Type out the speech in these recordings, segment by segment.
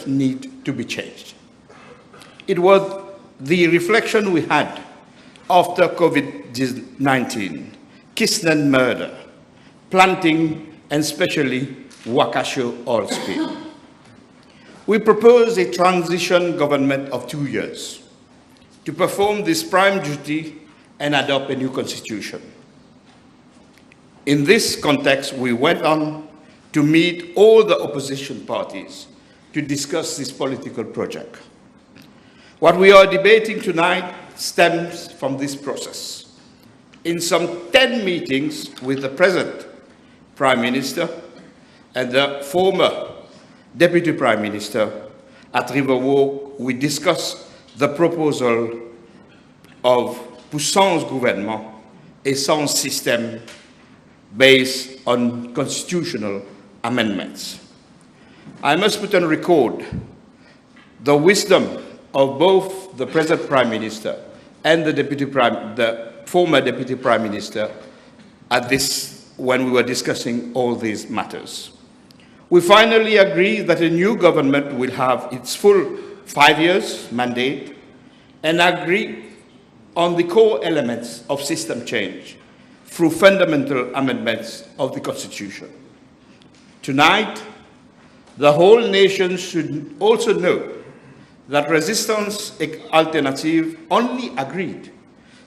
concept need to be changed. It was the reflection we had after COVID-19, Kisnan murder, planting, and especially Wakasho oil spill. We propose a transition government of 2 years to perform this prime duty and adopt a new constitution. In this context, we went on to meet all the opposition parties to discuss this political project. What we are debating tonight stems from this process. In some 10 meetings with the present Prime Minister and the former Deputy Prime Minister at River Walk, we discussed the proposal of pour sans gouvernement et sans système based on constitutional amendments. I must put on record the wisdom of both the present Prime Minister and the former Deputy Prime Minister at this, when we were discussing all these matters. We finally agree that a new government will have its full 5 years mandate and agree on the core elements of system change through fundamental amendments of the Constitution. Tonight, the whole nation should also know that Resistance Alternative only agreed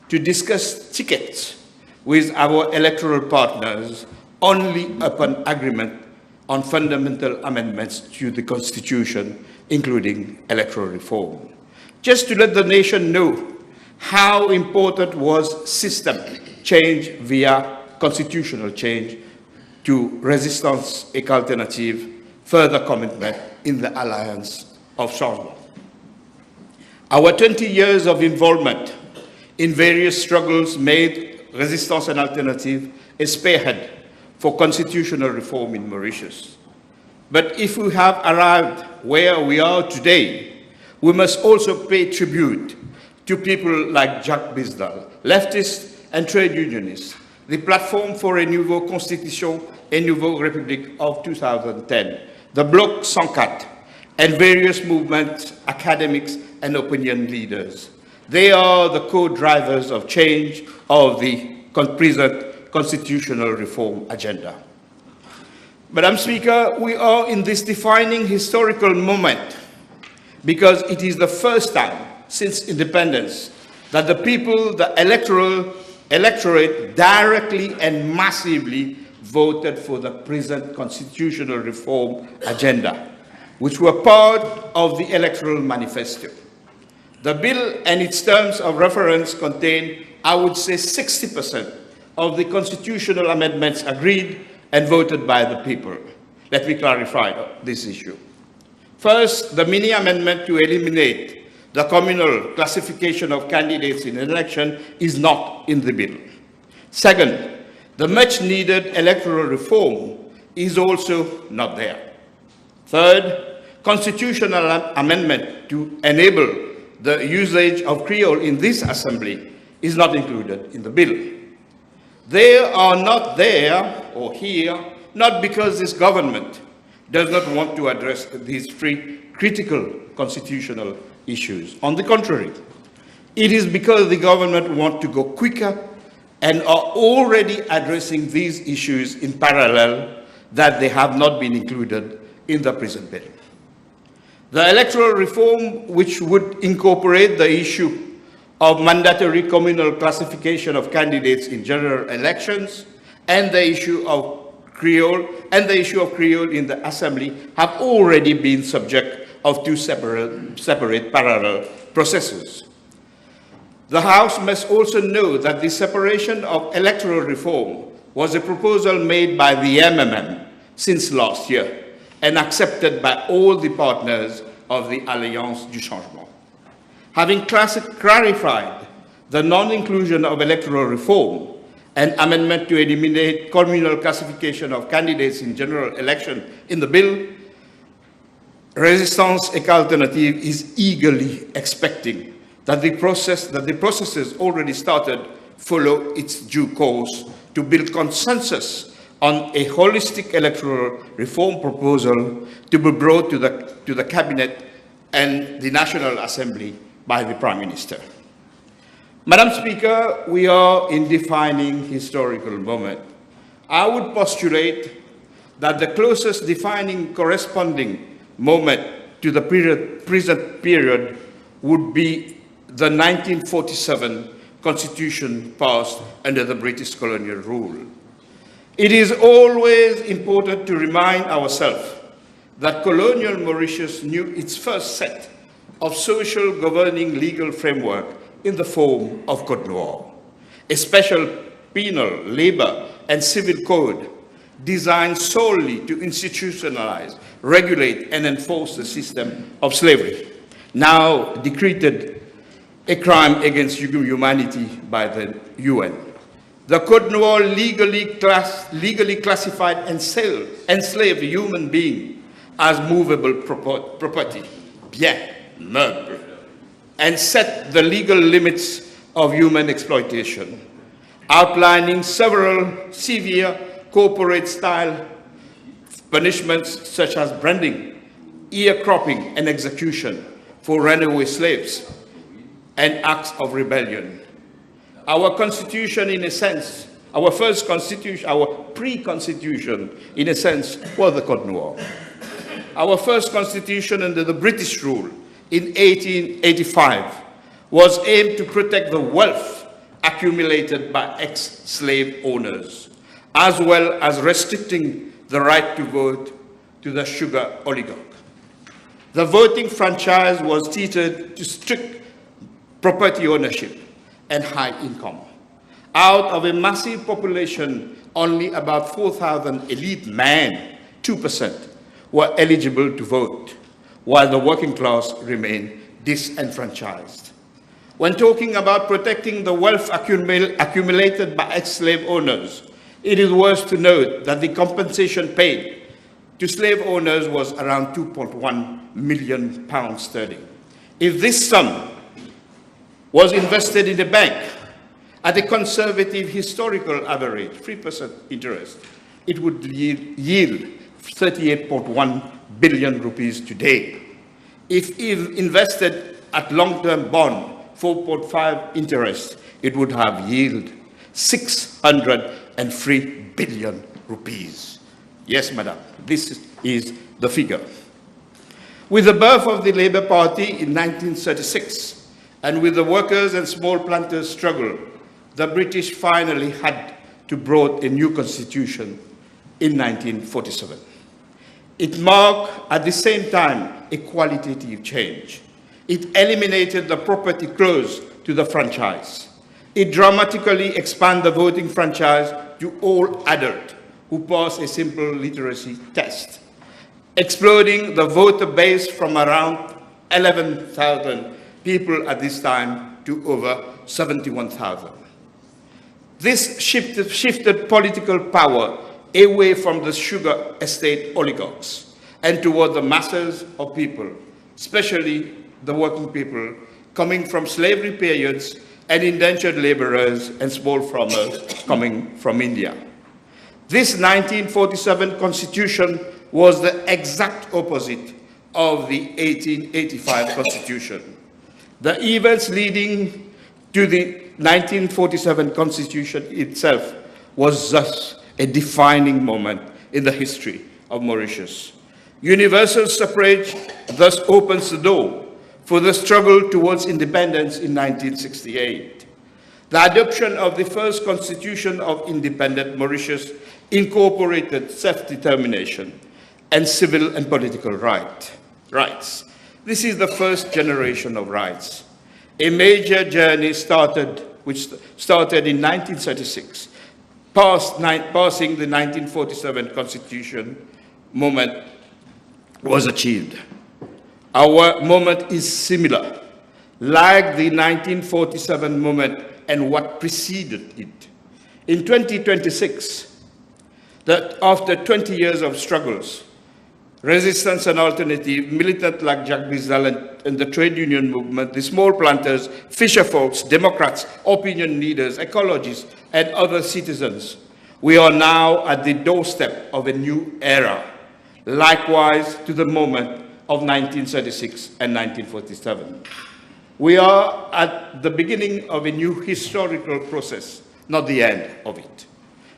to discuss tickets with our electoral partners only upon agreement on fundamental amendments to the Constitution, including electoral reform. Just to let the nation know how important was system change via constitutional change to Resistance Alternative further commitment in the Alliance of Changement. Our 20 years of involvement in various struggles made Resistance Alternative a spearhead for constitutional reform in Mauritius. But if we have arrived where we are today, we must also pay tribute to people like Jacques Bisdal, leftists and trade unionists, the Platform for a Nouveau Constitution et Nouveau République of 2010, the Bloc 104, and various movements, academics, and opinion leaders. They are the co-drivers of change of the present constitutional reform agenda. Madam Speaker, we are in this defining historical moment because it is the first time since independence that the people, the electorate directly and massively voted for the present constitutional reform agenda, which were part of the electoral manifesto. The bill and its terms of reference contain, I would say, 60% of the constitutional amendments agreed and voted by the people. Let me clarify this issue. First, the mini amendment to eliminate the communal classification of candidates in an election is not in the bill. Second, the much needed electoral reform is also not there. Third, constitutional amendment to enable the usage of Creole in this assembly is not included in the bill. They are not there or here, not because this government does not want to address these three critical constitutional issues. On the contrary, it is because the government wants to go quicker and are already addressing these issues in parallel that they have not been included in the present bill. The electoral reform, which would incorporate the issue of mandatory communal classification of candidates in general elections and the issue of Creole in the Assembly, have already been subject of two separate parallel processes. The House must also know that the separation of electoral reform was a proposal made by the MMM since last year and accepted by all the partners of the Alliance du Changement. Having clarified the non-inclusion of electoral reform and amendment to eliminate communal classification of candidates in general election in the bill, Resistance Alternative is eagerly expecting that the processes already started follow its due course to build consensus on a holistic electoral reform proposal to be brought to the to the Cabinet and the National Assembly by the Prime Minister. Madam Speaker, we are in defining historical moment. I would postulate that the closest defining corresponding moment to the present period would be the 1947 Constitution passed under the British colonial rule. It is always important to remind ourselves that colonial Mauritius knew its first set of social governing legal framework in the form of Code Noir, a special penal, labor, and civil code designed solely to institutionalize, regulate, and enforce the system of slavery, now decreed a crime against humanity by the UN. The Code Noir legally classified and enslaved human beings as movable property, bien, meuble, and set the legal limits of human exploitation, outlining several severe corporate-style punishments such as branding, ear cropping, and execution for runaway slaves, and acts of rebellion. Our constitution, in a sense, our first constitution, our pre-constitution, in a sense, was the Code Noir. Our first constitution under the British rule in 1885 was aimed to protect the wealth accumulated by ex-slave owners, as well as restricting the right to vote to the sugar oligarch. The voting franchise was tethered to strict property ownership and high income. Out of a massive population, only about 4,000 elite men, 2%, were eligible to vote, while the working class remained disenfranchised. When talking about protecting the wealth accumulated by ex-slave owners, it is worth to note that the compensation paid to slave owners was around £2.1 million sterling. If this sum was invested in the bank at a conservative historical average, 3% interest, it would yield 38.1 billion rupees today. If invested at long-term bond, 4.5 interest, it would have yielded 603 billion rupees. Yes, madam, this is the figure. With the birth of the Labour Party in 1936, and with the workers and small planters' struggle, the British finally had to brought a new constitution in 1947. It marked, at the same time, a qualitative change. It eliminated the property clause to the franchise. It dramatically expanded the voting franchise to all adults who pass a simple literacy test, exploding the voter base from around 11,000 people at this time to over 71,000. This shifted political power away from the sugar estate oligarchs and toward the masses of people, especially the working people coming from slavery periods and indentured laborers and small farmers coming from India. This 1947 constitution was the exact opposite of the 1885 constitution. The events leading to the 1947 constitution itself was thus a defining moment in the history of Mauritius. Universal suffrage thus opens the door for the struggle towards independence in 1968. The adoption of the first constitution of independent Mauritius incorporated self-determination and civil and political rights. This is the first generation of rights. A major journey which started in 1936, passing the 1947 constitution moment was achieved. Our moment is similar, like the 1947 moment and what preceded it. In 2026, that after 20 years of struggles, resistance and alternative, militant like Jacques Bizal and the trade union movement, the small planters, fisher folks, Democrats, opinion leaders, ecologists, and other citizens, we are now at the doorstep of a new era. Likewise, to the moment of 1936 and 1947. We are at the beginning of a new historical process, not the end of it.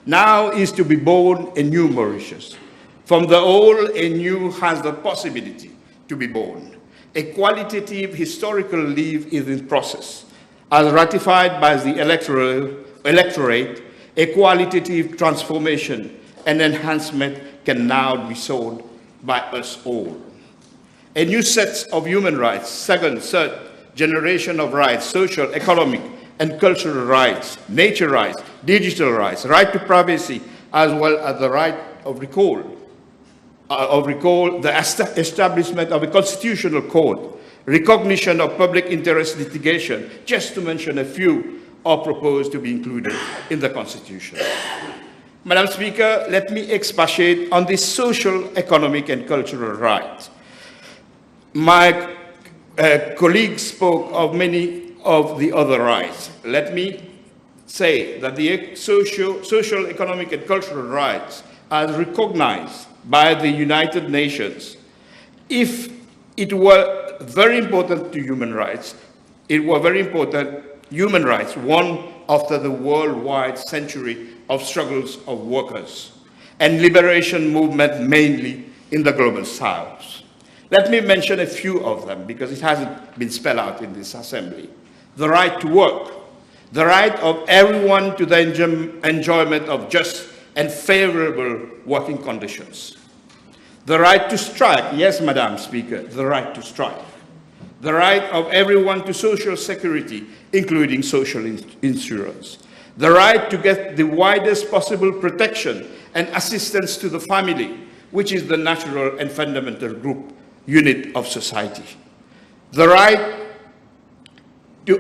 Now is to be born a new Mauritius. From the old, a new has the possibility to be born. A qualitative historical leave is in process. As ratified by the electorate, a qualitative transformation and enhancement can now be sought by us all. A new set of human rights, second, third generation of rights, social, economic, and cultural rights, nature rights, digital rights, right to privacy, as well as the right of recall, the establishment of a constitutional code, recognition of public interest litigation, just to mention a few, are proposed to be included in the Constitution. Madam Speaker, let me expatiate on the social, economic, and cultural rights. My colleagues spoke of many of the other rights. Let me say that the social, economic, and cultural rights are recognized by the United Nations. If it were very important to human rights, it were very important human rights, one after the worldwide century of struggles of workers and liberation movement, mainly in the global south. Let me mention a few of them because it hasn't been spelled out in this assembly. The right to work, the right of everyone to the enjoyment of just and favorable working conditions. The right to strike, yes, Madam Speaker, the right to strike. The right of everyone to social security, including social insurance. The right to get the widest possible protection and assistance to the family, which is the natural and fundamental group unit of society. The right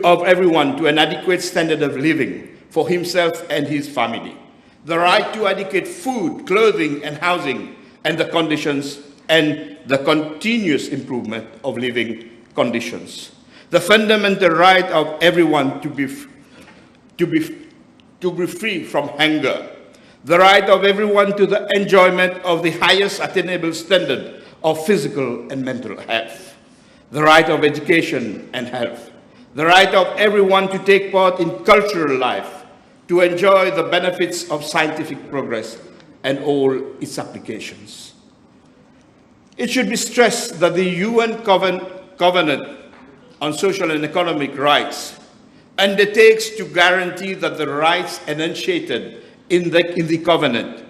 of everyone to an adequate standard of living for himself and his family. The right to adequate food, clothing, and housing, and the conditions and the continuous improvement of living conditions. The fundamental right of everyone to be free from hunger. The right of everyone to the enjoyment of the highest attainable standard of physical and mental health. The right of education and health. The right of everyone to take part in cultural life, to enjoy the benefits of scientific progress and all its applications. It should be stressed that the UN Covenant on Social and Economic Rights undertakes to guarantee that the rights enunciated in the Covenant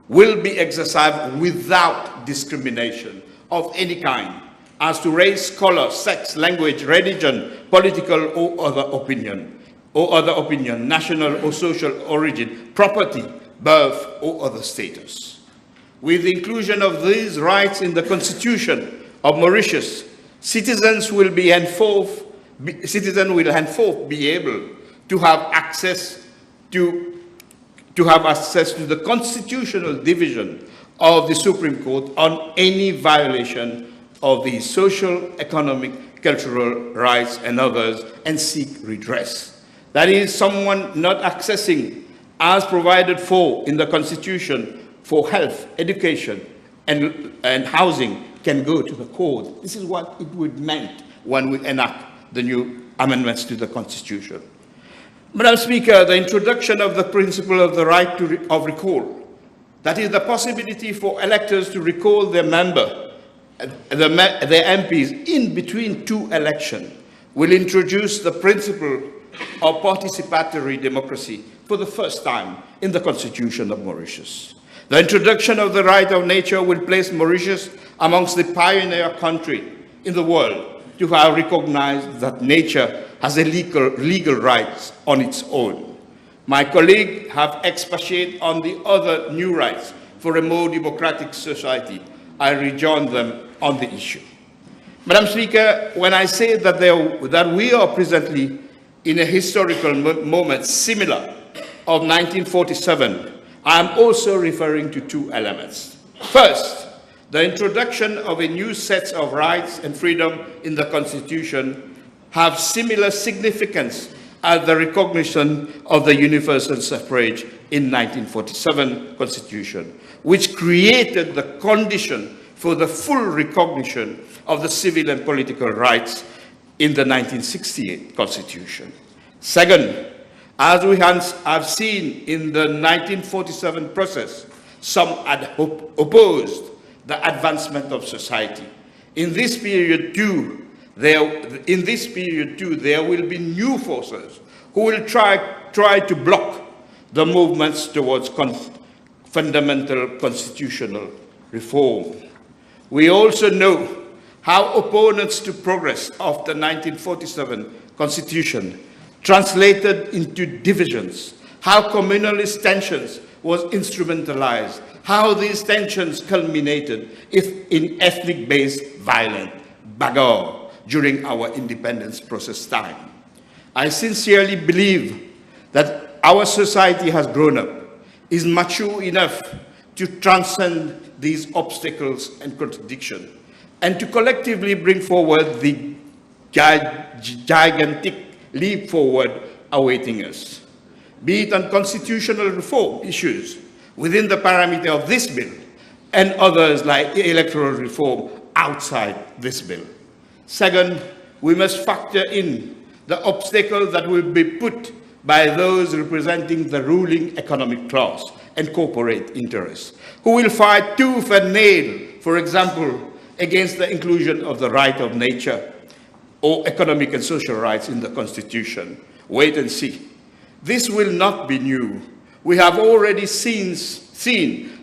will be exercised without discrimination of any kind as to race, color, sex, language, religion, political or other opinion, national or social origin, property, birth, or other status. With the inclusion of these rights in the Constitution of Mauritius, citizens will henceforth be able to have access to the constitutional division of the Supreme Court on any violation of the social, economic, cultural rights and others, and seek redress. That is, someone not accessing as provided for in the Constitution for health, education, and housing can go to the court. This is what it would mean when we enact the new amendments to the Constitution. Madam Speaker, the introduction of the principle of the right of recall, that is the possibility for electors to recall their MPs in between two elections, will introduce the principle of participatory democracy for the first time in the Constitution of Mauritius. The introduction of the right of nature will place Mauritius amongst the pioneer countries in the world to have recognized that nature has a legal rights on its own. My colleagues have expatiated on the other new rights for a more democratic society. I rejoin them on the issue. Madam Speaker, when I say that we are presently in a historical moment similar of 1947, I am also referring to two elements. First, the introduction of a new set of rights and freedom in the Constitution have similar significance as the recognition of the universal suffrage in 1947 Constitution, which created the condition for the full recognition of the civil and political rights in the 1968 Constitution. Second, as we have seen in the 1947 process, some had opposed the advancement of society. In this period too, there will be new forces who will try to block the movements towards fundamental constitutional reform. We also know how opponents to progress of the 1947 Constitution translated into divisions, how communalist tensions was instrumentalized, how these tensions culminated in ethnic-based violent bagarre during our independence process time. I sincerely believe that our society has grown up, is mature enough to transcend these obstacles and contradictions, and to collectively bring forward the gigantic leap forward awaiting us, be it on constitutional reform issues within the parameter of this bill and others like electoral reform outside this bill. Second, we must factor in the obstacles that will be put by those representing the ruling economic class and corporate interests, who will fight tooth and nail, for example, against the inclusion of the right of nature or economic and social rights in the Constitution. Wait and see. This will not be new. We have already seen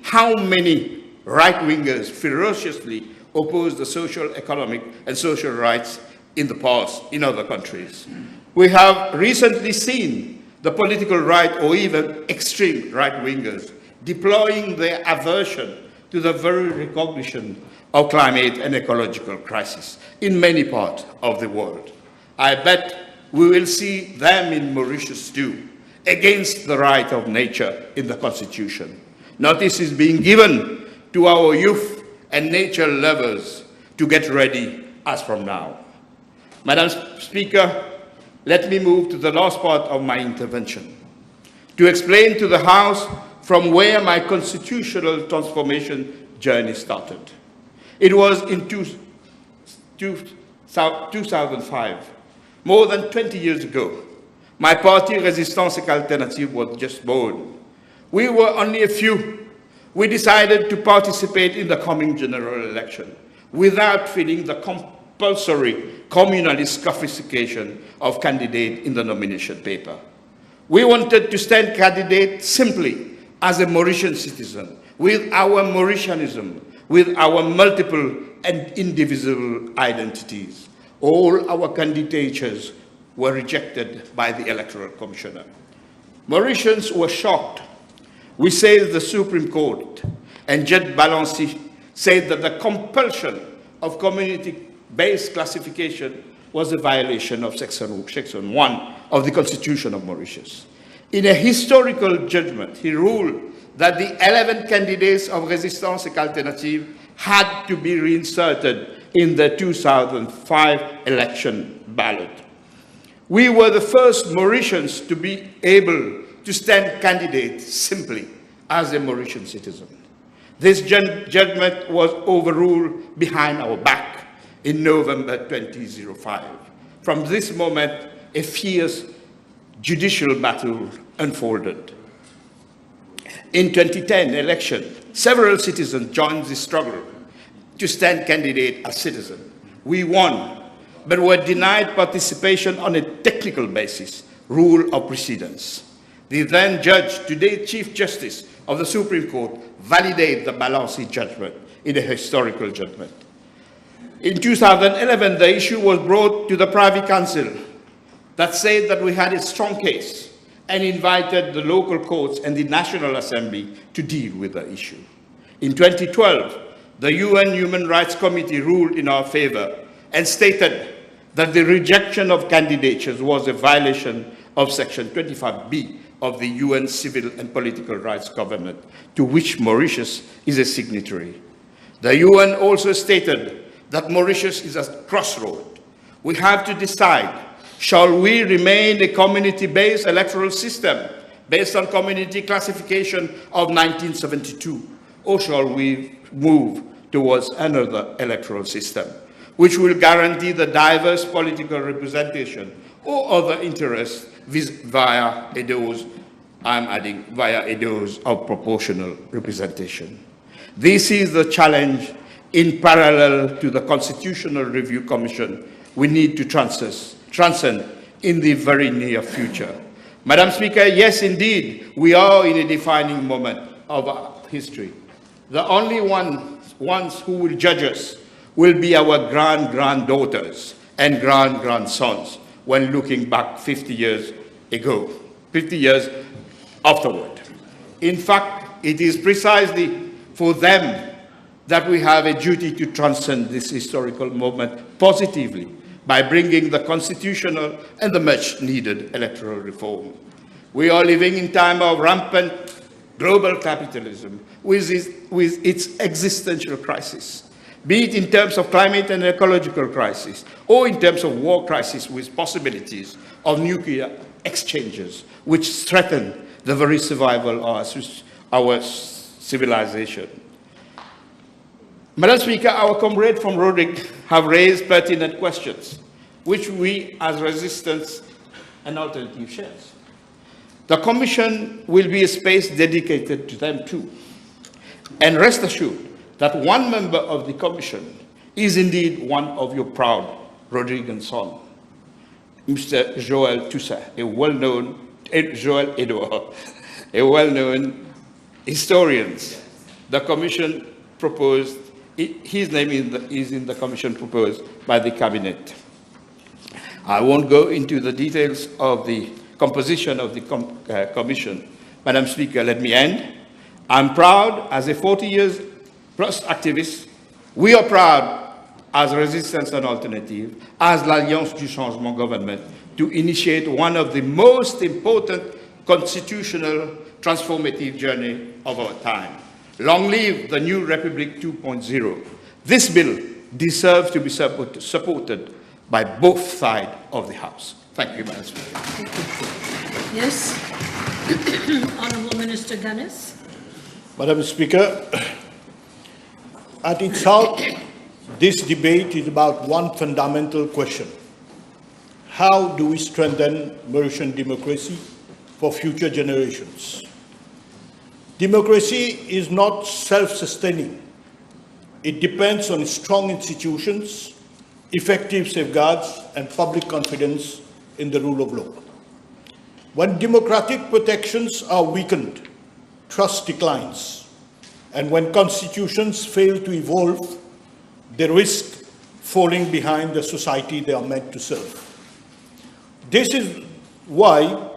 how many right-wingers ferociously oppose the social, economic, and social rights in the past in other countries. We have recently seen the political right or even extreme right-wingers deploying their aversion to the very recognition of climate and ecological crisis in many parts of the world. I bet we will see them in Mauritius too, against the right of nature in the Constitution. Notice is being given to our youth and nature lovers to get ready as from now. Madam Speaker, let me move to the last part of my intervention, to explain to the House from where my constitutional transformation journey started. It was in 2005, more than 20 years ago. My party, Résistance et Alternative, was just born. We were only a few. We decided to participate in the coming general election without feeling the compulsory communalist sophistication of candidate in the nomination paper. We wanted to stand candidate simply as a Mauritian citizen, with our Mauritianism, with our multiple and indivisible identities. All our candidatures were rejected by the Electoral Commissioner. Mauritians were shocked. We said the Supreme Court and Judge Balanci said that the compulsion of community-based classification was a violation of Section 1 of the Constitution of Mauritius. In a historical judgment, he ruled that the 11 candidates of Résistance et Alternative had to be reinserted in the 2005 election ballot. We were the first Mauritians to be able to stand candidate simply as a Mauritian citizen. This judgment was overruled behind our back in November 2005. From this moment, a fierce judicial battle unfolded. In 2010 election, several citizens joined the struggle to stand candidate as citizen. We won, but were denied participation on a technical basis, rule of precedence. The then judge, today Chief Justice of the Supreme Court, validated the Balanci judgment in a historical judgment. In 2011, the issue was brought to the Privy Council that said that we had a strong case and invited the local courts and the National Assembly to deal with the issue. In 2012, the UN Human Rights Committee ruled in our favor and stated that the rejection of candidatures was a violation of Section 25B of the UN Civil and Political Rights Covenant, to which Mauritius is a signatory. The UN also stated that Mauritius is a crossroad. We have to decide, shall we remain a community-based electoral system based on community classification of 1972, or shall we move towards another electoral system? which will guarantee the diverse political representation or other interests via a dose, I'm adding, via a dose of proportional representation. This is the challenge in parallel to the Constitutional Review Commission we need to transcend in the very near future. Madam Speaker, yes, indeed, we are in a defining moment of our history. The only ones who will judge us will be our granddaughters and grandsons when looking back 50 years ago, 50 years afterward. In fact, it is precisely for them that we have a duty to transcend this historical moment positively by bringing the constitutional and the much-needed electoral reform. We are living in time of rampant global capitalism with its existential crisis, be it in terms of climate and ecological crisis, or in terms of war crisis with possibilities of nuclear exchanges, which threaten the very survival of our civilization. Madam Speaker, our comrades from Rodrigue have raised pertinent questions, which we as Resistance and Alternative shares. The Commission will be a space dedicated to them too. And rest assured that one member of the Commission is indeed one of your proud Rodriguan sons, Mr. Joël Toussaint, a well-known, Joël Edouard, a well-known historian. The Commission proposed, his name is in the Commission proposed by the Cabinet. I won't go into the details of the composition of the Commission. Madam Speaker, let me end. I'm proud as a 40 years plus activist. We are proud as Resistance and Alternative, as l'Alliance du Changement government, to initiate one of the most important constitutional transformative journey of our time. Long live the new Republic 2.0. This bill deserves to be supported by both sides of the House. Thank you, Madam Speaker. Yes. Honourable Minister Gunness. Madam Speaker, at its heart, this debate is about one fundamental question. How do we strengthen Mauritian democracy for future generations? Democracy is not self-sustaining. It depends on strong institutions, effective safeguards, and public confidence in the rule of law. When democratic protections are weakened, trust declines. And when constitutions fail to evolve, they risk falling behind the society they are meant to serve. This is why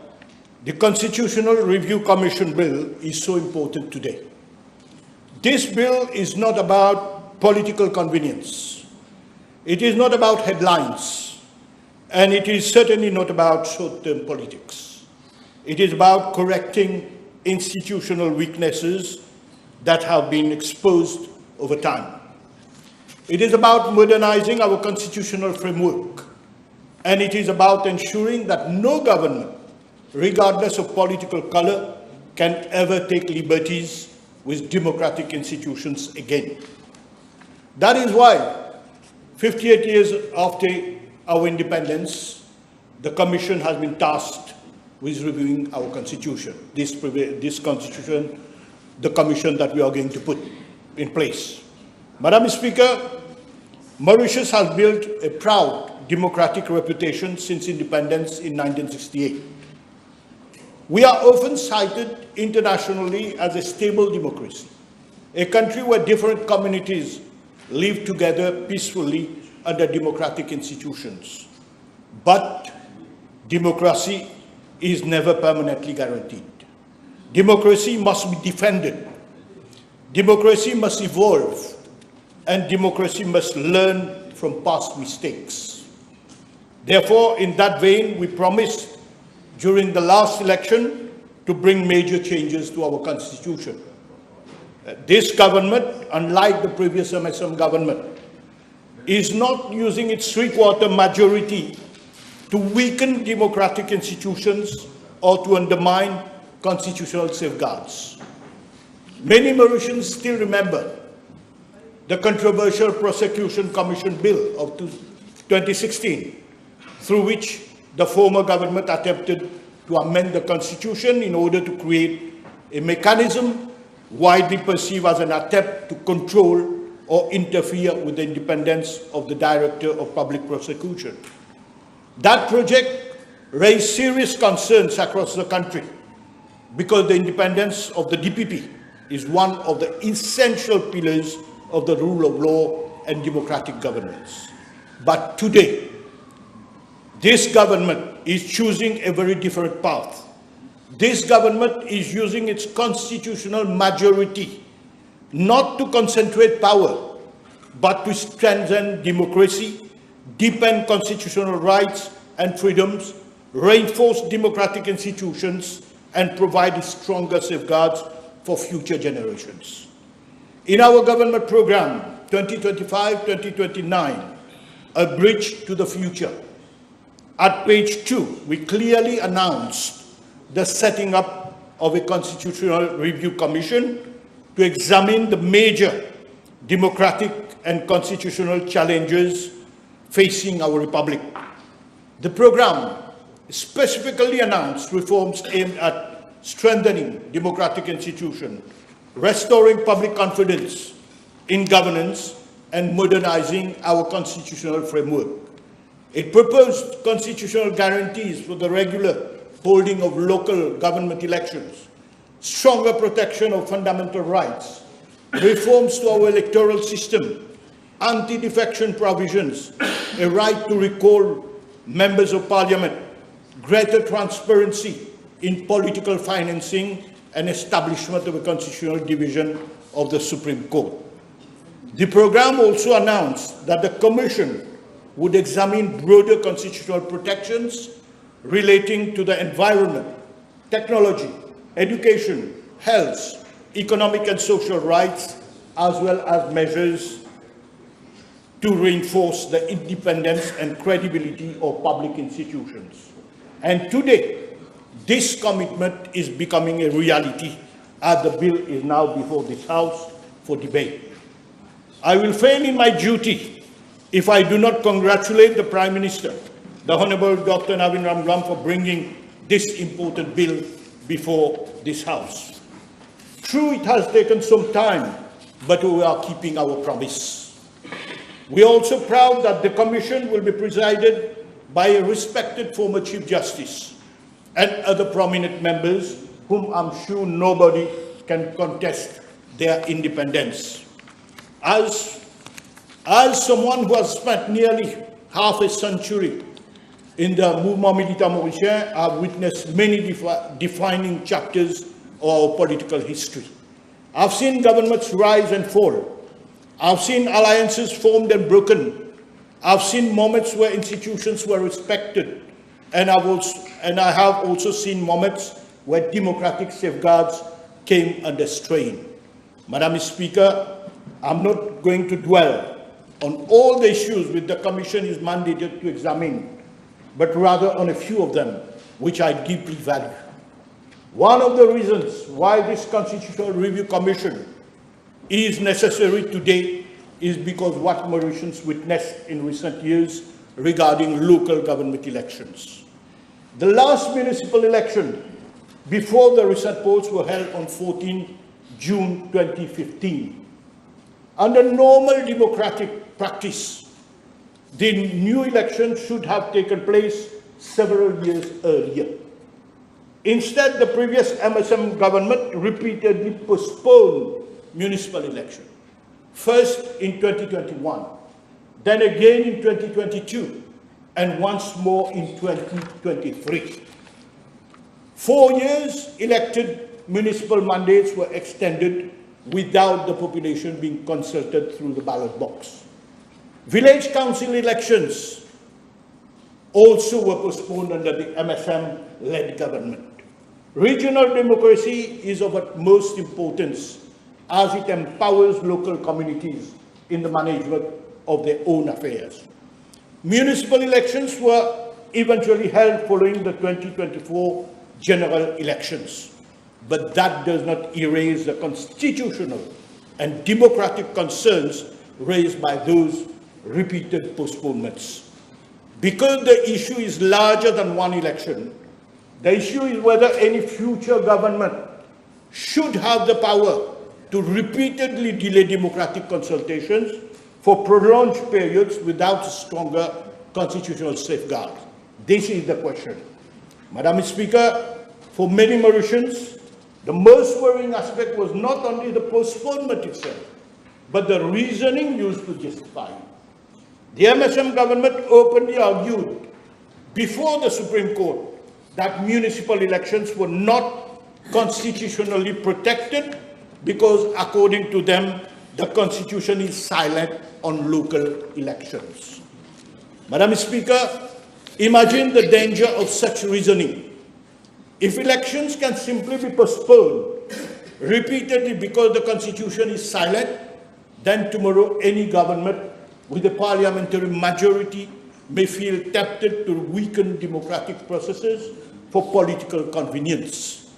the Constitutional Review Commission bill is so important today. This bill is not about political convenience. It is not about headlines, and it is certainly not about short-term politics. It is about correcting institutional weaknesses that have been exposed over time. It is about modernizing our constitutional framework, and it is about ensuring that no government, regardless of political color, can ever take liberties with democratic institutions again. That is why, 58 years after our independence, the Commission has been tasked with reviewing our Constitution. This Constitution, the Commission that we are going to put in place. Madam Speaker, Mauritius has built a proud democratic reputation since independence in 1968. We are often cited internationally as a stable democracy, a country where different communities live together peacefully under democratic institutions. But democracy is never permanently guaranteed. Democracy must be defended. Democracy must evolve, and democracy must learn from past mistakes. Therefore, in that vein, we promised during the last election to bring major changes to our Constitution. This government, unlike the previous MSM government, is not using its three-quarter majority to weaken democratic institutions or to undermine constitutional safeguards. Many Mauritians still remember the controversial Prosecution Commission Bill of 2016, through which the former government attempted to amend the Constitution in order to create a mechanism widely perceived as an attempt to control or interfere with the independence of the Director of Public Prosecution. That project raised serious concerns across the country because the independence of the DPP is one of the essential pillars of the rule of law and democratic governance. But today, this government is choosing a very different path. This government is using its constitutional majority not to concentrate power, but to strengthen democracy, deepen constitutional rights and freedoms, reinforce democratic institutions, and provide stronger safeguards for future generations. In our government program, 2025-2029, A Bridge to the Future, at page 2, we clearly announced the setting up of a Constitutional Review Commission to examine the major democratic and constitutional challenges facing our republic. The program specifically announced reforms aimed at strengthening democratic institutions, restoring public confidence in governance, and modernizing our constitutional framework. It proposed constitutional guarantees for the regular holding of local government elections, stronger protection of fundamental rights, reforms to our electoral system, anti-defection provisions, a right to recall members of parliament, greater transparency in political financing, and establishment of a constitutional division of the Supreme Court. The program also announced that the Commission would examine broader constitutional protections relating to the environment, technology, education, health, economic and social rights, as well as measures to reinforce the independence and credibility of public institutions. And today, this commitment is becoming a reality as the bill is now before this House for debate. I will fail in my duty if I do not congratulate the Prime Minister, the Honourable Dr. Navin Ramgoolam, for bringing this important bill before this House. True, it has taken some time, but we are keeping our promise. We are also proud that the Commission will be presided by a respected former Chief Justice and other prominent members whom I'm sure nobody can contest their independence. As someone who has spent nearly half a century in the mouvement militant mauricien, I've witnessed many defining chapters of our political history. I've seen governments rise and fall. I've seen alliances formed and broken. I've seen moments where institutions were respected, and I have also seen moments where democratic safeguards came under strain. Madam Speaker, I'm not going to dwell on all the issues which the Commission is mandated to examine, but rather on a few of them which I deeply value. One of the reasons why this Constitutional Review Commission is necessary today is because what Mauritians witnessed in recent years regarding local government elections. The last municipal election before the recent polls were held on 14 June 2015. Under normal democratic practice, the new election should have taken place several years earlier. Instead, the previous MSM government repeatedly postponed municipal election. First in 2021, then again in 2022, and once more in 2023. 4 years, elected municipal mandates were extended without the population being consulted through the ballot box. Village council elections also were postponed under the MSM-led government. Regional democracy is of utmost importance as it empowers local communities in the management of their own affairs. Municipal elections were eventually held following the 2024 general elections, but that does not erase the constitutional and democratic concerns raised by those repeated postponements. Because the issue is larger than one election, the issue is whether any future government should have the power to repeatedly delay democratic consultations for prolonged periods without stronger constitutional safeguards. This is the question. Madam Speaker, for many Mauritians, the most worrying aspect was not only the postponement itself, but the reasoning used to justify it. The MSM government openly argued before the Supreme Court that municipal elections were not constitutionally protected because, according to them, the Constitution is silent on local elections. Madam Speaker, imagine the danger of such reasoning. If elections can simply be postponed repeatedly because the Constitution is silent, then tomorrow any government with a parliamentary majority may feel tempted to weaken democratic processes for political convenience.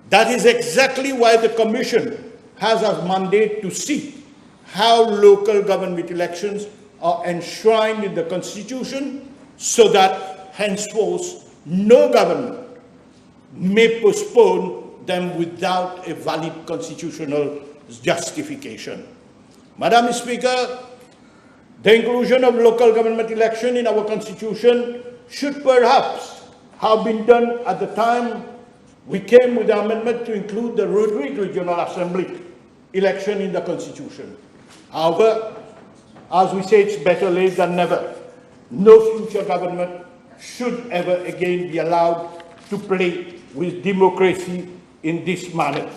That is exactly why the Commission has as mandate to see how local government elections are enshrined in the Constitution so that henceforth no government may postpone them without a valid constitutional justification. Madam Speaker, the inclusion of local government election in our Constitution should perhaps have been done at the time we came with the amendment to include the Rodrigue Regional Assembly election in the Constitution. However, as we say, it's better late than never. No future government should ever again be allowed to play with democracy in this manner.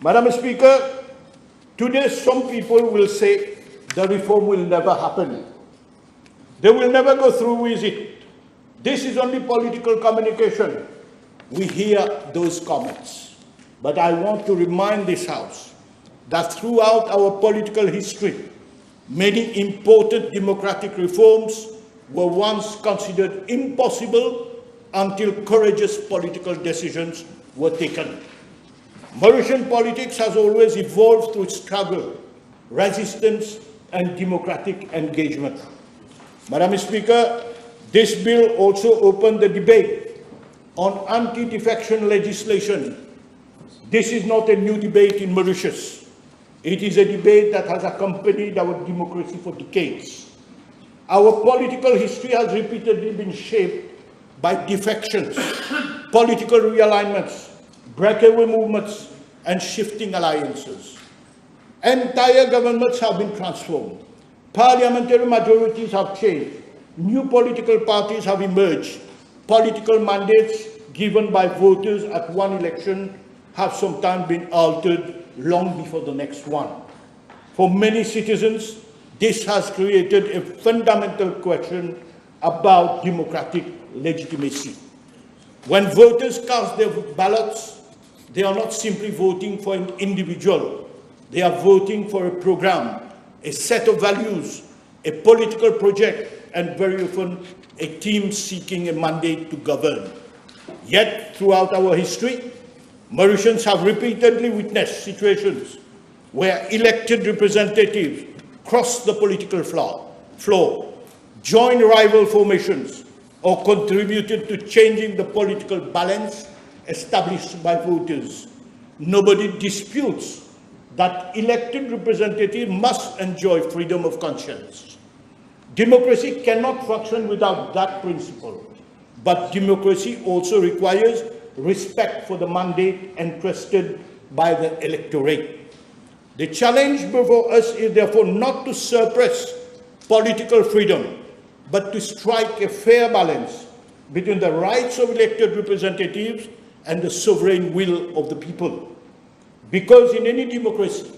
Madam Speaker, today some people will say the reform will never happen. They will never go through with it. This is only political communication. We hear those comments. But I want to remind this House that throughout our political history, many important democratic reforms were once considered impossible until courageous political decisions were taken. Mauritian politics has always evolved through struggle, resistance, and democratic engagement. Madam Speaker, this bill also opened the debate on anti-defection legislation. This is not a new debate in Mauritius. It is a debate that has accompanied our democracy for decades. Our political history has repeatedly been shaped by defections, political realignments, breakaway movements, and shifting alliances. Entire governments have been transformed. Parliamentary majorities have changed. New political parties have emerged. Political mandates given by voters at one election have sometimes been altered long before the next one. For many citizens, this has created a fundamental question about democratic legitimacy. When voters cast their ballots, they are not simply voting for an individual. They are voting for a program, a set of values, a political project, and very often a team seeking a mandate to govern. Yet, throughout our history, Mauritians have repeatedly witnessed situations where elected representatives cross the political floor, joined rival formations, or contributed to changing the political balance established by voters. Nobody disputes that elected representatives must enjoy freedom of conscience. Democracy cannot function without that principle, but democracy also requires respect for the mandate entrusted by the electorate. The challenge before us is therefore not to suppress political freedom, but to strike a fair balance between the rights of elected representatives and the sovereign will of the people. Because in any democracy,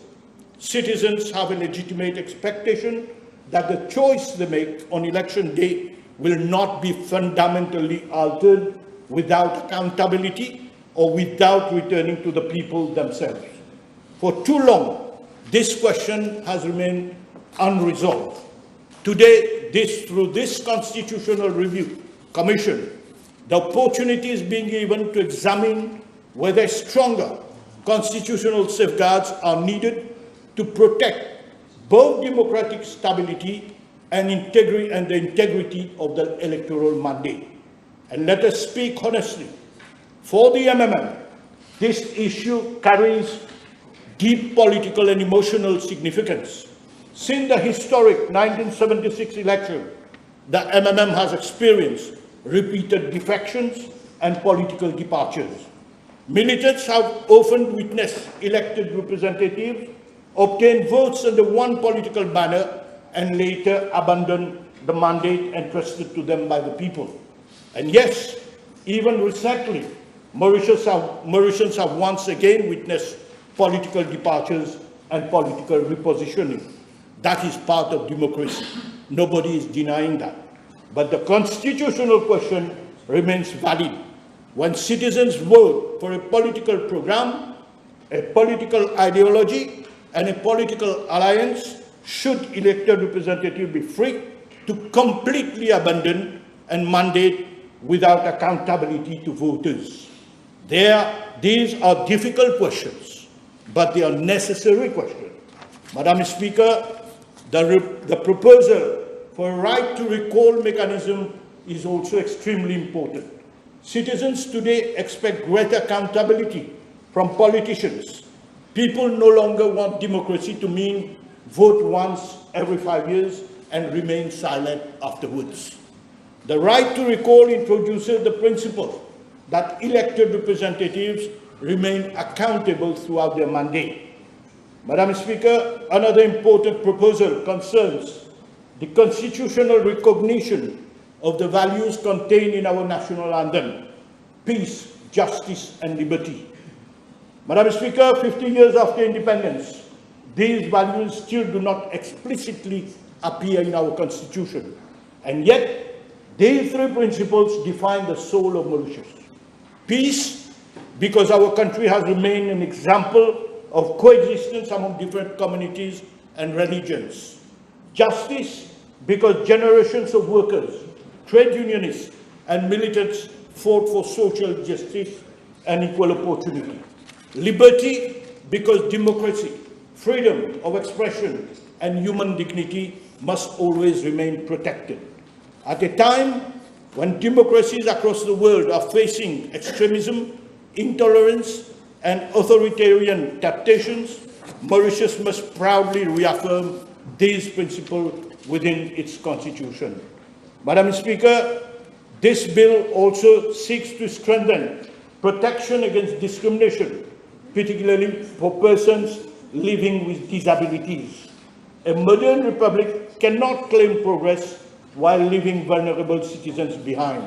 citizens have a legitimate expectation that the choice they make on election day will not be fundamentally altered without accountability or without returning to the people themselves. For too long, this question has remained unresolved. Today, through this Constitutional Review Commission, the opportunity is being given to examine whether stronger constitutional safeguards are needed to protect both democratic stability and the integrity of the electoral mandate. And let us speak honestly. For the MMM, this issue carries deep political and emotional significance. Since the historic 1976 election, the MMM has experienced repeated defections and political departures. Militants have often witnessed elected representatives obtain votes under one political banner and later abandon the mandate entrusted to them by the people. And yes, even recently, Mauritians have once again witnessed political departures and political repositioning. That is part of democracy. Nobody is denying that. But the constitutional question remains valid. When citizens vote for a political program, a political ideology, and a political alliance, should elected representatives be free to completely abandon and mandate without accountability to voters? These are difficult questions, but they are necessary questions. Madam Speaker, the proposal for a right to recall mechanism is also extremely important. Citizens today expect greater accountability from politicians. People no longer want democracy to mean vote once every 5 years and remain silent afterwards. The right to recall introduces the principle that elected representatives remain accountable throughout their mandate. Madam Speaker, another important proposal concerns the constitutional recognition of the values contained in our national anthem: peace, justice, and liberty. Madam Speaker, 50 years after independence, these values still do not explicitly appear in our Constitution. And yet, these three principles define the soul of Mauritius. Peace, because our country has remained an example of coexistence among different communities and religions. Justice, because generations of workers, trade unionists, and militants fought for social justice and equal opportunity. Liberty, because democracy, freedom of expression, and human dignity must always remain protected. At a time when democracies across the world are facing extremism, intolerance, and authoritarian temptations, Mauritius must proudly reaffirm these principles within its constitution. Madam Speaker, this bill also seeks to strengthen protection against discrimination, particularly for persons living with disabilities. A modern republic cannot claim progress while leaving vulnerable citizens behind.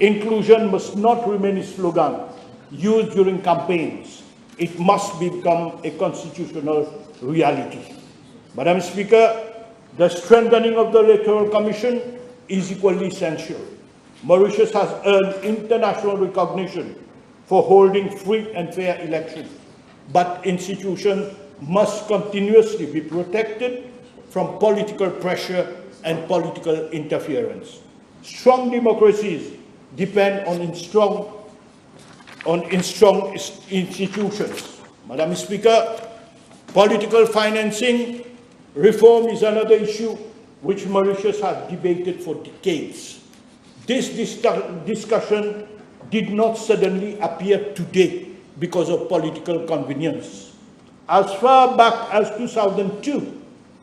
Inclusion must not remain a slogan used during campaigns. It must become a constitutional reality. Madam Speaker, the strengthening of the Electoral Commission is equally essential. Mauritius has earned international recognition for holding free and fair elections, but institutions must continuously be protected from political pressure and political interference. Strong democracies depend on strong institutions. Madam Speaker, political financing reform is another issue which Mauritius has debated for decades. This discussion did not suddenly appear today because of political convenience. As far back as 2002,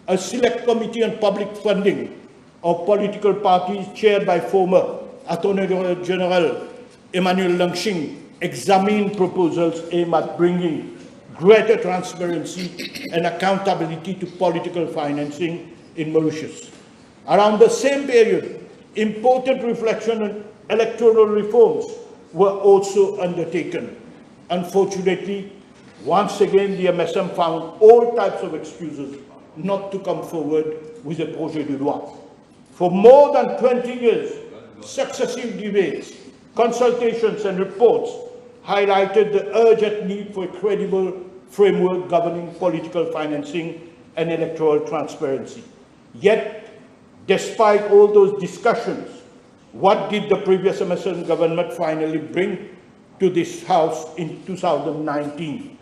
a select committee on public funding of political parties chaired by former Attorney General Emmanuel Langshing examined proposals aimed at bringing greater transparency and accountability to political financing in Mauritius. Around the same period, important reflection on electoral reforms were also undertaken. Unfortunately, once again, the MSM found all types of excuses not to come forward with a projet de loi. For more than 20 years, successive debates, consultations, and reports highlighted the urgent need for a credible framework governing political financing and electoral transparency. Yet, despite all those discussions, what did the previous MSM government finally bring to this House in 2019?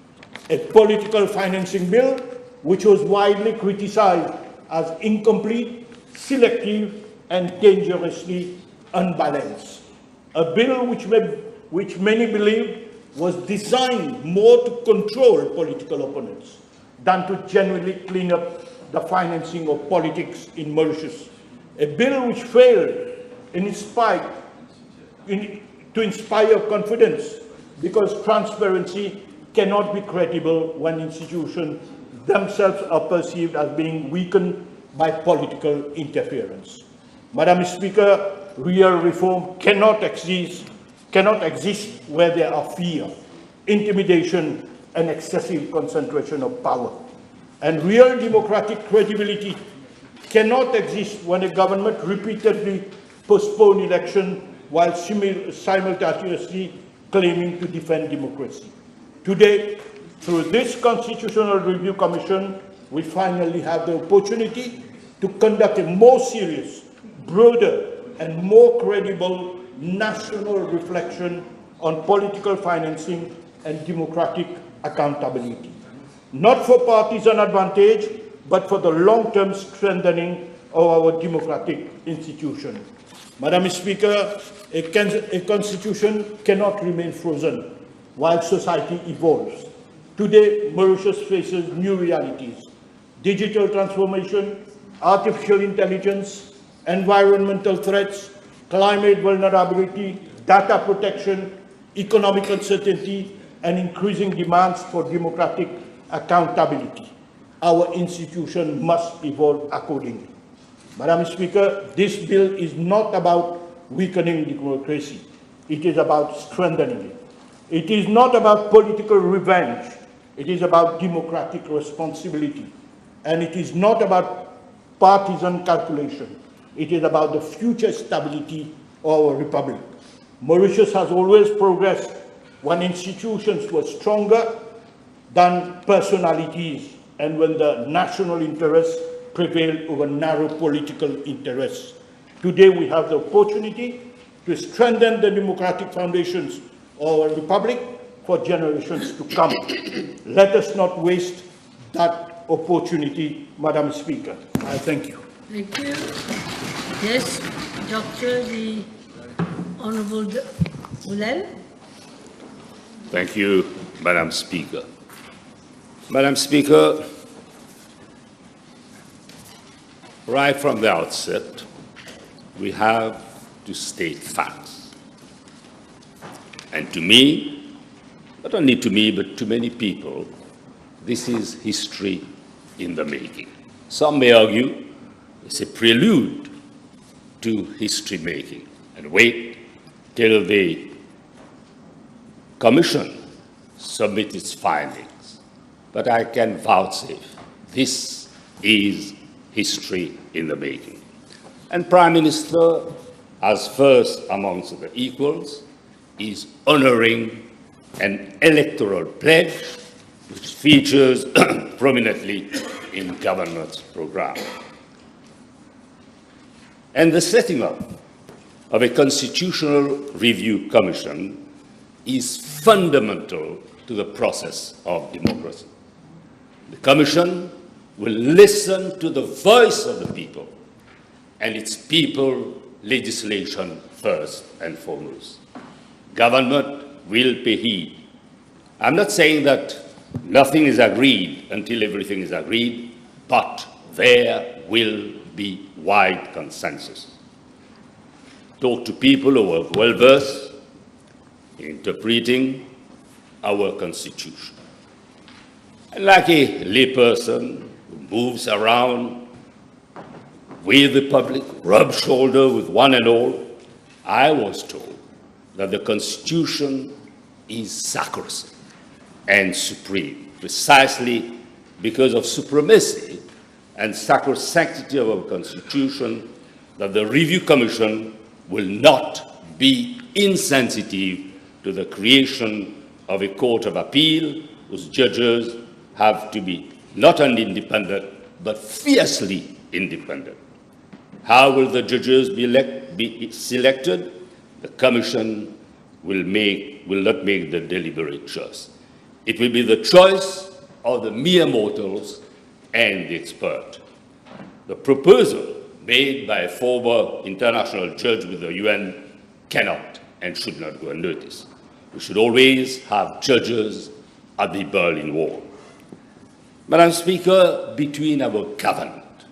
A political financing bill which was widely criticized as incomplete, selective, and dangerously unbalanced. A bill which many believed was designed more to control political opponents than to genuinely clean up the financing of politics in Mauritius. A bill which failed to inspire confidence, because transparency cannot be credible when institutions themselves are perceived as being weakened by political interference. Madam Speaker, real reform cannot exist where there are fear, intimidation, and excessive concentration of power. And real democratic credibility cannot exist when a government repeatedly postpones election while simultaneously claiming to defend democracy. Today, through this Constitutional Review Commission, we finally have the opportunity to conduct a more serious, broader, and more credible national reflection on political financing and democratic accountability, not for partisan advantage, but for the long-term strengthening of our democratic institutions. Madam Speaker, a constitution cannot remain frozen while society evolves. Today, Mauritius faces new realities: digital transformation, artificial intelligence, environmental threats, climate vulnerability, data protection, economic uncertainty, and increasing demands for democratic accountability. Our institution must evolve accordingly. Madam Speaker, this bill is not about weakening democracy. It is about strengthening it. It is not about political revenge. It is about democratic responsibility. And it is not about partisan calculation. It is about the future stability of our republic. Mauritius has always progressed when institutions were stronger than personalities and when the national interest prevailed over narrow political interests. Today we have the opportunity to strengthen the democratic foundations of our republic for generations to come. Let us not waste that opportunity, Madam Speaker. I thank you. Thank you. Yes, Dr. the Honorable Boulel. Thank you, Madam Speaker. Madam Speaker, right from the outset, we have to state facts. And to me, not only to me, but to many people, this is history in the making. Some may argue it's a prelude to history making, and wait till the Commission submit its findings. But I can vouchsafe this is history in the making. And Prime Minister, as first amongst the equals, is honoring an electoral pledge which features prominently in government's program. And the setting up of a Constitutional Review Commission is fundamental to the process of democracy. The Commission will listen to the voice of the people, and its people legislation first and foremost. Government will pay heed. I'm not saying that nothing is agreed until everything is agreed, but there will be wide consensus. Talk to people who are well-versed in interpreting our Constitution. And like a layperson who moves around with the public, rubs shoulders with one and all, I was told that the Constitution is sacrosanct and supreme, precisely because of supremacy and sacrosanctity of our Constitution, that the Review Commission will not be insensitive to the creation of a Court of Appeal whose judges have to be not only independent, but fiercely independent. How will the judges be selected? The Commission will not make the deliberate choice. It will be the choice of the mere mortals and the expert. The proposal made by a former international judge with the UN cannot and should not go unnoticed. We should always have judges at the Berlin Wall. Madam Speaker, between our government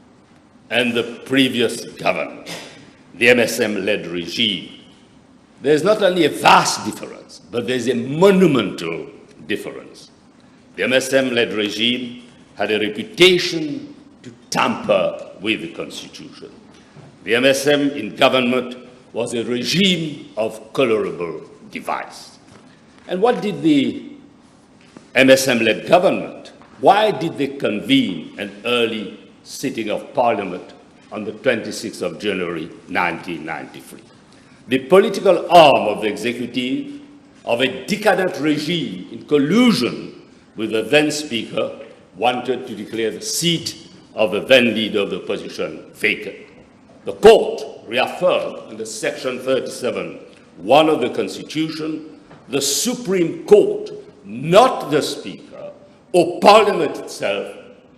and the previous government, the MSM-led regime, there's not only a vast difference, but there's a monumental difference. The MSM-led regime had a reputation to tamper with the Constitution. The MSM in government was a regime of colorable device. And what did the MSM-led government, why did they convene an early sitting of Parliament on the 26th of January 1993? The political arm of the executive of a decadent regime in collusion with the then Speaker wanted to declare the seat of the then leader of the opposition vacant. The court reaffirmed under Section 37(1) of the Constitution, the Supreme Court, not the Speaker or Parliament itself,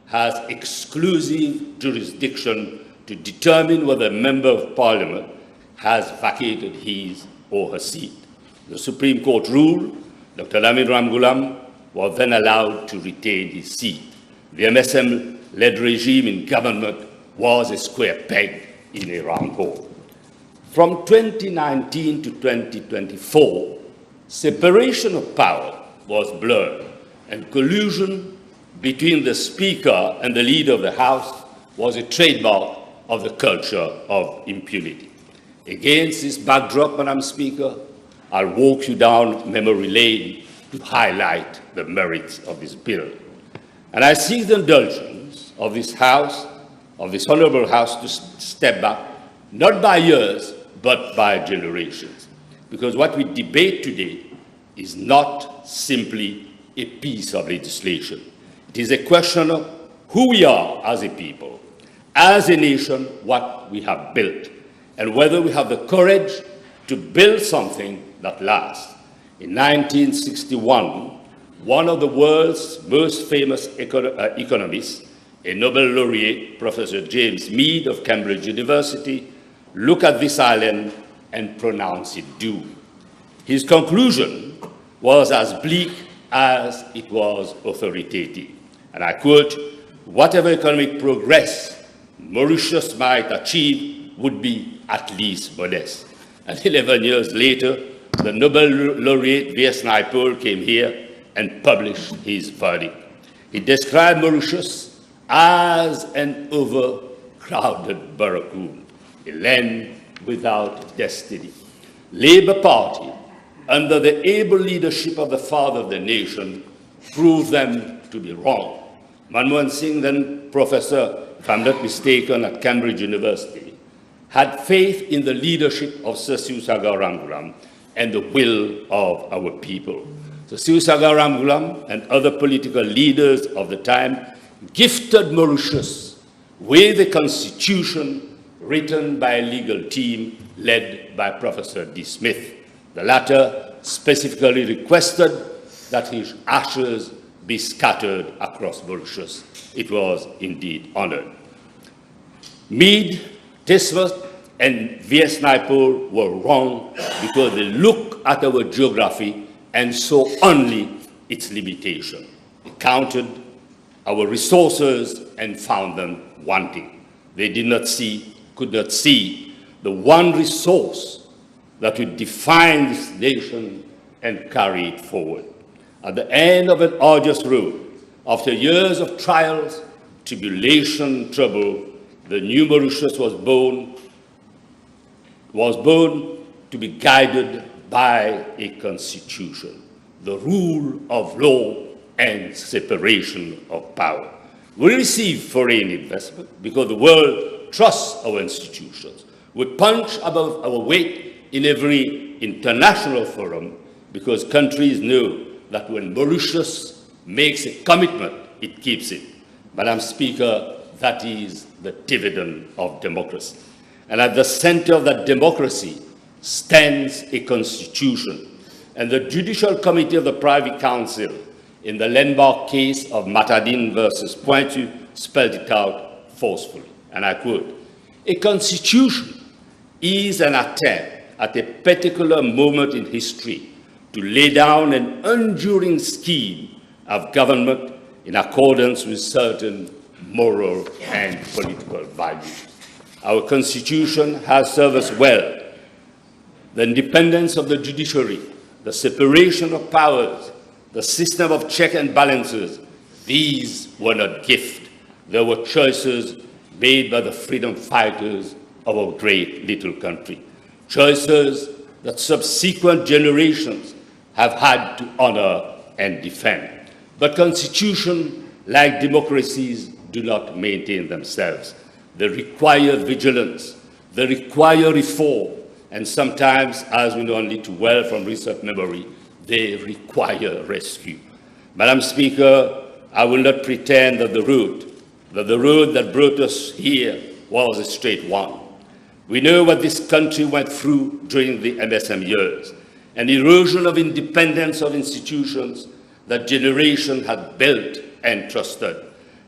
has exclusive jurisdiction to determine whether a member of Parliament has vacated his or her seat. The Supreme Court ruled Dr. Lamin Ramgoolam was then allowed to retain his seat. The MSM-led regime in government was a square peg in a round hole. From 2019 to 2024, separation of power was blurred, and collusion between the Speaker and the leader of the House was a trademark of the culture of impunity. Against this backdrop, Madam Speaker, I'll walk you down memory lane to highlight the merits of this bill. And I seek the indulgence of this House, of this Honourable House, to step back, not by years, but by generations. Because what we debate today is not simply a piece of legislation. It is a question of who we are as a people, as a nation, what we have built, and whether we have the courage to build something that lasts. In 1961, one of the world's most famous economists, a Nobel laureate, Professor James Mead of Cambridge University, looked at this island and pronounced it doomed. His conclusion was as bleak as it was authoritative. And I quote, "Whatever economic progress Mauritius might achieve would be at least modest." And 11 years later, the Nobel laureate V.S. Naipaul came here and published his verdict. He described Mauritius as an overcrowded barracoon, a land without destiny. Labour Party, under the able leadership of the father of the nation, proved them to be wrong. Manmohan Singh, then professor, if I'm not mistaken, at Cambridge University, had faith in the leadership of Sir Suivez Ramgoolam and the will of our people. So Suivez Ramgoolam and other political leaders of the time gifted Mauritius with a constitution written by a legal team led by Professor D. Smith. The latter specifically requested that his ashes be scattered across Mauritius. It was indeed honored. Mead, Tisworth, and V.S. Naipaul were wrong because they looked at our geography and saw only its limitation. They counted our resources and found them wanting. They could not see the one resource that would define this nation and carry it forward. At the end of an arduous road, after years of trials, tribulation, trouble, the new Mauritius was born to be guided by a constitution, the rule of law and separation of power. We receive foreign investment because the world trusts our institutions. We punch above our weight in every international forum because countries know that when Mauritius makes a commitment, it keeps it. Madam Speaker, that is the dividend of democracy. And at the center of that democracy stands a constitution. And the Judicial Committee of the Privy Council, in the landmark case of Matadine versus Pointu, spelled it out forcefully, and I quote, "A constitution is an attempt at a particular moment in history to lay down an enduring scheme of government in accordance with certain moral and political values. Our Constitution has served us well. The independence of the judiciary, the separation of powers, the system of check and balances, these were not gifts. They were choices made by the freedom fighters of our great little country. Choices that subsequent generations have had to honor and defend. But constitutions, like democracies, do not maintain themselves. They require vigilance, they require reform, and sometimes, as we know only too well from recent memory, they require rescue. Madam Speaker, I will not pretend that the road that brought us here was a straight one. We know what this country went through during the MSM years, an erosion of independence of institutions that generation had built and trusted.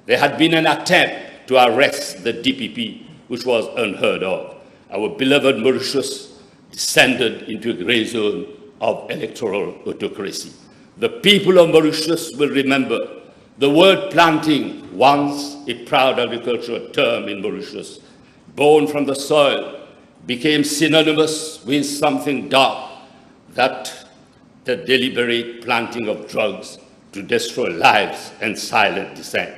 There had been an attempt to arrest the DPP, which was unheard of. Our beloved Mauritius descended into a gray zone of electoral autocracy. The people of Mauritius will remember the word planting, once a proud agricultural term in Mauritius, born from the soil, became synonymous with something dark, that the deliberate planting of drugs to destroy lives and silent dissent.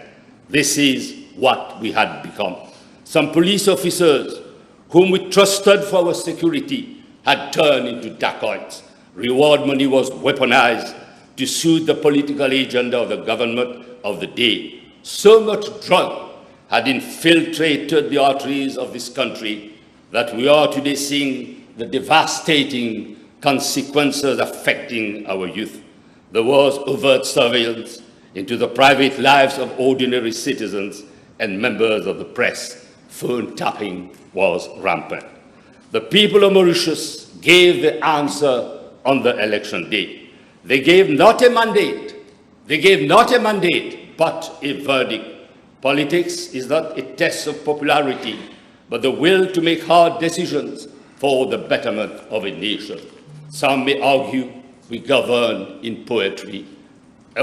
This is what we had become. Some police officers whom we trusted for our security had turned into dacoits. Reward money was weaponized to suit the political agenda of the government of the day. So much drug had infiltrated the arteries of this country that we are today seeing the devastating consequences affecting our youth. There was overt surveillance into the private lives of ordinary citizens and members of the press. Phone tapping was rampant. The people of Mauritius gave the answer on the election day. They gave not a mandate, but a verdict. Politics is not a test of popularity, but the will to make hard decisions for the betterment of a nation. Some may argue we govern in poetry,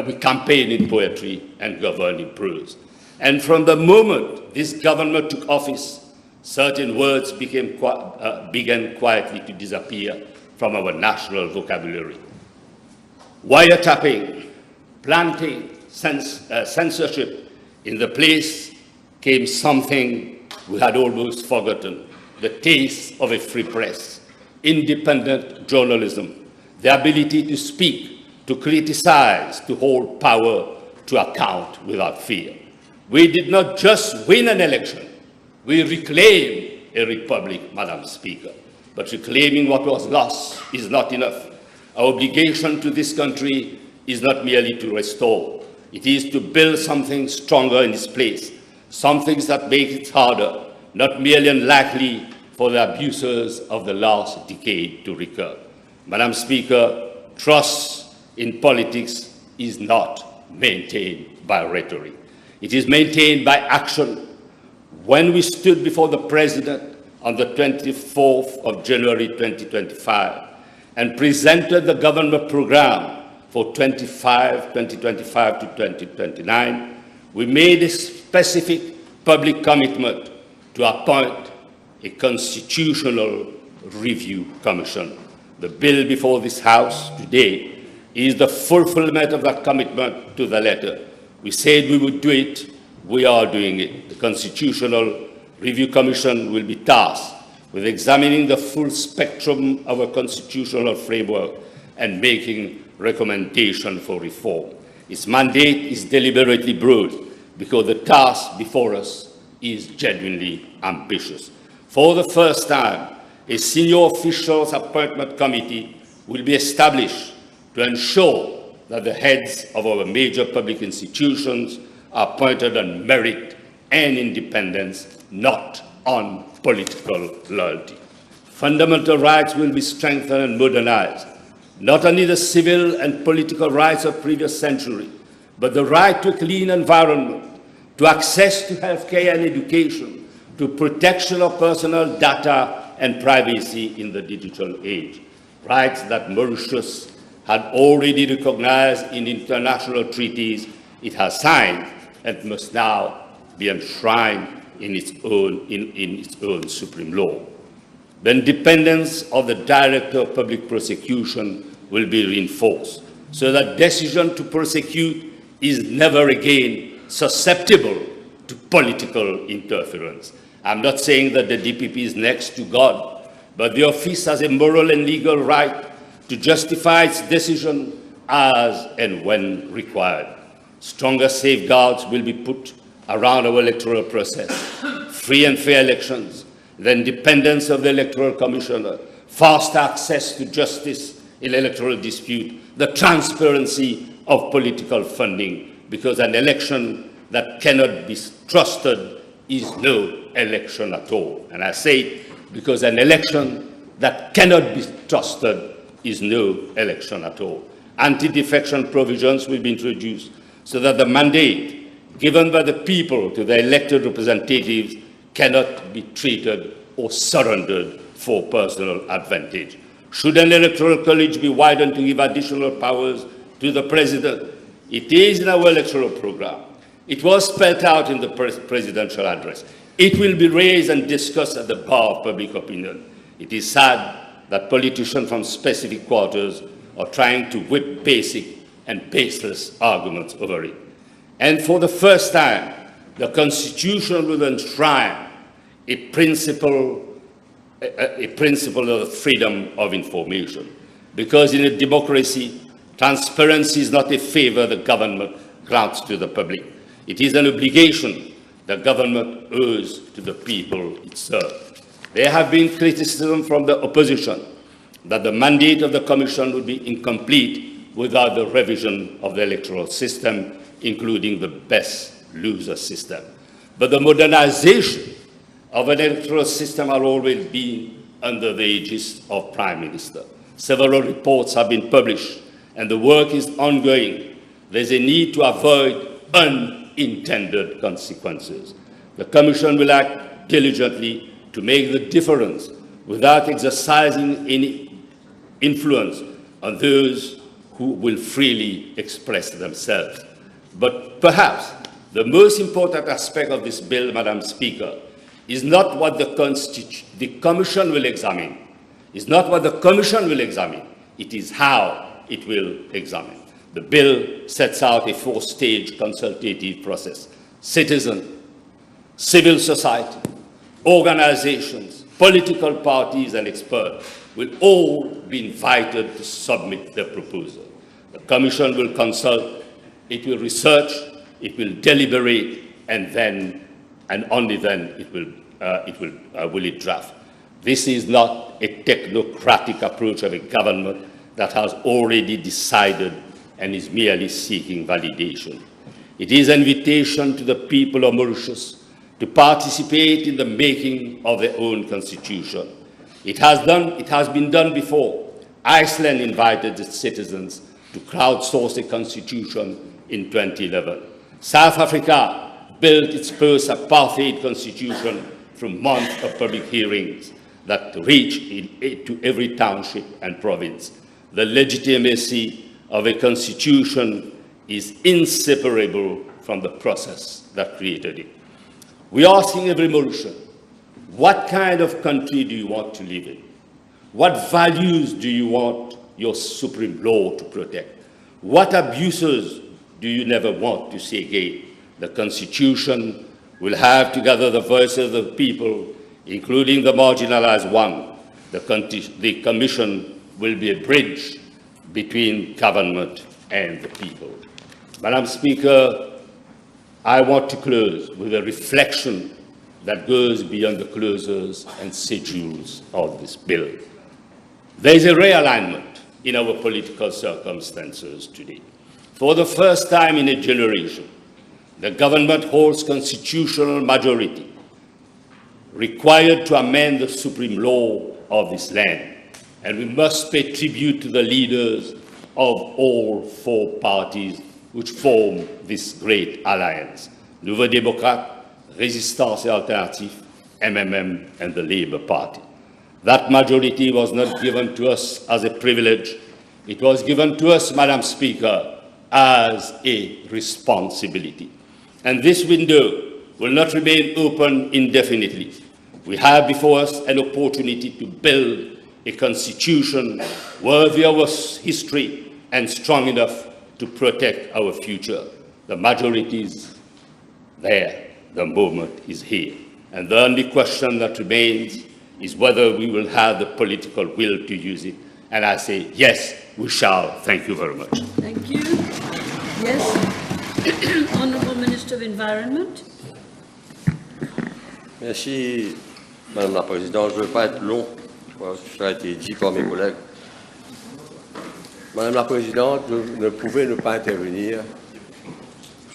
we campaign in poetry and govern in prose. And from the moment this government took office, certain words began quietly to disappear from our national vocabulary. Wiretapping, planting, censorship, in the place came something we had almost forgotten, the taste of a free press, independent journalism, the ability to speak, to criticize, to hold power to account without fear. We did not just win an election, we reclaimed a republic, Madam Speaker. But reclaiming what was lost is not enough. Our obligation to this country is not merely to restore, it is to build something stronger in its place, some things that make it harder, not merely unlikely for the abusers of the last decade to recur. Madam Speaker, trust in politics is not maintained by rhetoric. It is maintained by action. When we stood before the President on the 24th of January 2025 and presented the government program for 2025 to 2029, we made a specific public commitment to appoint a constitutional review commission. The bill before this House today is the fulfillment of that commitment to the letter. We said we would do it, we are doing it. The Constitutional Review Commission will be tasked with examining the full spectrum of our constitutional framework and making recommendations for reform. Its mandate is deliberately broad because the task before us is genuinely ambitious. For the first time, a senior officials appointment committee will be established to ensure that the heads of our major public institutions are appointed on merit and independence, not on political loyalty. Fundamental rights will be strengthened and modernized, not only the civil and political rights of previous century, but the right to a clean environment, to access to healthcare and education, to protection of personal data and privacy in the digital age, rights that Mauritius had already recognized in international treaties it has signed and must now be enshrined in its own supreme law. The independence of the Director of Public Prosecution will be reinforced, so that decision to prosecute is never again susceptible to political interference. I'm not saying that the DPP is next to God, but the office has a moral and legal right to justify its decision as and when required. Stronger safeguards will be put around our electoral process, free and fair elections, the independence of the Electoral Commissioner, fast access to justice in electoral dispute, the transparency of political funding, because an election that cannot be trusted is no election at all. And I say it because an election that cannot be trusted is no election at all. Anti-defection provisions will be introduced so that the mandate given by the people to their elected representatives cannot be treated or surrendered for personal advantage. Should an electoral college be widened to give additional powers to the president? It is in our electoral program. It was spelled out in the presidential address. It will be raised and discussed at the bar of public opinion. It is sad that politicians from specific quarters are trying to whip basic and baseless arguments over it. And for the first time, the Constitution will enshrine a principle of the freedom of information. Because in a democracy, transparency is not a favor the government grants to the public. It is an obligation the government owes to the people it serves. There have been criticism from the opposition that the mandate of the Commission would be incomplete without the revision of the electoral system, including the best loser system. But the modernization of an electoral system has always been under the aegis of Prime Minister. Several reports have been published, and the work is ongoing. There's a need to avoid unintended consequences. The Commission will act diligently to make the difference without exercising any influence on those who will freely express themselves. But perhaps the most important aspect of this bill, Madam Speaker, is not what the Commission will examine. It's not what the Commission will examine. It is how it will examine. The bill sets out a four-stage consultative process. Citizens, civil society, organizations, political parties, and experts will all be invited to submit their proposal. The Commission will consult, it will research, it will deliberate, and then, and only then, will it draft. This is not a technocratic approach of a government that has already decided and is merely seeking validation. It is an invitation to the people of Mauritius to participate in the making of their own constitution. It has been done before. Iceland invited its citizens to crowdsource a constitution in 2011. South Africa built its post-apartheid constitution from months of public hearings that reached to every township and province. The legitimacy of a constitution is inseparable from the process that created it. We are asking every Mauritian, what kind of country do you want to live in? What values do you want your supreme law to protect? What abuses do you never want to see again? The Constitution will have to gather the voices of the people, including the marginalized one. The Commission will be a bridge between government and the people. Madam Speaker, I want to close with a reflection that goes beyond the clauses and schedules of this bill. There is a realignment in our political circumstances today. For the first time in a generation, the government holds constitutional majority required to amend the supreme law of this land. And we must pay tribute to the leaders of all four parties which form this great alliance. Nouveaux démocrates, Résistance et Alternative, MMM, and the Labour Party. That majority was not given to us as a privilege. It was given to us, Madam Speaker, as a responsibility. And this window will not remain open indefinitely. We have before us an opportunity to build a constitution worthy of our history and strong enough to protect our future. The majority is there. The moment is here. And the only question that remains is whether we will have the political will to use it. And I say, yes, we shall. Thank you very much. Thank you. Yes. Honourable Minister of Environment. Merci, Madame la Présidente. Je ne veux pas être long. Je crois que ça a été dit par mes collègues. Madame la Présidente, je ne pouvais ne pas intervenir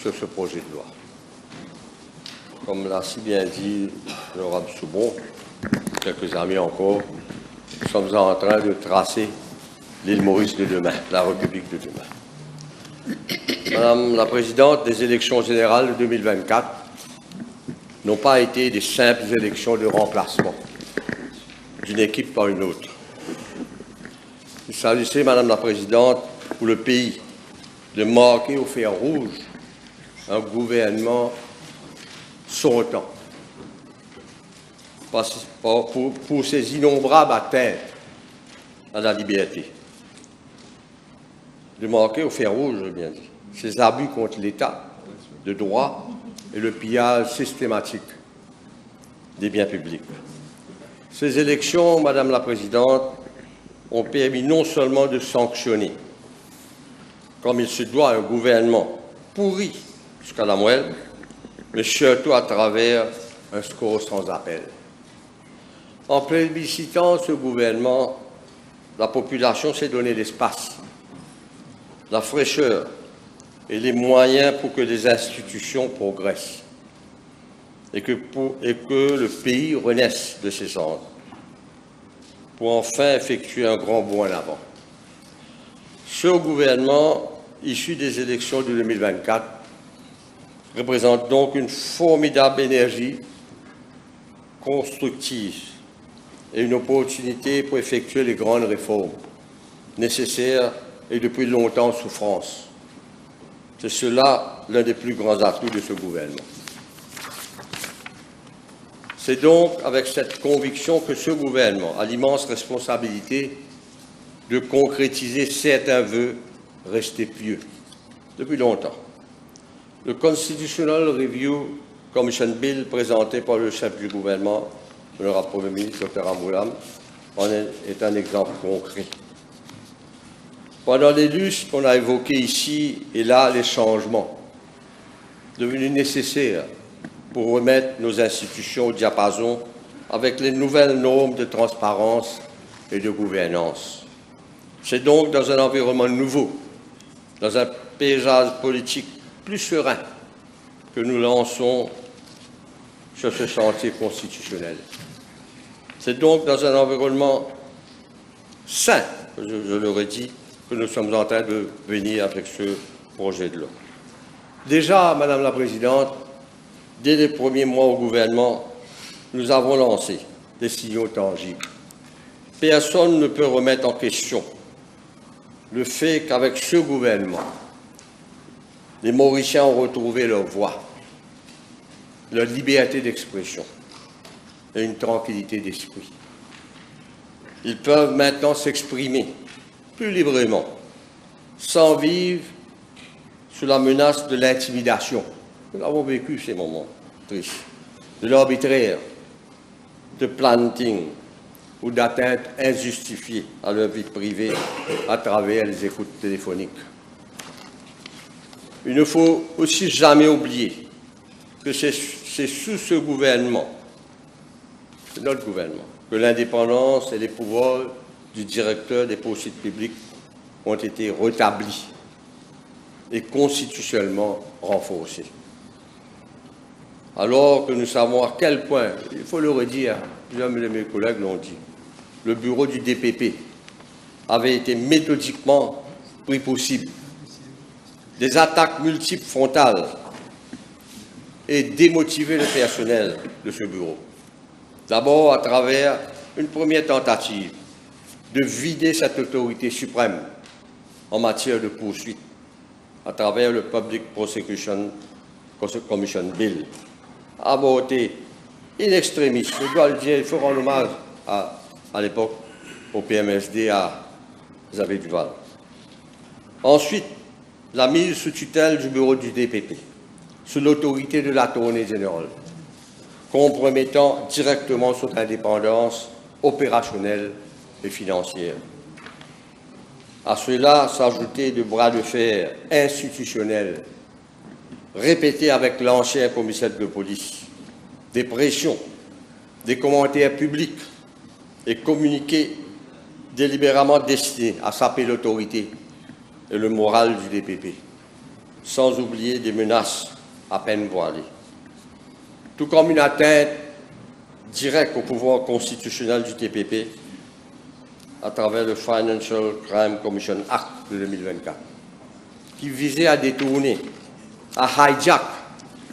sur ce projet de loi. Comme l'a si bien dit l'honorable Soubon, quelques amis encore, nous sommes en train de tracer l'île Maurice de demain, la République de demain. Madame la Présidente, les élections générales de 2024 n'ont pas été des simples élections de remplacement d'une équipe par une autre. Il s'agissait, Madame la Présidente, pour le pays de marquer au fer rouge un gouvernement sortant pour ses innombrables atteintes à la liberté. De marquer au fer rouge, je bien dit, ses abus contre l'État de droit et le pillage systématique des biens publics. Ces élections, Madame la Présidente, ont permis non seulement de sanctionner, comme il se doit, un gouvernement pourri jusqu'à la moelle, mais surtout à travers un score sans appel. En plébiscitant ce gouvernement, la population s'est donné l'espace, la fraîcheur et les moyens pour que les institutions progressent et que le pays renaisse de ses cendres, pour enfin effectuer un grand bond en avant. Ce gouvernement, issu des élections de 2024, représente donc une formidable énergie constructive et une opportunité pour effectuer les grandes réformes nécessaires et depuis longtemps en souffrance. C'est cela l'un des plus grands atouts de ce gouvernement. C'est donc avec cette conviction que ce gouvernement a l'immense responsabilité de concrétiser certains vœux restés pieux depuis longtemps. Le Constitutional Review Commission Bill présenté par le chef du gouvernement, l'honorable Premier ministre Dr Amoulam, en est un exemple concret. Pendant les lustres, on a évoqué ici et là les changements devenus nécessaires pour remettre nos institutions au diapason avec les nouvelles normes de transparence et de gouvernance. C'est donc dans un environnement nouveau, dans un paysage politique plus serein, que nous lançons sur ce chantier constitutionnel. C'est donc dans un environnement sain, je l'aurais dit, que nous sommes en train de venir avec ce projet de loi. Déjà, Madame la Présidente, dès les premiers mois au gouvernement, nous avons lancé des signaux tangibles. Personne ne peut remettre en question le fait qu'avec ce gouvernement, les Mauriciens ont retrouvé leur voix, leur liberté d'expression et une tranquillité d'esprit. Ils peuvent maintenant s'exprimer plus librement, sans vivre sous la menace de l'intimidation. Nous avons vécu ces moments tristes, de l'arbitraire, de planting ou d'atteinte injustifiée à leur vie privée à travers les écoutes téléphoniques. Il ne faut aussi jamais oublier que c'est sous ce gouvernement, c'est notre gouvernement, que l'indépendance et les pouvoirs du directeur des poursuites publiques ont été rétablis et constitutionnellement renforcés. Alors que nous savons à quel point, il faut le redire, plusieurs de mes collègues l'ont dit, le bureau du DPP avait été méthodiquement pris pour cible. Des attaques multiples frontales et démotiver le personnel de ce bureau. D'abord à travers une première tentative de vider cette autorité suprême en matière de poursuite à travers le Public Prosecution Commission Bill, avorté in extremis. Je dois le dire, il faut rendre hommage à l'époque au PMSD à Xavier Duval. Ensuite, la mise sous tutelle du bureau du DPP, sous l'autorité de l'Attorney General, compromettant directement son indépendance opérationnelle et financière. À cela s'ajouter de bras de fer institutionnels répétés avec l'ancien commissaire de police, des pressions, des commentaires publics et communiqués délibérément destinés à saper l'autorité et le moral du DPP, sans oublier des menaces à peine voilées, tout comme une atteinte directe au pouvoir constitutionnel du DPP à travers le Financial Crime Commission Act de 2024, qui visait à détourner, à hijack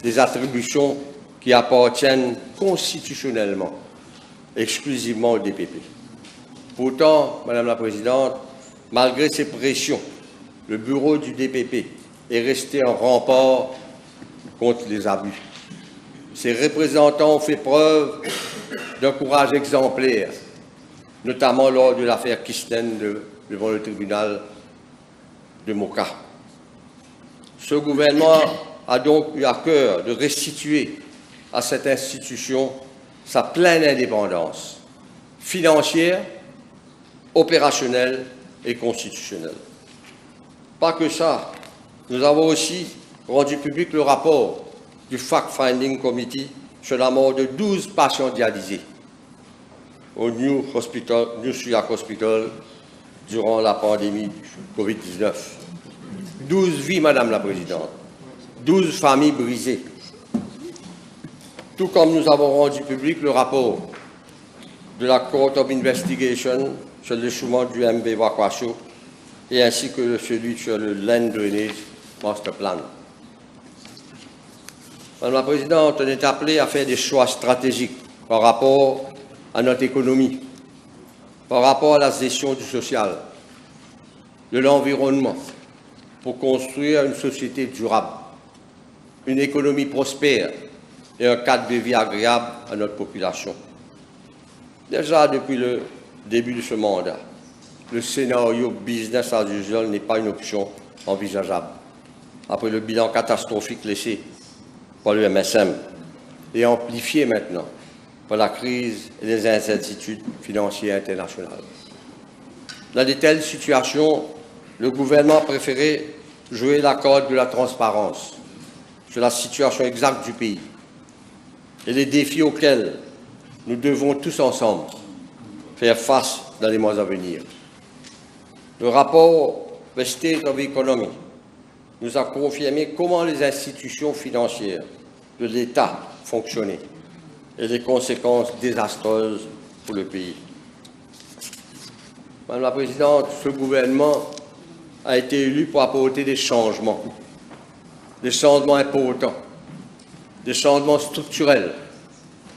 des attributions qui appartiennent constitutionnellement, exclusivement au DPP. Pourtant, Madame la Présidente, malgré ces pressions, le bureau du DPP est resté un rempart contre les abus. Ses représentants ont fait preuve d'un courage exemplaire, notamment lors de l'affaire Kisten devant le tribunal de Moka. Ce gouvernement a donc eu à cœur de restituer à cette institution sa pleine indépendance financière, opérationnelle et constitutionnelle. Pas que ça, nous avons aussi rendu public le rapport du Fact-Finding Committee sur la mort de 12 patients dialysés au New York Hospital durant la pandémie du Covid-19. 12 vies, Madame la Présidente, 12 familles brisées. Tout comme nous avons rendu public le rapport de la Court of Investigation sur l'échouement du MV Wakwasho et ainsi que celui sur le Land Drainage Master Plan. Madame la Présidente, on est appelé à faire des choix stratégiques par rapport à notre économie, par rapport à la gestion du social, de l'environnement, pour construire une société durable, une économie prospère et un cadre de vie agréable à notre population. Déjà depuis le début de ce mandat, le scénario business as usual n'est pas une option envisageable. Après le bilan catastrophique laissé par le MSM et amplifié maintenant par la crise et les incertitudes financières internationales. Dans de telles situations, le gouvernement a préféré jouer la corde de la transparence sur la situation exacte du pays et les défis auxquels nous devons tous ensemble faire face dans les mois à venir. Le rapport The State of Economy nous a confirmé comment les institutions financières de l'État fonctionnaient et les conséquences désastreuses pour le pays. Madame la Présidente, ce gouvernement a été élu pour apporter des changements importants, des changements structurels,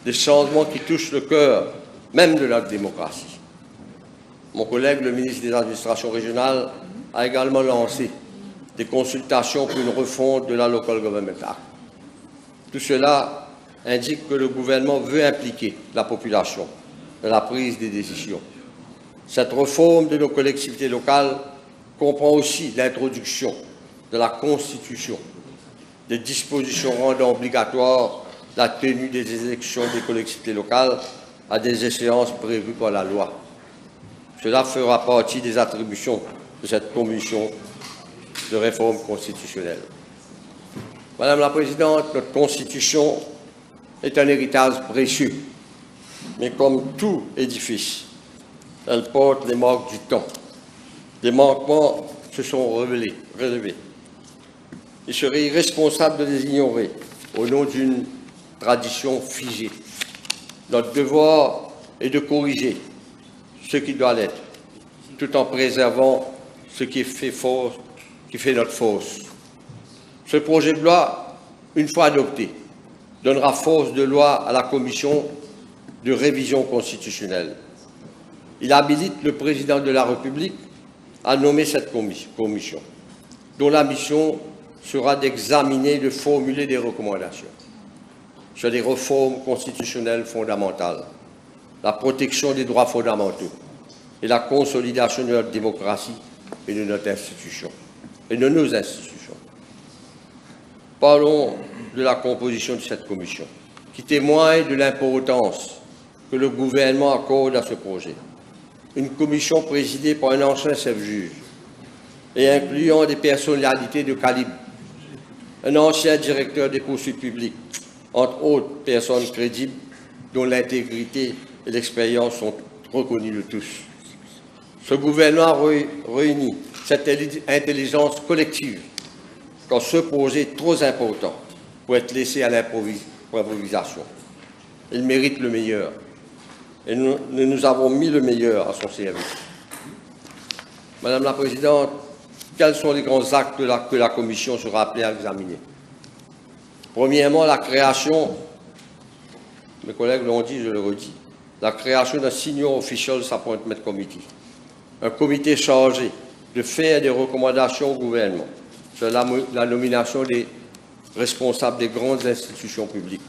des changements qui touchent le cœur même de notre démocratie. Mon collègue, le ministre des Administrations régionales, a également lancé des consultations pour une refonte de la Local Government Act. Tout cela indique que le gouvernement veut impliquer la population dans la prise des décisions. Cette réforme de nos collectivités locales comprend aussi l'introduction de la Constitution, des dispositions rendant obligatoire la tenue des élections des collectivités locales à des échéances prévues par la loi. Cela fera partie des attributions de cette commission de réforme constitutionnelle. Madame la Présidente, notre Constitution est un héritage précieux, mais comme tout édifice, elle porte les marques du temps. Des manquements se sont relevés. Il serait irresponsable de les ignorer au nom d'une tradition figée. Notre devoir est de corriger ce qui doit l'être, tout en préservant ce qui fait notre force. Ce projet de loi, une fois adopté, donnera force de loi à la commission de révision constitutionnelle. Il habilite le président de la République à nommer cette commission, dont la mission sera d'examiner et de formuler des recommandations sur des réformes constitutionnelles fondamentales, la protection des droits fondamentaux et la consolidation de notre démocratie et de notre institution, et de nos institutions. Parlons de la composition de cette commission, qui témoigne de l'importance que le gouvernement accorde à ce projet. Une commission présidée par un ancien chef-juge et incluant des personnalités de calibre, un ancien directeur des poursuites publiques, entre autres personnes crédibles dont l'intégrité et l'expérience sont reconnues de tous. Ce gouvernement réunit cette intelligence collective quand ce projet est trop important pour être laissé à l'improvisation. Il mérite le meilleur et nous avons mis le meilleur à son service. Madame la Présidente, quels sont les grands actes que la Commission sera appelée à examiner? Premièrement, la création, mes collègues l'ont dit, je le redis, la création d'un Senior Official Appointment Committee, un comité chargé de faire des recommandations au gouvernement sur la nomination des responsables des grandes institutions publiques.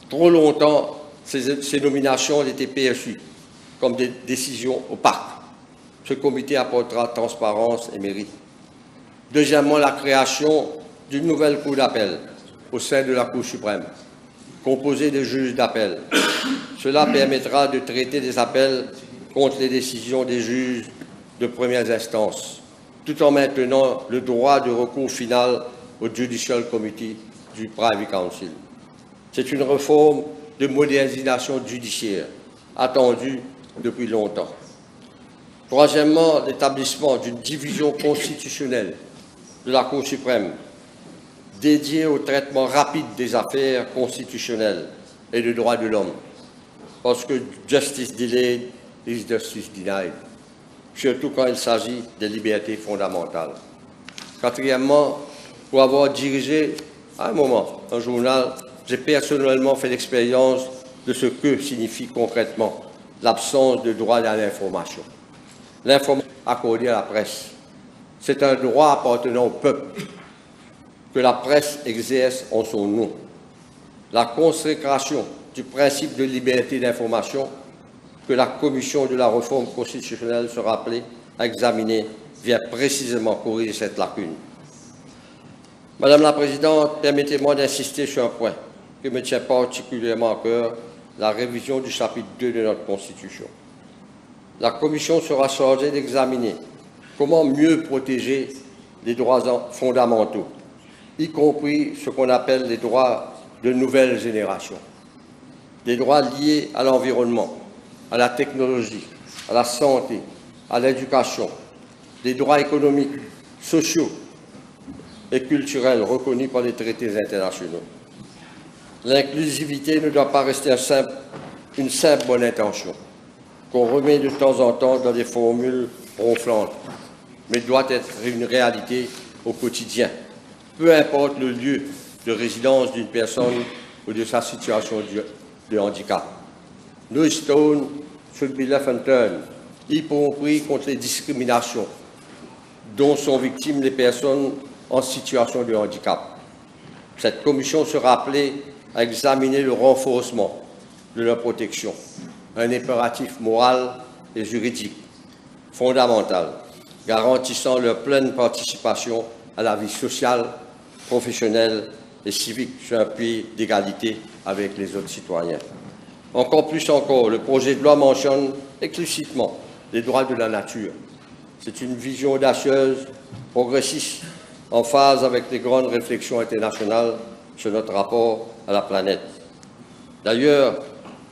Trop longtemps, ces nominations ont été perçues comme des décisions opaques. Ce comité apportera transparence et mérite. Deuxièmement, la création d'une nouvelle cour d'appel au sein de la Cour suprême, composée de juges d'appel. Cela permettra de traiter des appels contre les décisions des juges de première instance, tout en maintenant le droit de recours final au Judicial Committee du Privy Council. C'est une réforme de modernisation judiciaire attendue depuis longtemps. Troisièmement, l'établissement d'une division constitutionnelle de la Cour suprême dédiée au traitement rapide des affaires constitutionnelles et de droits de l'homme, parce que justice delayed is justice denied, surtout quand il s'agit des libertés fondamentales. Quatrièmement, pour avoir dirigé à un moment un journal, j'ai personnellement fait l'expérience de ce que signifie concrètement l'absence de droit à l'information. L'information accordée à la presse, c'est un droit appartenant au peuple que la presse exerce en son nom. La consécration du principe de liberté d'information que la commission de la réforme constitutionnelle sera appelée à examiner vient précisément corriger cette lacune. Madame la Présidente, permettez-moi d'insister sur un point qui me tient particulièrement à cœur, la révision du chapitre 2 de notre Constitution. La Commission sera chargée d'examiner comment mieux protéger les droits fondamentaux, y compris ce qu'on appelle les droits de nouvelle génération, des droits liés à l'environnement, à la technologie, à la santé, à l'éducation, des droits économiques, sociaux et culturels reconnus par les traités internationaux. L'inclusivité ne doit pas rester une simple bonne intention qu'on remet de temps en temps dans des formules ronflantes, mais doit être une réalité au quotidien, peu importe le lieu de résidence d'une personne ou de sa situation de handicap. No stone should be left unturned, y compris contre les discriminations dont sont victimes les personnes en situation de handicap. Cette commission sera appelée à examiner le renforcement de leur protection, un impératif moral et juridique fondamental, garantissant leur pleine participation à la vie sociale, professionnelle et civique sur un pied d'égalité avec les autres citoyens. Encore plus encore, le projet de loi mentionne explicitement les droits de la nature. C'est une vision audacieuse, progressiste, en phase avec les grandes réflexions internationales sur notre rapport à la planète. D'ailleurs,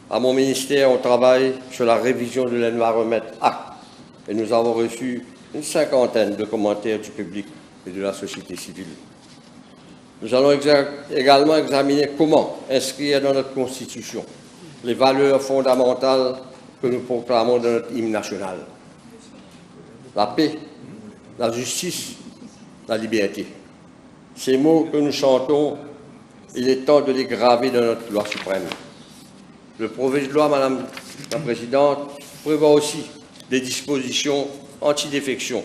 à mon ministère, on travaille sur la révision de l'Environment Act et nous avons reçu une cinquantaine de commentaires du public et de la société civile. Nous allons également examiner comment inscrire dans notre Constitution les valeurs fondamentales que nous proclamons dans notre hymne national. La paix, la justice, la liberté. Ces mots que nous chantons Il est temps de les graver dans notre loi suprême. Le projet de loi, Madame la Présidente, prévoit aussi des dispositions anti-défection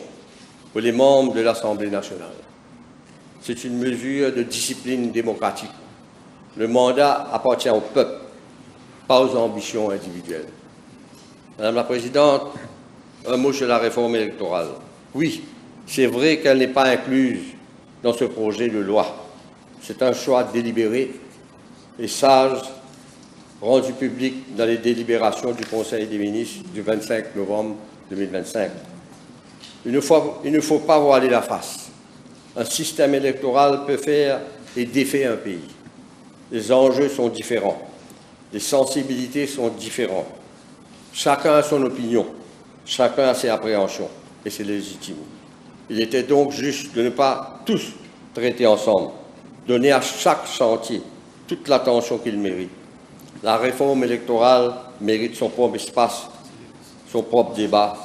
pour les membres de l'Assemblée nationale. C'est une mesure de discipline démocratique. Le mandat appartient au peuple, pas aux ambitions individuelles. Madame la Présidente, un mot sur la réforme électorale. Oui, c'est vrai qu'elle n'est pas incluse dans ce projet de loi. C'est un choix délibéré et sage rendu public dans les délibérations du Conseil des ministres du 25 novembre 2025. Il ne faut pas voiler la face. Un système électoral peut faire et défaire un pays. Les enjeux sont différents. Les sensibilités sont différentes. Chacun a son opinion. Chacun a ses appréhensions. Et c'est légitime. Il était donc juste de ne pas tous traiter ensemble, donner à chaque chantier toute l'attention qu'il mérite. La réforme électorale mérite son propre espace, son propre débat.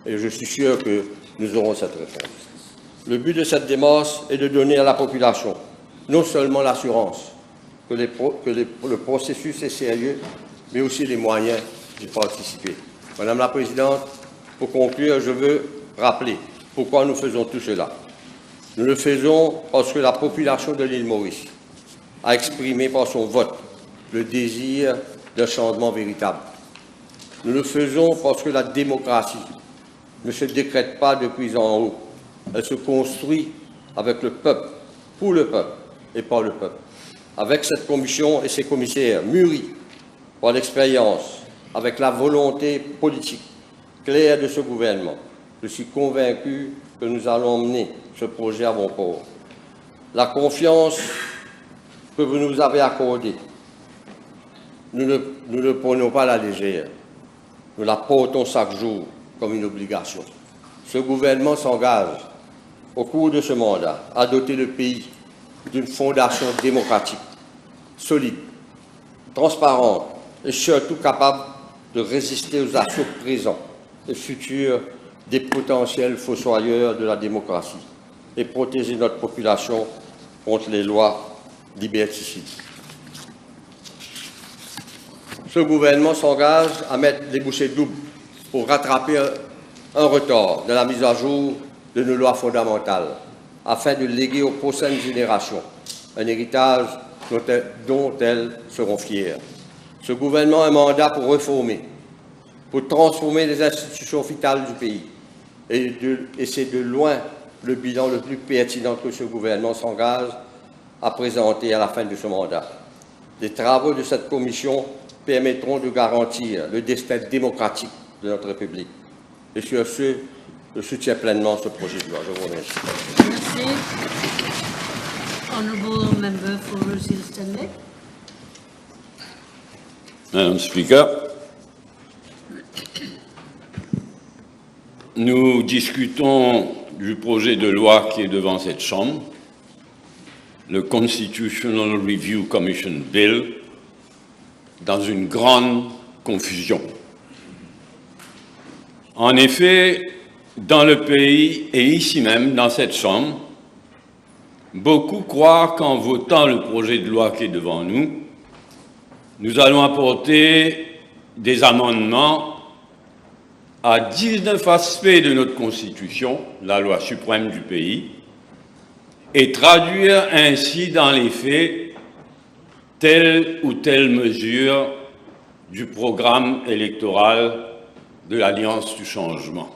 Et je suis sûr que nous aurons cette réforme. Le but de cette démarche est de donner à la population non seulement l'assurance que le processus est sérieux, mais aussi les moyens d'y participer. Madame la Présidente, pour conclure, je veux rappeler pourquoi nous faisons tout cela. Nous le faisons parce que la population de l'île Maurice a exprimé par son vote le désir d'un changement véritable. Nous le faisons parce que la démocratie ne se décrète pas depuis en haut. Elle se construit avec le peuple, pour le peuple et par le peuple. Avec cette commission et ses commissaires mûris par l'expérience, avec la volonté politique claire de ce gouvernement, je suis convaincu que nous allons mener ce projet à bon port. La confiance que vous nous avez accordée, nous ne prenons pas à la légère. Nous la portons chaque jour comme une obligation. Ce gouvernement s'engage, au cours de ce mandat, à doter le pays d'une fondation démocratique, solide, transparente et surtout capable de résister aux assauts présents et futurs des potentiels fossoyeurs de la démocratie et protéger notre population contre les lois liberticides. Ce gouvernement s'engage à mettre les bouchées doubles pour rattraper un retard dans la mise à jour de nos lois fondamentales, afin de léguer aux prochaines générations un héritage dont elles seront fières. Ce gouvernement a un mandat pour réformer, pour transformer les institutions vitales du pays. Et c'est de loin le bilan le plus pertinent que ce gouvernement s'engage à présenter à la fin de ce mandat. Les travaux de cette commission permettront de garantir le destin démocratique de notre République. Et sur ce, je soutiens pleinement ce projet de loi. Je vous remercie. Merci. Honourable Member for Roseville-Stanley. Madame Speaker, nous discutons du projet de loi qui est devant cette Chambre, le Constitutional Review Commission Bill, dans une grande confusion. En effet, dans le pays et ici même, dans cette Chambre, beaucoup croient qu'en votant le projet de loi qui est devant nous, nous allons apporter des amendements à 19 aspects de notre Constitution, la loi suprême du pays, et traduire ainsi dans les faits telle ou telle mesure du programme électoral de l'Alliance du changement.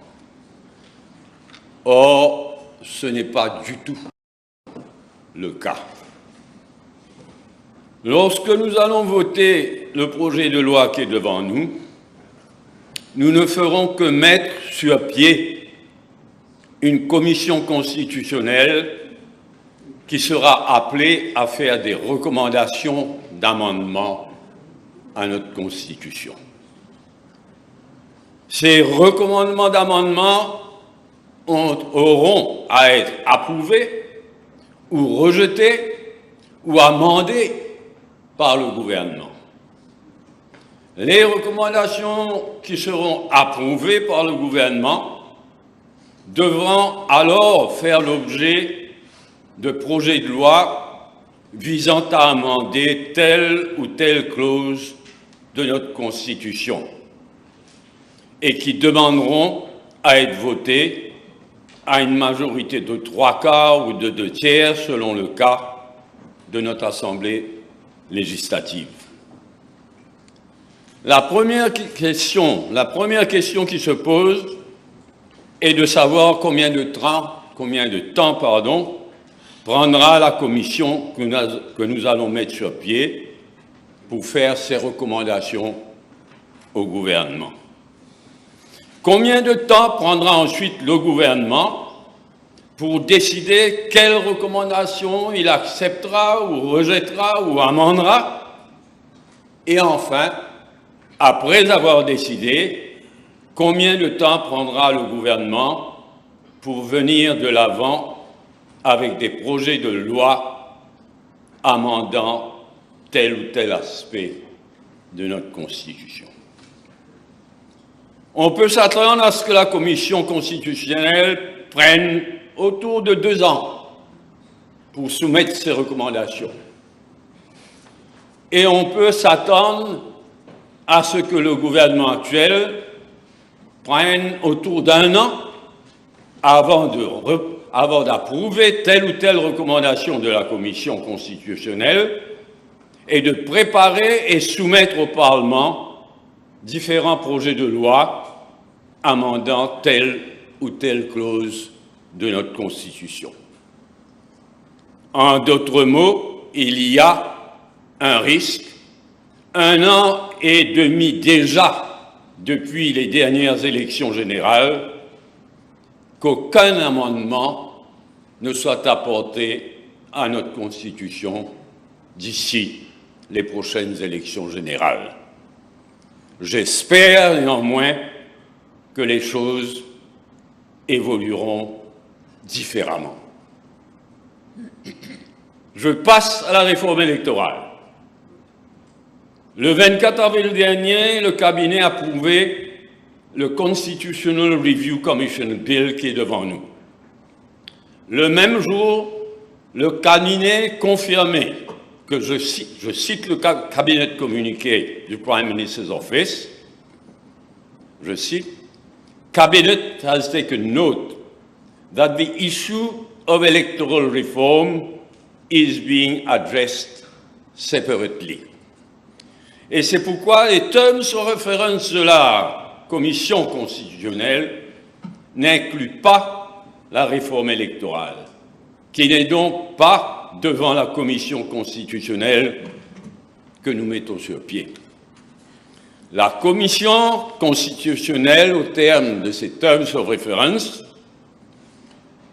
Or, ce n'est pas du tout le cas. Lorsque nous allons voter le projet de loi qui est devant nous, nous ne ferons que mettre sur pied une commission constitutionnelle qui sera appelée à faire des recommandations d'amendement à notre Constitution. Ces recommandements d'amendement auront à être approuvés ou rejetés ou amendés par le gouvernement. Les recommandations qui seront approuvées par le gouvernement devront alors faire l'objet de projets de loi visant à amender telle ou telle clause de notre Constitution et qui demanderont à être votées à une majorité de 3/4 ou de 2/3 selon le cas de notre Assemblée législative. La première question qui se pose est de savoir combien de temps prendra la commission que nous allons mettre sur pied pour faire ses recommandations au gouvernement. Combien de temps prendra ensuite le gouvernement pour décider quelles recommandations il acceptera ou rejettera ou amendera? Et enfin, après avoir décidé, combien de temps prendra le gouvernement pour venir de l'avant avec des projets de loi amendant tel ou tel aspect de notre Constitution? On peut s'attendre à ce que la Commission constitutionnelle prenne autour de 2 ans pour soumettre ses recommandations. Et on peut s'attendre à ce que le gouvernement actuel prenne autour d'1 an avant d'approuver telle ou telle recommandation de la Commission constitutionnelle et de préparer et soumettre au Parlement différents projets de loi amendant telle ou telle clause de notre Constitution. En d'autres mots, il y a un risque, 1 an et demi déjà depuis les dernières élections générales, qu'aucun amendement ne soit apporté à notre Constitution d'ici les prochaines élections générales. J'espère néanmoins que les choses évolueront différemment. Je passe à la réforme électorale. Le 24 avril dernier, le cabinet a approuvé le Constitutional Review Commission Bill qui est devant nous. Le même jour, le cabinet confirmait que, je cite le cabinet de communiqué du Prime Minister's Office, je cite, "Cabinet has taken note that the issue of electoral reform is being addressed separately." Et c'est pourquoi les termes of reference de la Commission constitutionnelle n'incluent pas la réforme électorale, qui n'est donc pas devant la Commission constitutionnelle que nous mettons sur pied. La Commission constitutionnelle, au terme de ces terms of reference,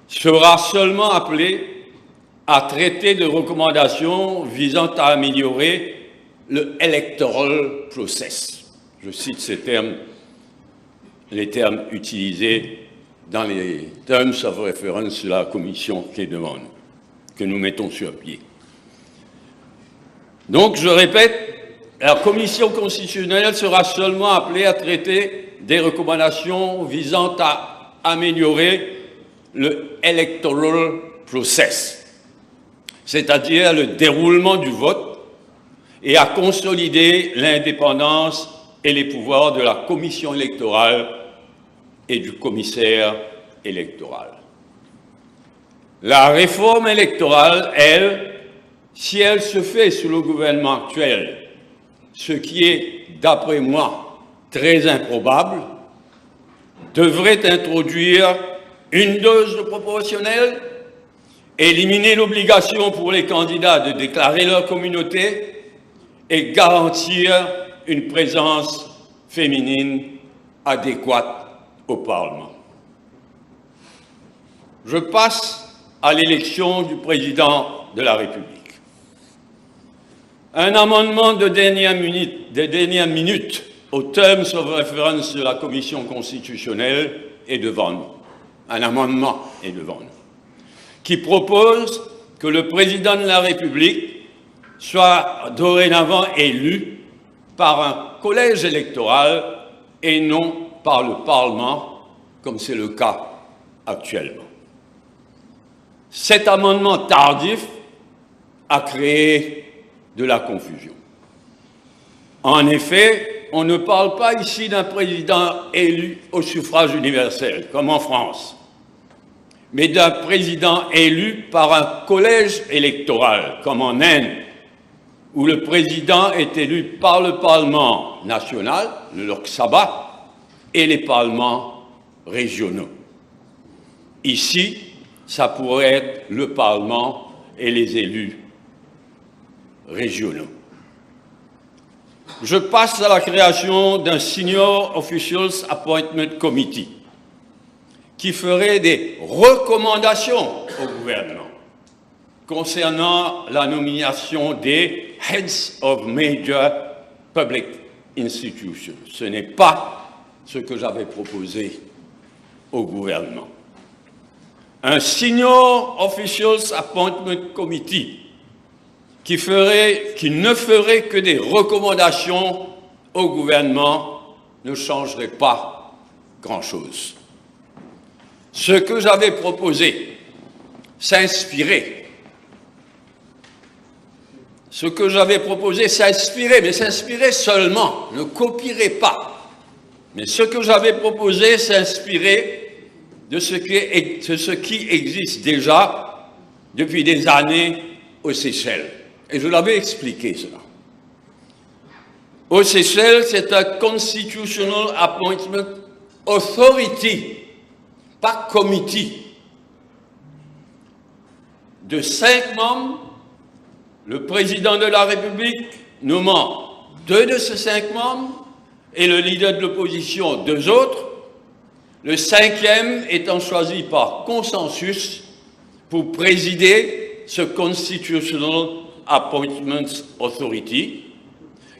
sera seulement appelée à traiter de recommandations visant à améliorer le electoral process. Je cite ces termes, les termes utilisés dans les terms of reference de la Commission qui est devant nous, que nous mettons sur pied. Donc, je répète, la Commission constitutionnelle sera seulement appelée à traiter des recommandations visant à améliorer le electoral process, c'est-à-dire le déroulement du vote, et à consolider l'indépendance et les pouvoirs de la Commission électorale et du commissaire électoral. La réforme électorale, elle, si elle se fait sous le gouvernement actuel, ce qui est, d'après moi, très improbable, devrait introduire une dose de proportionnelle, éliminer l'obligation pour les candidats de déclarer leur communauté et garantir une présence féminine adéquate au Parlement. Je passe à l'élection du président de la République. Un amendement de dernière minute aux terms of reference de la Commission constitutionnelle est devant nous. Un amendement est devant nous, qui propose que le président de la République soit dorénavant élu par un collège électoral et non par le Parlement, comme c'est le cas actuellement. Cet amendement tardif à créer de la confusion. En effet, on ne parle pas ici d'un président élu au suffrage universel, comme en France, mais d'un président élu par un collège électoral, comme en Inde, où le président est élu par le Parlement national, le Lok Sabha, et les parlements régionaux. Ici, ça pourrait être le Parlement et les élus régionaux. Je passe à la création d'un Senior Officials Appointment Committee qui ferait des recommandations au gouvernement concernant la nomination des Heads of Major Public Institutions. Ce n'est pas ce que j'avais proposé au gouvernement. Un Senior Officials Appointment Committee qui ne ferait que des recommandations au gouvernement ne changerait pas grand-chose. Ce que j'avais proposé s'inspirait, mais s'inspirait seulement, ne copierait pas. Mais ce que j'avais proposé s'inspirait de ce qui existe déjà depuis des années aux Seychelles. Et je l'avais expliqué cela. Aux Seychelles, c'est un Constitutional Appointment Authority, pas committee, de 5 membres, le président de la République nommant 2 de ces 5 membres et le leader de l'opposition 2 autres, le 5e étant choisi par consensus pour présider ce Constitutional Appointments Authority,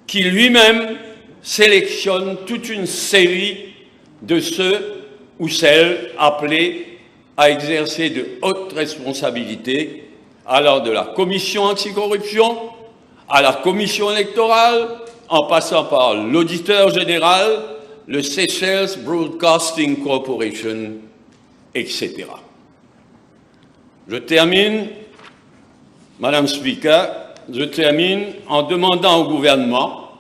qui lui-même sélectionne toute une série de ceux ou celles appelés à exercer de hautes responsabilités, allant de la commission anticorruption à la commission électorale, en passant par l'auditeur général, le Seychelles Broadcasting Corporation, etc. Je termine, Madame Speaker, en demandant au gouvernement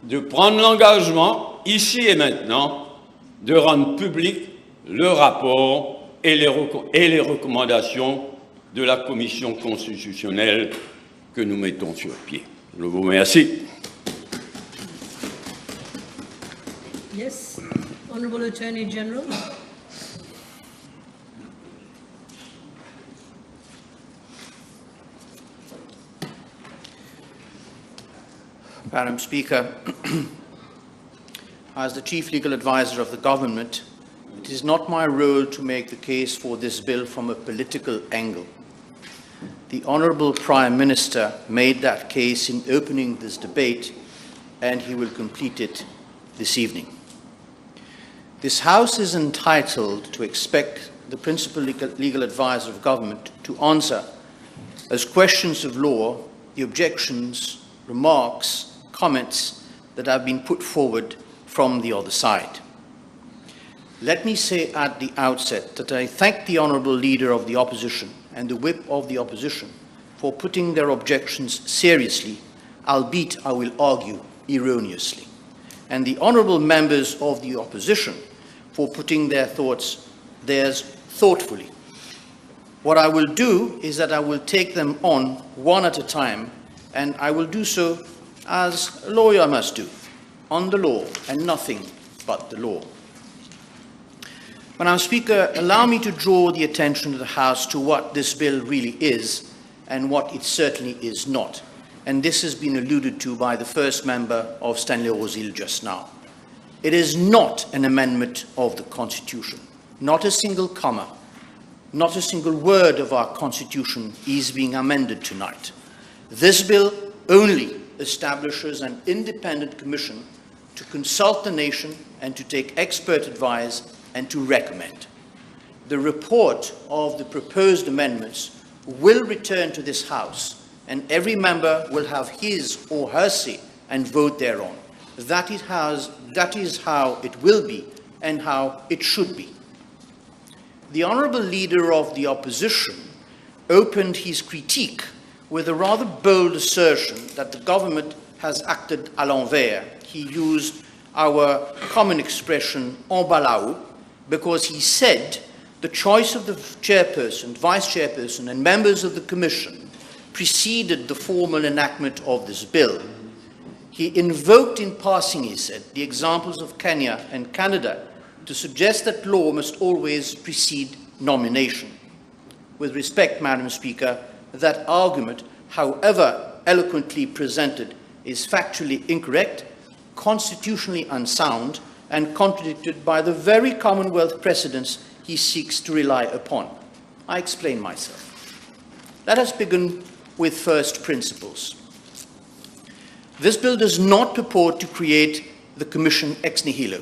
de prendre l'engagement, ici et maintenant, de rendre public le rapport et les recommandations de la Commission constitutionnelle que nous mettons sur pied. Je vous remercie. Yes, Honorable Attorney General. Madam Speaker, as the Chief Legal Advisor of the Government, it is not my role to make the case for this bill from a political angle. The Honourable Prime Minister made that case in opening this debate, and he will complete it this evening. This House is entitled to expect the Principal Legal Advisor of Government to answer, as questions of law, the objections, remarks, comments that have been put forward from the other side. Let me say at the outset that I thank the Honourable Leader of the Opposition and the Whip of the Opposition for putting their objections seriously, albeit, I will argue, erroneously, and the Honourable Members of the Opposition for putting theirs thoughtfully. What I will do is that I will take them on one at a time, and I will do so as a lawyer must do, on the law and nothing but the law. Madam Speaker, allow me to draw the attention of the House to what this bill really is and what it certainly is not. And this has been alluded to by the first member of Stanley Rosil just now. It is not an amendment of the Constitution. Not a single comma, not a single word of our Constitution is being amended tonight. This bill only establishes an independent commission to consult the nation and to take expert advice and to recommend. The report of the proposed amendments will return to this House, and every member will have his or her say and vote thereon. That is how it will be and how it should be. The Honourable Leader of the Opposition opened his critique with a rather bold assertion that the government has acted à l'envers. He used our common expression en balao, because he said the choice of the chairperson, vice chairperson, and members of the commission preceded the formal enactment of this bill. He invoked in passing, he said, the examples of Kenya and Canada to suggest that law must always precede nomination. With respect, Madam Speaker, that argument, however eloquently presented, is factually incorrect, constitutionally unsound, and contradicted by the very Commonwealth precedents he seeks to rely upon. I explain myself. Let us begin with first principles. This bill does not purport to create the Commission ex nihilo.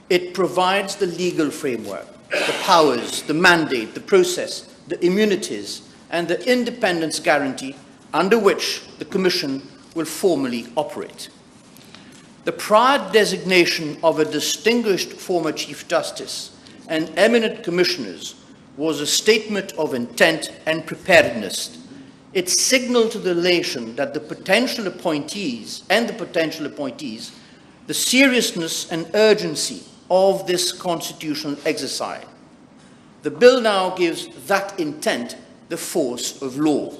It provides the legal framework, the powers, the mandate, the process, the immunities, and the independence guarantee under which the Commission will formally operate. The prior designation of a distinguished former Chief Justice and eminent commissioners was a statement of intent and preparedness. It signaled to the nation that the potential appointees, the seriousness and urgency of this constitutional exercise. The bill now gives that intent the force of law.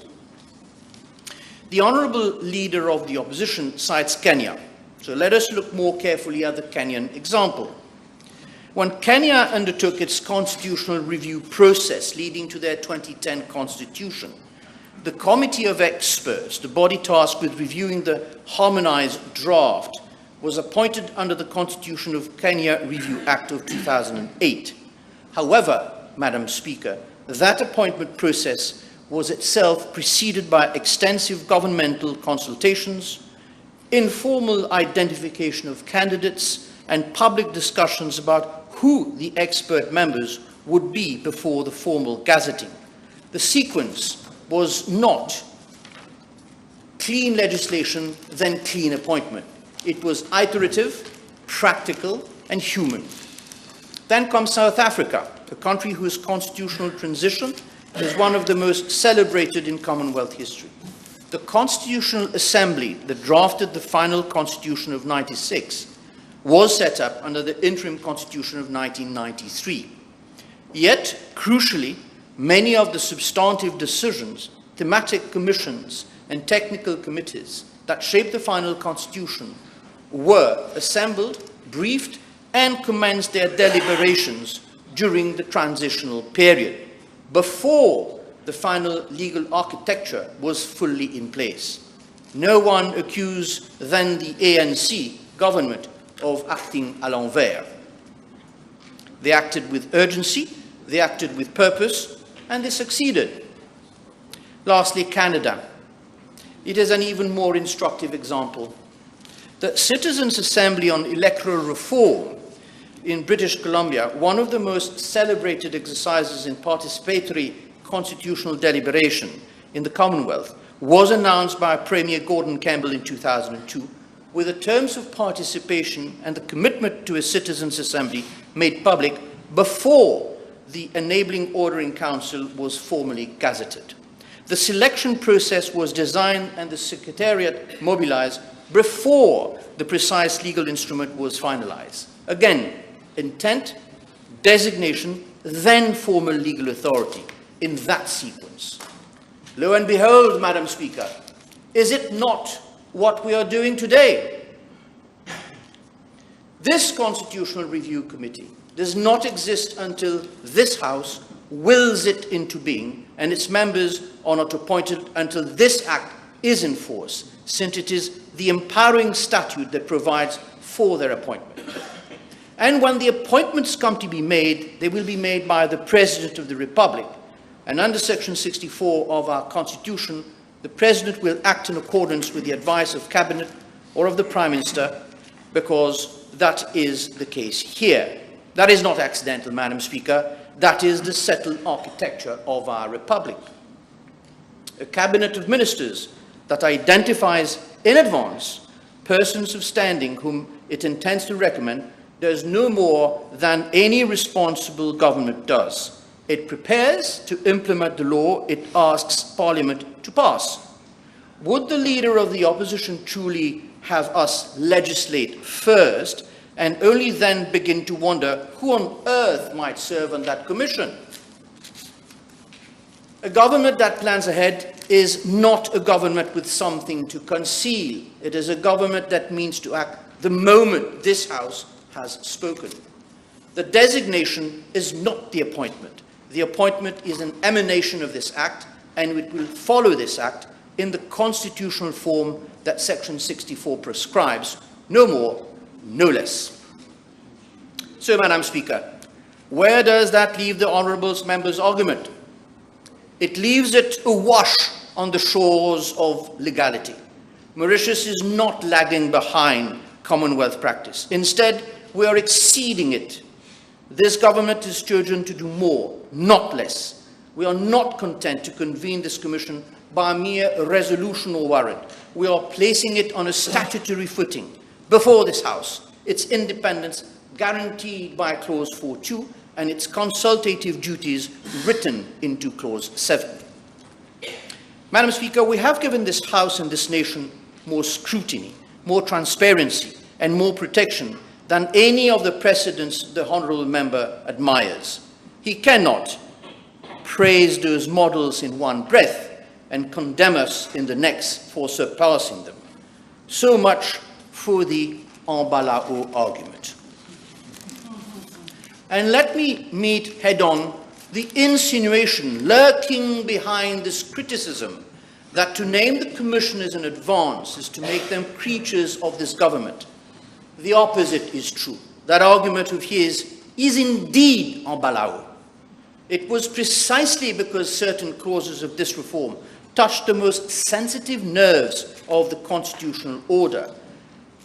The Honourable Leader of the Opposition cites Kenya, so let us look more carefully at the Kenyan example. When Kenya undertook its constitutional review process leading to their 2010 constitution, the Committee of Experts, the body tasked with reviewing the harmonized draft, was appointed under the Constitution of Kenya Review Act of 2008. However, Madam Speaker, that appointment process was itself preceded by extensive governmental consultations, informal identification of candidates, and public discussions about who the expert members would be before the formal gazetting. The sequence was not clean legislation, then clean appointment. It was iterative, practical, and human. Then comes South Africa, a country whose constitutional transition is one of the most celebrated in Commonwealth history. The Constitutional Assembly that drafted the final Constitution of '96 was set up under the interim Constitution of 1993. Yet, crucially, many of the substantive decisions, thematic commissions, and technical committees that shaped the final Constitution were assembled, briefed, and commenced their deliberations during the transitional period, before the final legal architecture was fully in place. No one accused then the ANC government of acting à l'envers. They acted with urgency, they acted with purpose, and they succeeded. Lastly, Canada. It is an even more instructive example. The Citizens' Assembly on Electoral Reform in British Columbia, one of the most celebrated exercises in participatory constitutional deliberation in the Commonwealth, was announced by Premier Gordon Campbell in 2002, with the terms of participation and the commitment to a Citizens' Assembly made public before the Enabling Order in Council was formally gazetted. The selection process was designed and the Secretariat mobilized before the precise legal instrument was finalized. Again, intent, designation, then formal legal authority in that sequence. Lo and behold, Madam Speaker, is it not what we are doing today? This Constitutional Review Committee does not exist until this House wills it into being, and its members are not appointed until this Act is in force, since it is the empowering statute that provides for their appointment. And when the appointments come to be made, they will be made by the President of the Republic. And under Section 64 of our Constitution, the President will act in accordance with the advice of Cabinet or of the Prime Minister, because that is the case here. That is not accidental, Madam Speaker. That is the settled architecture of our Republic. A Cabinet of Ministers that identifies in advance persons of standing whom it intends to recommend does no more than any responsible government does. It prepares to implement the law it asks Parliament to pass. Would the leader of the opposition truly have us legislate first and only then begin to wonder who on earth might serve on that commission? A government that plans ahead is not a government with something to conceal. It is a government that means to act the moment this House has spoken. The designation is not the appointment. The appointment is an emanation of this Act, and it will follow this Act in the constitutional form that Section 64 prescribes, no more, no less. So, Madam Speaker, where does that leave the honourable member's argument? It leaves it awash on the shores of legality. Mauritius is not lagging behind Commonwealth practice. Instead, we are exceeding it. This government is chosen to do more, not less. We are not content to convene this commission by a mere resolution or warrant. We are placing it on a statutory footing before this House, its independence guaranteed by Clause 4.2 and its consultative duties written into Clause 7. Madam Speaker, we have given this House and this nation more scrutiny, more transparency and more protection than any of the precedents the honourable member admires. He cannot praise those models in one breath and condemn us in the next for surpassing them. So much for the en balao argument. And let me meet head-on the insinuation lurking behind this criticism that to name the commissioners in advance is to make them creatures of this government. The opposite is true. That argument of his is indeed en balao. It was precisely because certain clauses of this reform touched the most sensitive nerves of the constitutional order,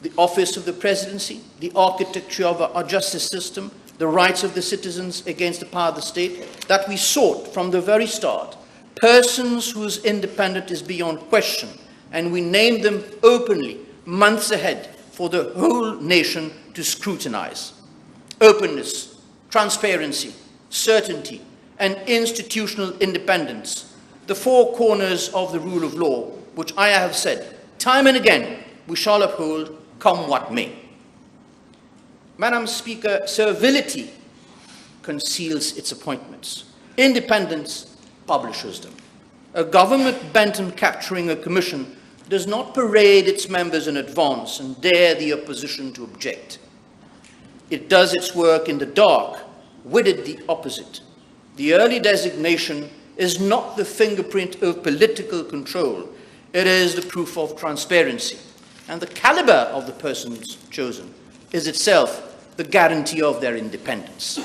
the office of the presidency, the architecture of our justice system, the rights of the citizens against the power of the state, that we sought from the very start persons whose independence is beyond question, and we named them openly months ahead for the whole nation to scrutinize. Openness, transparency, certainty, and institutional independence, the four corners of the rule of law, which I have said time and again we shall uphold, come what may. Madam Speaker, servility conceals its appointments. Independence publishes them. A government bent on capturing a commission does not parade its members in advance and dare the opposition to object. It does its work in the dark, with it the opposite. The early designation is not the fingerprint of political control. It is the proof of transparency. And the caliber of the persons chosen is itself the guarantee of their independence.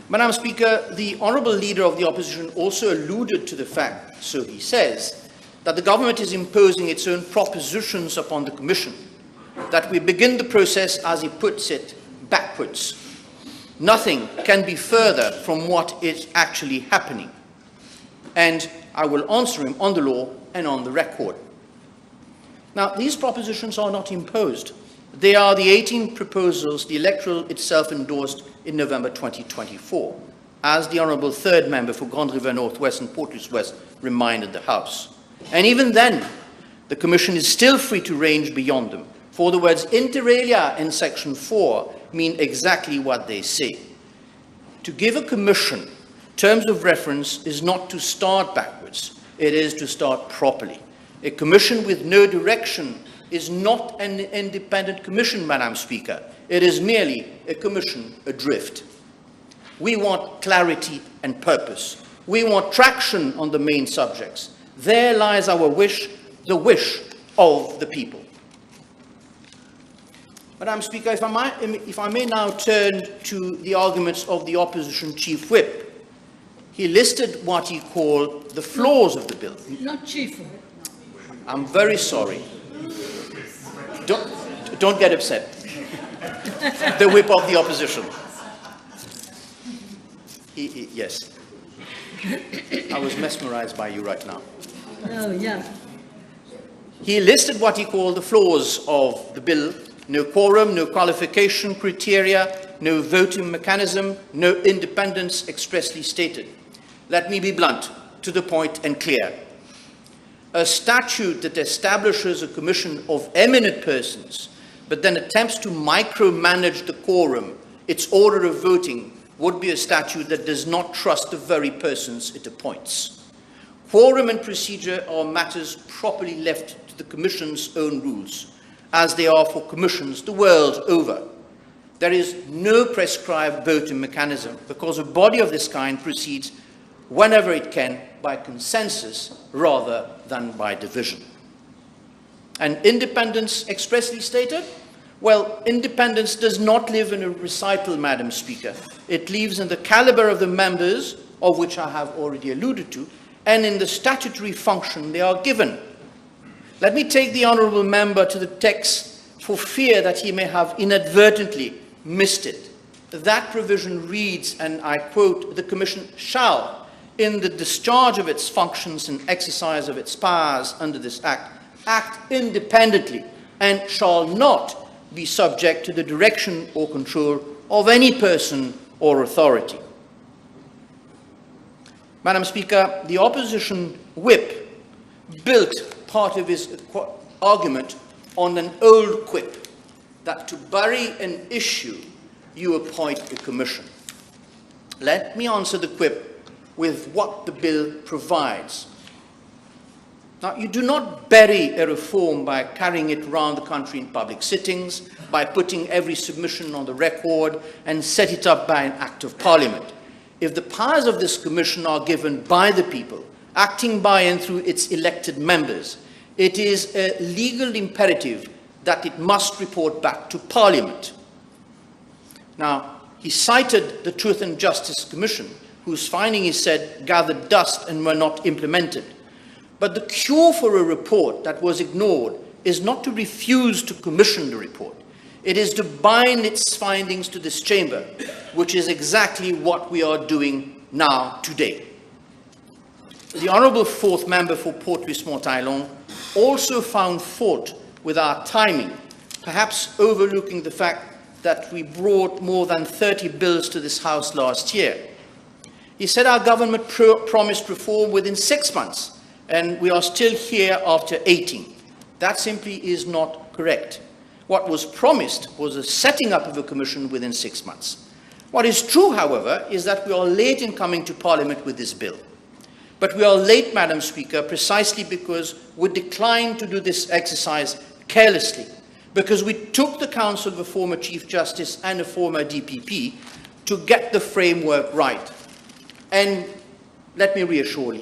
Madam Speaker, the Honourable Leader of the Opposition also alluded to the fact, so he says, that the government is imposing its own propositions upon the Commission, that we begin the process, as he puts it, backwards. Nothing can be further from what is actually happening. And I will answer him on the law and on the record. Now, these propositions are not imposed. They are the 18 proposals the electoral itself endorsed in November 2024, as the Honourable Third Member for Grand River North West and Portrush West reminded the House. And even then, the Commission is still free to range beyond them, for the words inter alia in Section 4 mean exactly what they say. To give a Commission terms of reference is not to start backwards, it is to start properly. A Commission with no direction is not an independent Commission, Madam Speaker. It is merely a Commission adrift. We want clarity and purpose. We want traction on the main subjects. There lies our wish, the wish of the people. Madam Speaker, if I may now turn to the arguments of the Opposition Chief Whip. He listed what he called the flaws of the bill. Not Chief Whip. I'm very sorry. Don't get upset. The whip of the opposition. Yes. I was mesmerized by you right now. Oh, yeah. He listed what he called the flaws of the bill: no quorum, no qualification criteria, no voting mechanism, no independence expressly stated. Let me be blunt, to the point and clear. A statute that establishes a commission of eminent persons, but then attempts to micromanage the quorum, its order of voting, would be a statute that does not trust the very persons it appoints. Quorum and procedure are matters properly left to the Commission's own rules, as they are for commissions the world over. There is no prescribed voting mechanism because a body of this kind proceeds whenever it can by consensus rather than by division. And independence expressly stated? Well, independence does not live in a recital, Madam Speaker. It lives in the caliber of the members, of which I have already alluded to, and in the statutory function they are given. Let me take the honourable member to the text for fear that he may have inadvertently missed it. That provision reads, and I quote, "The Commission shall, in the discharge of its functions and exercise of its powers under this Act, act independently and shall not be subject to the direction or control of any person or authority." Madam Speaker, the opposition whip built part of his argument on an old quip that to bury an issue, you appoint a commission. Let me answer the quip with what the bill provides. Now, you do not bury a reform by carrying it around the country in public sittings, by putting every submission on the record and set it up by an Act of Parliament. If the powers of this commission are given by the people, acting by and through its elected members, it is a legal imperative that it must report back to Parliament. Now, he cited the Truth and Justice Commission, whose findings, he said, gathered dust and were not implemented. But the cure for a report that was ignored is not to refuse to commission the report. It is to bind its findings to this chamber, which is exactly what we are doing now today. The Honourable Fourth Member for Port-Louis-Mont-Taillon also found fault with our timing, perhaps overlooking the fact that we brought more than 30 bills to this House last year. He said our government promised reform within 6 months, and we are still here after 18. That simply is not correct. What was promised was a setting up of a commission within 6 months. What is true, however, is that we are late in coming to Parliament with this bill. But we are late, Madam Speaker, precisely because we declined to do this exercise carelessly, because we took the counsel of a former Chief Justice and a former DPP to get the framework right. And let me reassure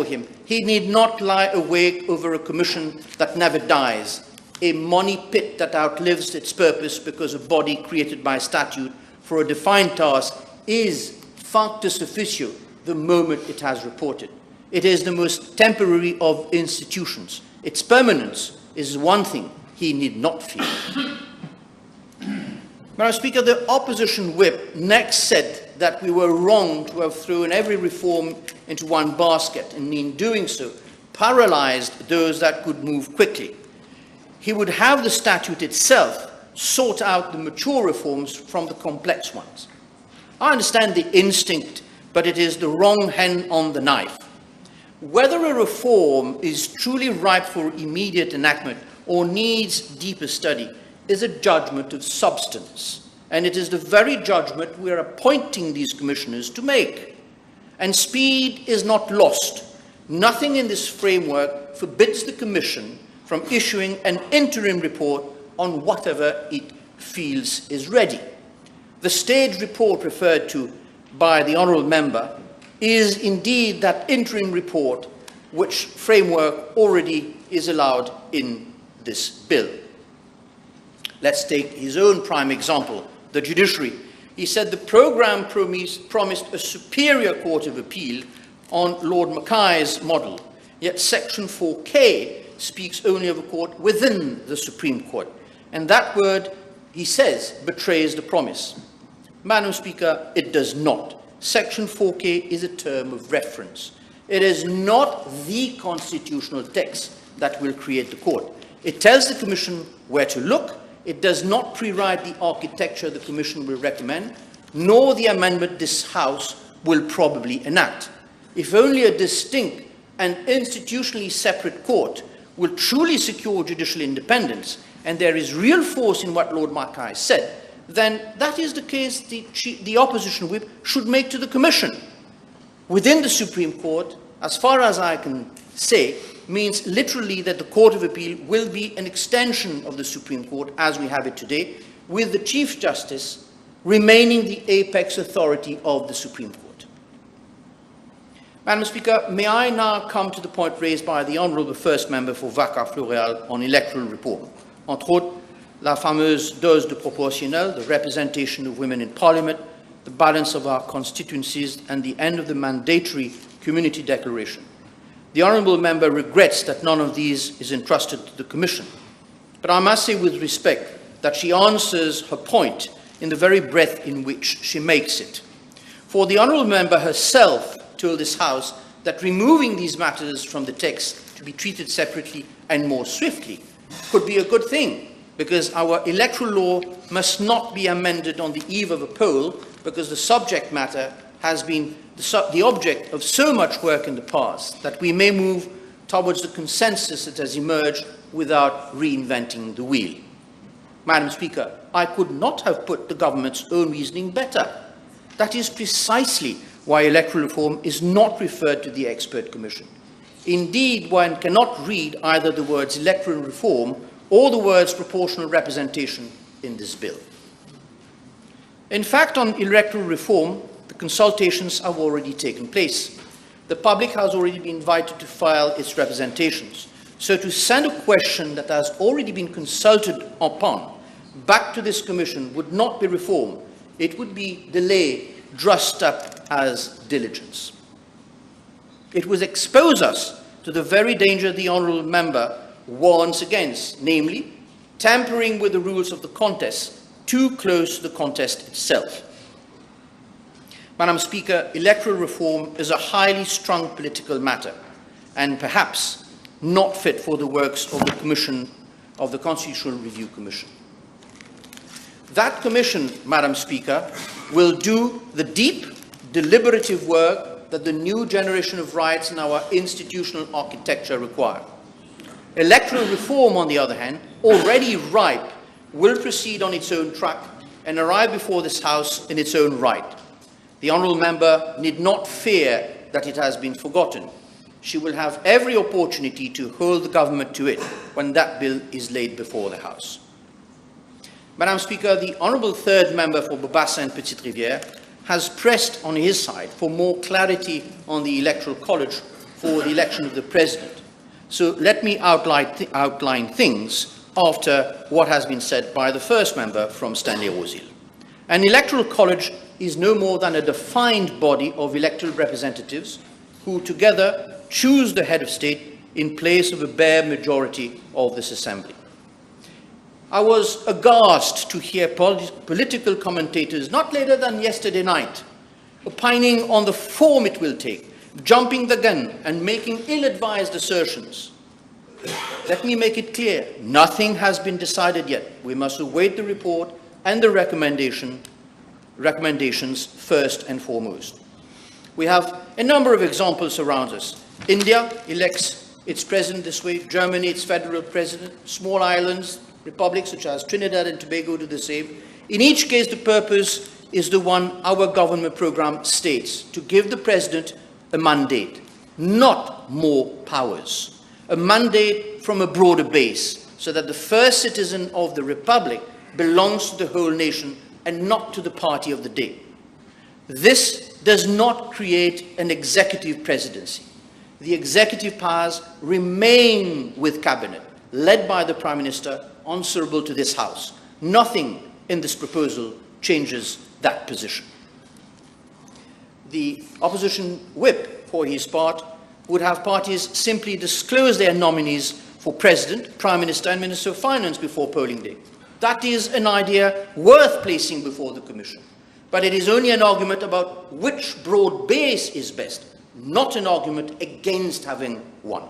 him, he need not lie awake over a commission that never dies, a money pit that outlives its purpose because a body created by statute for a defined task is factus officio the moment it has reported. It is the most temporary of institutions. Its permanence is one thing he need not fear. Madam Speaker, the opposition whip next said that we were wrong to have thrown every reform into one basket, and in doing so, paralyzed those that could move quickly. He would have the statute itself sort out the mature reforms from the complex ones. I understand the instinct, but it is the wrong hand on the knife. Whether a reform is truly ripe for immediate enactment or needs deeper study is a judgment of substance, and it is the very judgment we are appointing these commissioners to make. And speed is not lost. Nothing in this framework forbids the Commission from issuing an interim report on whatever it feels is ready. The stage report referred to by the Honourable Member is indeed that interim report which framework already is allowed in this bill. Let's take his own prime example, the judiciary. He said the programme promised a superior court of appeal on Lord Mackay's model, yet Section 4K speaks only of a court within the Supreme Court. And that word, he says, betrays the promise. Madam Speaker, it does not. Section 4K is a term of reference. It is not the constitutional text that will create the court. It tells the Commission where to look, it does not pre-write the architecture the Commission will recommend, nor the amendment this House will probably enact. If only a distinct and institutionally separate court will truly secure judicial independence, and there is real force in what Lord Mackay said, then that is the case the opposition whip should make to the Commission. Within the Supreme Court, as far as I can say, means literally that the Court of Appeal will be an extension of the Supreme Court as we have it today, with the Chief Justice remaining the apex authority of the Supreme Court. Madam Speaker, may I now come to the point raised by the Honourable First Member for Vaca-Floreal on electoral reform. Entre autres, la fameuse dose de proportionnel, the representation of women in Parliament, the balance of our constituencies, and the end of the mandatory community declaration. The Honourable Member regrets that none of these is entrusted to the Commission. But I must say with respect that she answers her point in the very breath in which she makes it. For the Honourable Member herself told this House that removing these matters from the text to be treated separately and more swiftly could be a good thing, because our electoral law must not be amended on the eve of a poll, because the subject matter has been the object of so much work in the past that we may move towards the consensus that has emerged without reinventing the wheel. Madam Speaker, I could not have put the government's own reasoning better. That is precisely why electoral reform is not referred to the expert commission. Indeed, one cannot read either the words electoral reform or the words proportional representation in this bill. In fact, on electoral reform, the consultations have already taken place. The public has already been invited to file its representations. So to send a question that has already been consulted upon back to this commission would not be reform. It would be delay dressed up as diligence. It would expose us to the very danger the Honourable Member warns against, namely, tampering with the rules of the contest, too close to the contest itself. Madam Speaker, electoral reform is a highly strung political matter, and perhaps not fit for the works of the Commission, of the Constitutional Review Commission. That commission, Madam Speaker, will do the deep, deliberative work that the new generation of rights in our institutional architecture require. Electoral reform, on the other hand, already ripe, will proceed on its own track and arrive before this House in its own right. The Honourable Member need not fear that it has been forgotten. She will have every opportunity to hold the government to it when that bill is laid before the House. Madam Speaker, the Honourable Third Member for Bobassa and Petite Rivière has pressed on his side for more clarity on the Electoral College for the election of the President. So let me outline things after what has been said by the First Member from Stanley-Rosehill. An Electoral College is no more than a defined body of electoral representatives who together choose the head of state in place of a bare majority of this assembly. I was aghast to hear political commentators, not later than yesterday night, opining on the form it will take, jumping the gun and making ill-advised assertions. Let me make it clear, nothing has been decided yet. We must await the report and the recommendations first and foremost. We have a number of examples around us. India elects its president this way, Germany its federal president, small islands, republics such as Trinidad and Tobago do the same. In each case, the purpose is the one our government program states, to give the president a mandate, not more powers. A mandate from a broader base, so that the first citizen of the republic belongs to the whole nation and not to the party of the day. This does not create an executive presidency. The executive powers remain with cabinet, led by the Prime Minister, answerable to this House. Nothing in this proposal changes that position. The opposition whip, for his part, would have parties simply disclose their nominees for President, Prime Minister and Minister of Finance before polling day. That is an idea worth placing before the Commission. But it is only an argument about which broad base is best, not an argument against having one.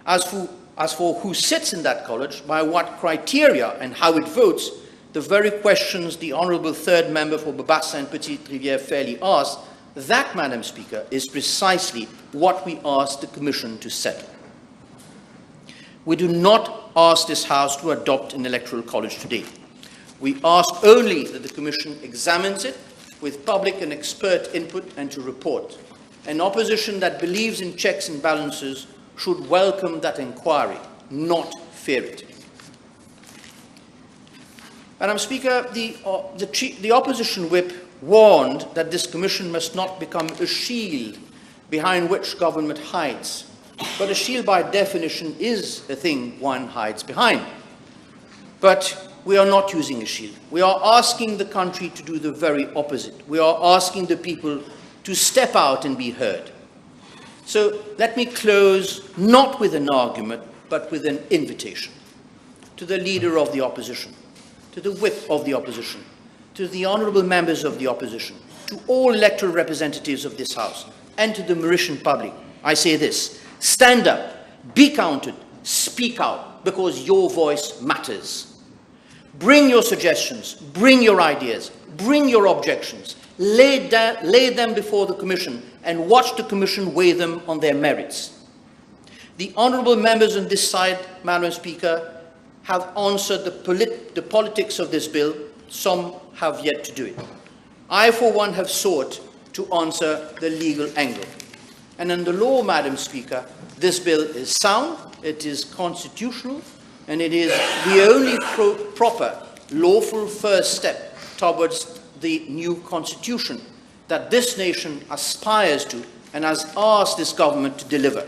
As for As for who sits in that college, by what criteria and how it votes, the very questions the Honourable Third Member for Babassa and Petite Rivière fairly asked, that, Madam Speaker, is precisely what we asked the Commission to settle. We do not ask this House to adopt an electoral college today. We ask only that the Commission examines it with public and expert input and to report. An opposition that believes in checks and balances should welcome that inquiry, not fear it. Madam Speaker, the opposition whip warned that this Commission must not become a shield behind which government hides. But a shield by definition is a thing one hides behind. But we are not using a shield. We are asking the country to do the very opposite. We are asking the people to step out and be heard. So let me close not with an argument, but with an invitation to the leader of the opposition, to the whip of the opposition, to the honourable members of the opposition, to all electoral representatives of this House, and to the Mauritian public. I say this: stand up, be counted, speak out, because your voice matters. Bring your suggestions, bring your ideas, bring your objections, lay them before the Commission and watch the Commission weigh them on their merits. The honourable members on this side, Madam Speaker, have answered the politics of this bill. Some have yet to do it. I, for one, have sought to answer the legal angle. And in the law, Madam Speaker, this bill is sound, it is constitutional, and it is the only proper, lawful first step towards the new constitution that this nation aspires to and has asked this government to deliver.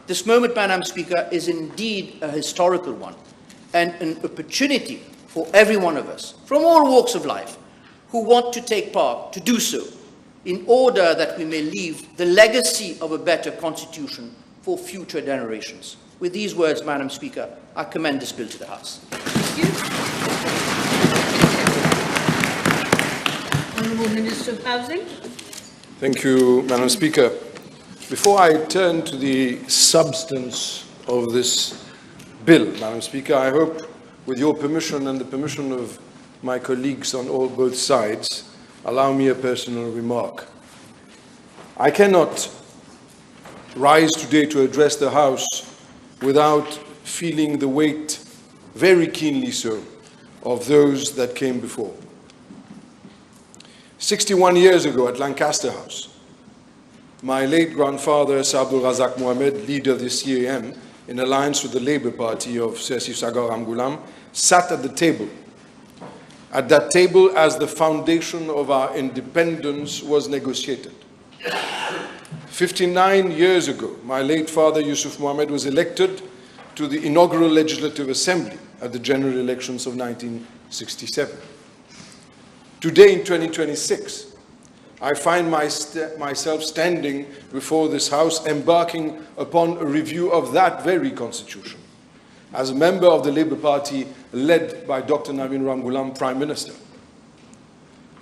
This moment, Madam Speaker, is indeed a historical one and an opportunity for every one of us, from all walks of life, who want to take part, to do so, in order that we may leave the legacy of a better constitution for future generations. With these words, Madam Speaker, I commend this bill to the House. Honourable Minister of Housing. Thank you, Madam Speaker. Before I turn to the substance of this bill, Madam Speaker, I hope, with your permission and the permission of my colleagues on both sides, allow me a personal remark. I cannot rise today to address the House without feeling the weight, very keenly so, of those that came before. 61 years ago at Lancaster House, my late grandfather, Sir Abdul Razak Mohammed, leader of the CAM, in alliance with the Labour Party of Sir Sif Sagar Ramgoolam, sat at the table. At that table, as the foundation of our independence was negotiated. 59 years ago, my late father, Yusuf Mohammed, was elected to the inaugural Legislative Assembly at the general elections of 1967. Today, in 2026, I find myself standing before this House, embarking upon a review of that very constitution, as a member of the Labour Party led by Dr. Navin Ramgoolam, Prime Minister.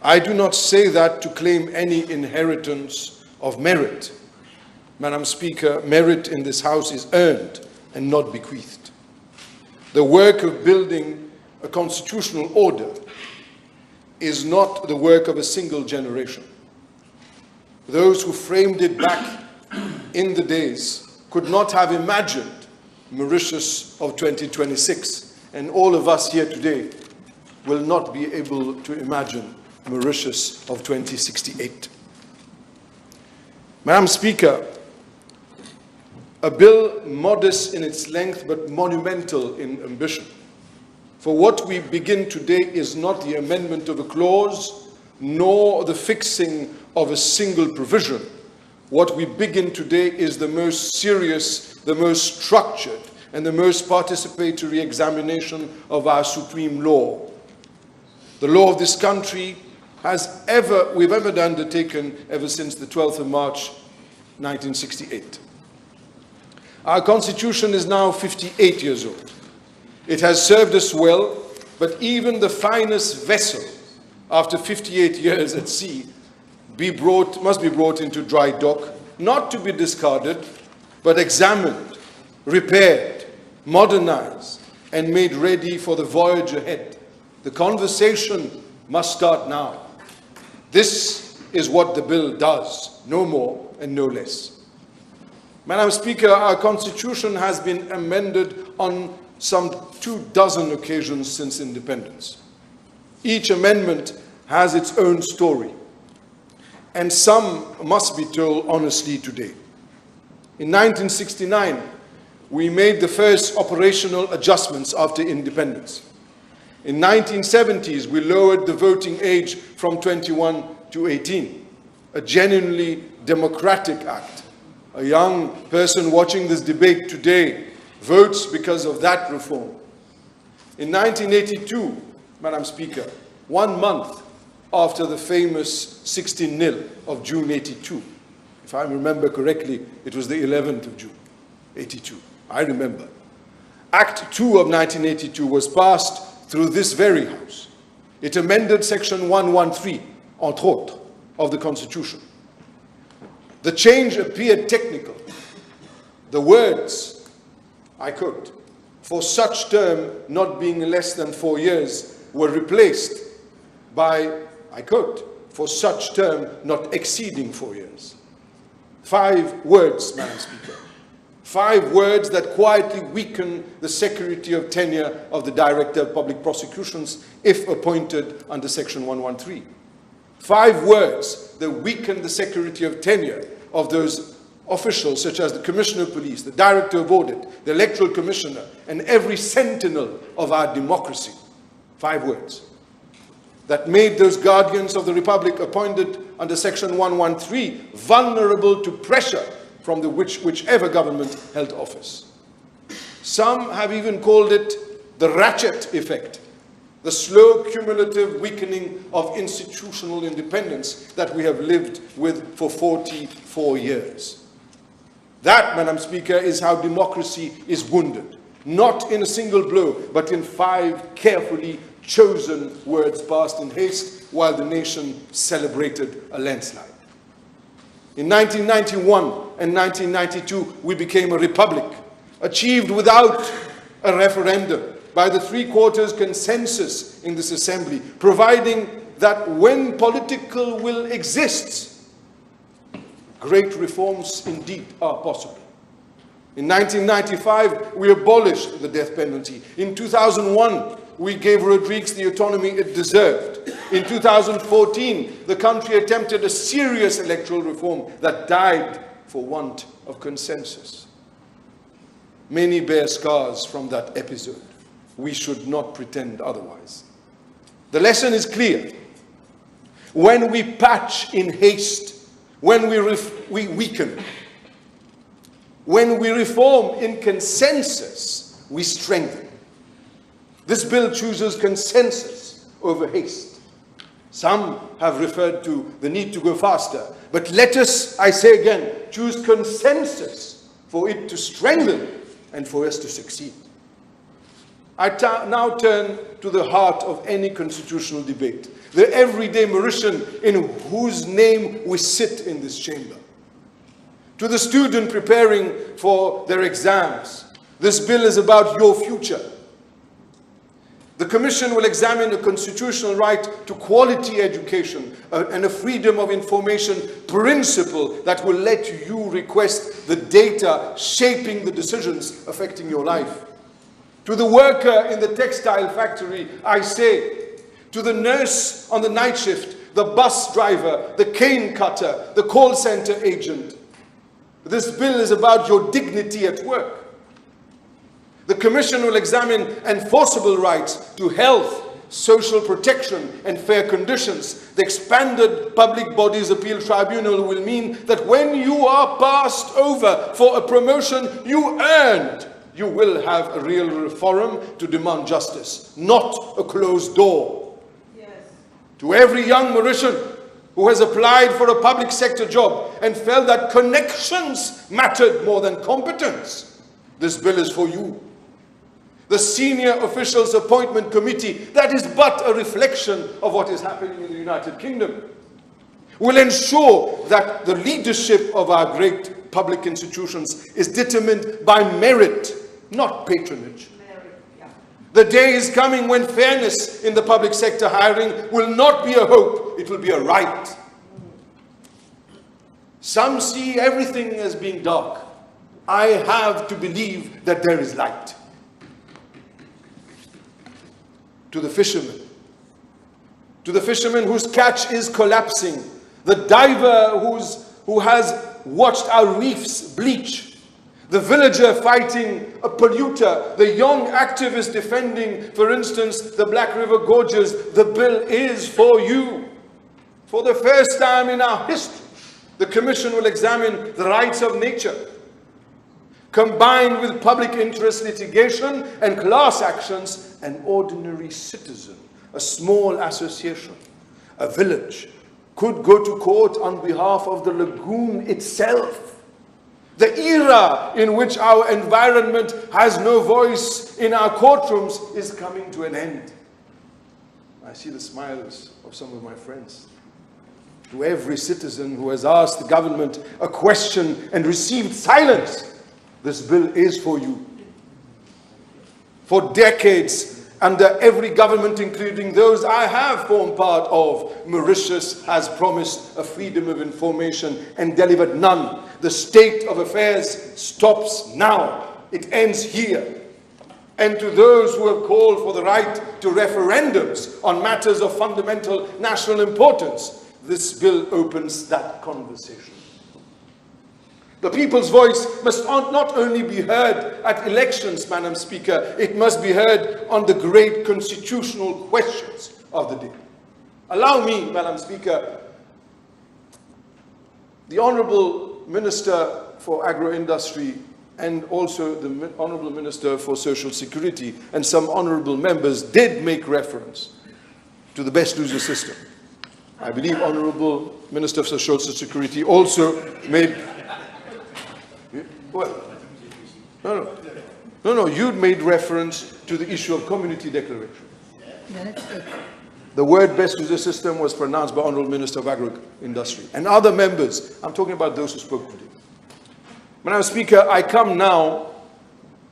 I do not say that to claim any inheritance of merit. Madam Speaker, merit in this House is earned and not bequeathed. The work of building a constitutional order is not the work of a single generation. Those who framed it back in the days could not have imagined Mauritius of 2026, and all of us here today will not be able to imagine Mauritius of 2068. Madam Speaker, a bill modest in its length but monumental in ambition. For what we begin today is not the amendment of a clause, nor the fixing of a single provision. What we begin today is the most serious, the most structured, and the most participatory examination of our supreme law. The law of this country we've ever undertaken ever since the 12th of March, 1968. Our Constitution is now 58 years old. It has served us well, but even the finest vessel, after 58 years at sea, must be brought into dry dock, not to be discarded, but examined, repaired, modernized, and made ready for the voyage ahead. The conversation must start now. This is what the bill does, no more and no less. Madam Speaker, our Constitution has been amended on some 24 occasions since independence. Each amendment has its own story, and some must be told honestly today. In 1969, we made the first operational adjustments after independence. In 1970s, we lowered the voting age from 21 to 18, a genuinely democratic act. A young person watching this debate today votes because of that reform. In 1982, Madam Speaker, 1 month after the famous 16-0 of June 82, if I remember correctly, it was the 11th of June, 82. I remember. Act 2 of 1982 was passed through this very House. It amended Section 113, entre autres, of the Constitution. The change appeared technical. The words, I quote, "for such term not being less than 4 years," were replaced by, I quote, "for such term not exceeding 4 years." 5 words, Madam Speaker. 5 words that quietly weaken the security of tenure of the Director of Public Prosecutions if appointed under Section 113. 5 words that weaken the security of tenure of those officials such as the Commissioner of Police, the Director of Audit, the Electoral Commissioner, and every sentinel of our democracy. 5 words that made those guardians of the Republic appointed under Section 113 vulnerable to pressure from whichever government held office. Some have even called it the ratchet effect, the slow cumulative weakening of institutional independence that we have lived with for 44 years. That, Madam Speaker, is how democracy is wounded, not in a single blow, but in 5 carefully chosen words passed in haste while the nation celebrated a landslide. In 1991 and 1992, we became a republic, achieved without a referendum, by the 3/4 consensus in this assembly, providing that when political will exists, great reforms indeed are possible. In 1995, we abolished the death penalty. In 2001, we gave Rodriguez the autonomy it deserved. In 2014, the country attempted a serious electoral reform that died for want of consensus. Many bear scars from that episode. We should not pretend otherwise. The lesson is clear. When we patch in haste, when we weaken, when we reform in consensus, we strengthen. This bill chooses consensus over haste. Some have referred to the need to go faster, but let us, I say again, choose consensus for it to strengthen and for us to succeed. I now turn to the heart of any constitutional debate, the everyday Mauritian in whose name we sit in this chamber. To the student preparing for their exams, this bill is about your future. The Commission will examine a constitutional right to quality education and a freedom of information principle that will let you request the data shaping the decisions affecting your life. To the worker in the textile factory, I say, to the nurse on the night shift, the bus driver, the cane cutter, the call center agent, this bill is about your dignity at work. The Commission will examine enforceable rights to health, social protection, and fair conditions. The expanded Public Bodies Appeal Tribunal will mean that when you are passed over for a promotion you earned, you will have a real forum to demand justice, not a closed door. Yes. To every young Mauritian who has applied for a public sector job and felt that connections mattered more than competence, this bill is for you. The Senior Officials Appointment Committee, that is but a reflection of what is happening in the United Kingdom, will ensure that the leadership of our great public institutions is determined by merit not patronage. The day is coming when fairness in the public sector hiring will not be a hope, it will be a right. Some see everything as being dark. I have to believe that there is light. To the fishermen whose catch is collapsing, the diver who has watched our reefs bleach, the villager fighting a polluter, the young activist defending, for instance, the Black River Gorges, the bill is for you. For the first time in our history, the Commission will examine the rights of nature, combined with public interest litigation and class actions. An ordinary citizen, a small association, a village, could go to court on behalf of the lagoon itself. The era in which our environment has no voice in our courtrooms is coming to an end. I see the smiles of some of my friends. To every citizen who has asked the government a question and received silence, this bill is for you. For decades, under every government, including those I have formed part of, Mauritius has promised a freedom of information and delivered none. The state of affairs stops now. It ends here. And to those who have called for the right to referendums on matters of fundamental national importance, this bill opens that conversation. The people's voice must not only be heard at elections, Madam Speaker, it must be heard on the great constitutional questions of the day. Allow me, Madam Speaker, the Honourable Minister for Agro-Industry and also the Honourable Minister for Social Security and some honourable members did make reference to the best loser system. I believe Honourable Minister for Social Security also made... Well, no, you made reference to the issue of community declaration. The word best user system was pronounced by Honourable Minister of Agro-Industry and other members. I'm talking about those who spoke today. Madam Speaker, I come now,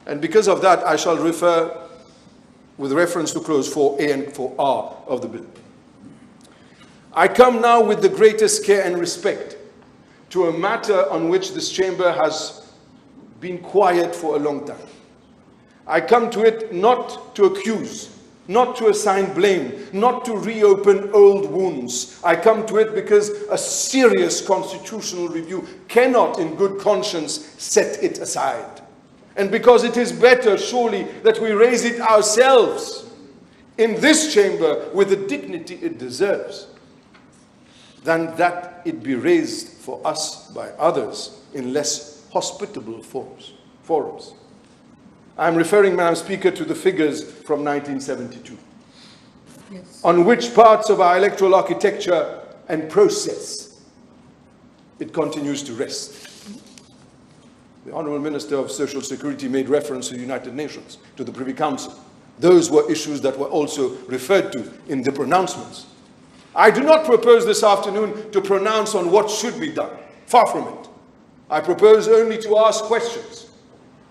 and because of that, I shall refer with reference to clause 4A and 4R of the bill. I come now with the greatest care and respect to a matter on which this chamber has been quiet for a long time. I come to it not to accuse, not to assign blame, not to reopen old wounds. I come to it because a serious constitutional review cannot in good conscience set it aside. And because it is better, surely, that we raise it ourselves in this chamber with the dignity it deserves, than that it be raised for us by others in less hospitable forums. I'm referring, Madam Speaker, to the figures from 1972, yes, on which parts of our electoral architecture and process it continues to rest. The Honourable Minister of Social Security made reference to the United Nations, to the Privy Council. Those were issues that were also referred to in the pronouncements. I do not propose this afternoon to pronounce on what should be done. Far from it. I propose only to ask questions.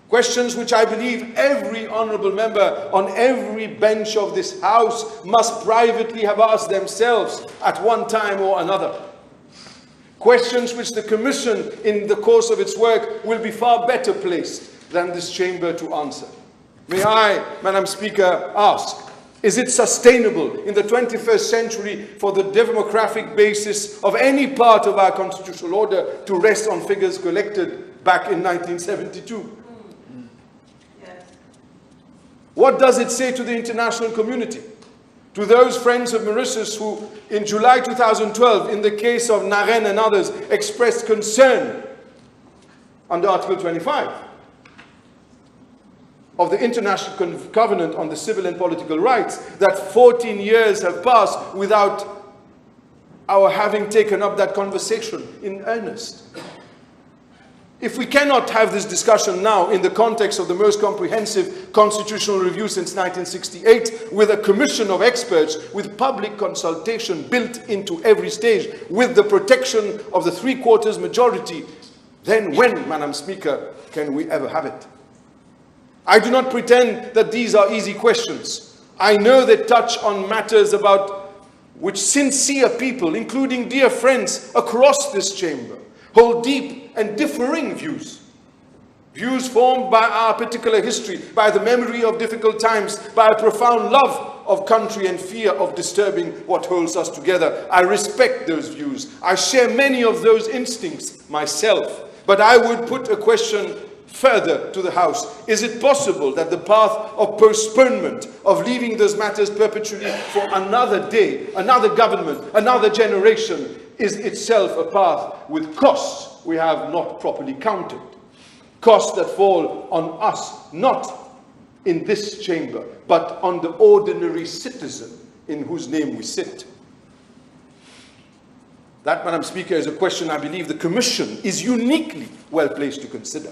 Questions which I believe every honourable member on every bench of this House must privately have asked themselves at one time or another. Questions which the Commission, in the course of its work, will be far better placed than this chamber to answer. May I, Madam Speaker, ask, is it sustainable in the 21st century for the demographic basis of any part of our constitutional order to rest on figures collected back in 1972? Yes. What does it say to the international community? To those friends of Mauritius who, in July 2012, in the case of Naren and others, expressed concern under Article 25 of the International Covenant on the Civil and Political Rights, that 14 years have passed without our having taken up that conversation in earnest. If we cannot have this discussion now in the context of the most comprehensive constitutional review since 1968, with a commission of experts, with public consultation built into every stage, with the protection of the three-quarters majority, then when, Madam Speaker, can we ever have it? I do not pretend that these are easy questions. I know they touch on matters about which sincere people, including dear friends across this chamber, hold deep and differing views. Views formed by our particular history, by the memory of difficult times, by a profound love of country and fear of disturbing what holds us together. I respect those views. I share many of those instincts myself. But I would put a question further to the House. Is it possible that the path of postponement, of leaving those matters perpetually for another day, another government, another generation, is itself a path with costs we have not properly counted? Costs that fall on us, not in this chamber, but on the ordinary citizen in whose name we sit. That, Madam Speaker, is a question I believe the Commission is uniquely well placed to consider.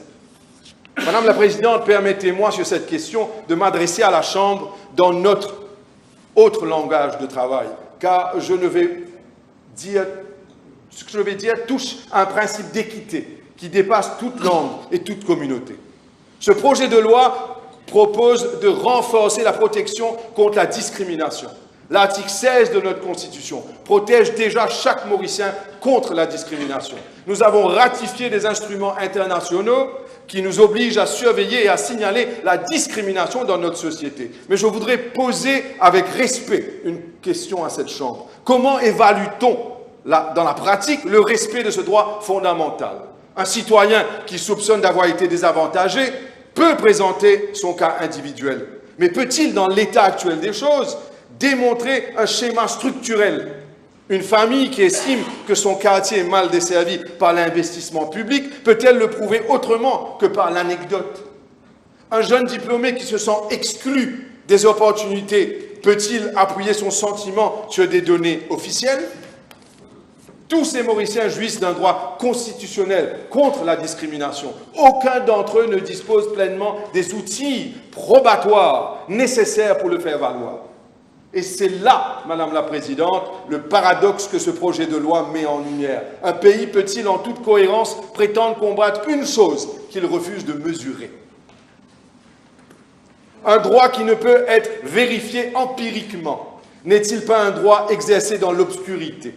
Madame la Présidente, permettez-moi sur cette question de m'adresser à la Chambre dans notre autre langage de travail, car ce que je vais dire touche à un principe d'équité qui dépasse toute langue et toute communauté. Ce projet de loi propose de renforcer la protection contre la discrimination. L'article 16 de notre Constitution protège déjà chaque Mauricien contre la discrimination. Nous avons ratifié des instruments internationaux qui nous obligent à surveiller et à signaler la discrimination dans notre société. Mais je voudrais poser avec respect une question à cette Chambre. Comment évalue-t-on dans la pratique le respect de ce droit fondamental? Un citoyen qui soupçonne d'avoir été désavantagé peut présenter son cas individuel. Mais peut-il, dans l'état actuel des choses, démontrer un schéma structurel? Une famille qui estime que son quartier est mal desservi par l'investissement public peut-elle le prouver autrement que par l'anecdote? Un jeune diplômé qui se sent exclu des opportunités peut-il appuyer son sentiment sur des données officielles? Tous ces Mauriciens jouissent d'un droit constitutionnel contre la discrimination. Aucun d'entre eux ne dispose pleinement des outils probatoires nécessaires pour le faire valoir. Et c'est là, Madame la Présidente, le paradoxe que ce projet de loi met en lumière. Un pays peut-il, en toute cohérence, prétendre combattre une chose qu'il refuse de mesurer? Un droit qui ne peut être vérifié empiriquement n'est-il pas un droit exercé dans l'obscurité?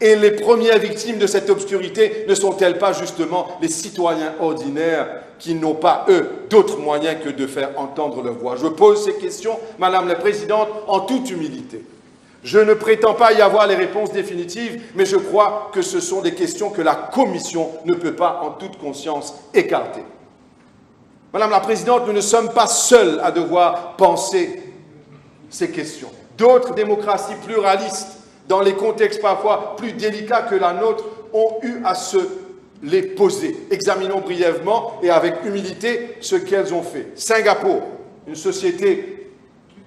Et les premières victimes de cette obscurité ne sont-elles pas justement les citoyens ordinaires qui n'ont pas, eux, d'autres moyens que de faire entendre leur voix? Je pose ces questions, Madame la Présidente, en toute humilité. Je ne prétends pas y avoir les réponses définitives, mais je crois que ce sont des questions que la Commission ne peut pas, en toute conscience, écarter. Madame la Présidente, nous ne sommes pas seuls à devoir penser ces questions. D'autres démocraties pluralistes, dans les contextes parfois plus délicats que la nôtre, ont eu à se les poser. Examinons brièvement et avec humilité ce qu'elles ont fait. Singapour, une société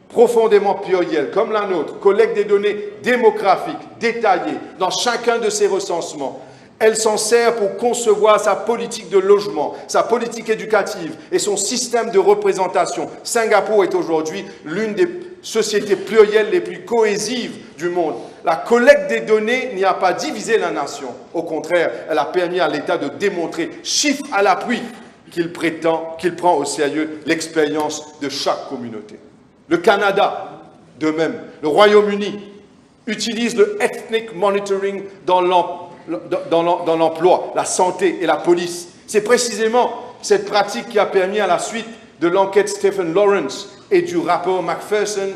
profondément plurielle comme la nôtre, collecte des données démographiques détaillées dans chacun de ses recensements. Elle s'en sert pour concevoir sa politique de logement, sa politique éducative et son système de représentation. Singapour est aujourd'hui l'une des sociétés plurielles les plus cohésives du monde. La collecte des données n'y a pas divisé la nation. Au contraire, elle a permis à l'État de démontrer, chiffre à l'appui, qu'il prend au sérieux l'expérience de chaque communauté. Le Canada, de même, le Royaume-Uni, utilise le ethnic monitoring dans l'emploi, la santé et la police. C'est précisément cette pratique qui a permis à la suite de l'enquête Stephen Lawrence et du rapport Macpherson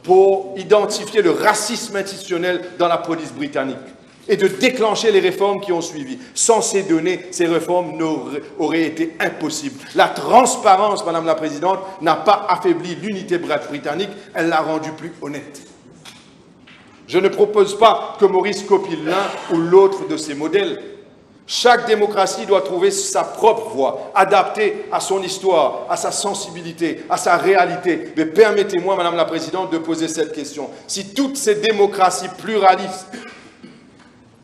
pour identifier le racisme institutionnel dans la police britannique et de déclencher les réformes qui ont suivi. Sans ces données, ces réformes auraient été impossibles. La transparence, Madame la Présidente, n'a pas affaibli l'unité britannique, elle l'a rendue plus honnête. Je ne propose pas que Maurice copie l'un ou l'autre de ces modèles. Chaque démocratie doit trouver sa propre voie, adaptée à son histoire, à sa sensibilité, à sa réalité. Mais permettez-moi, Madame la Présidente, de poser cette question. Si toutes ces démocraties pluralistes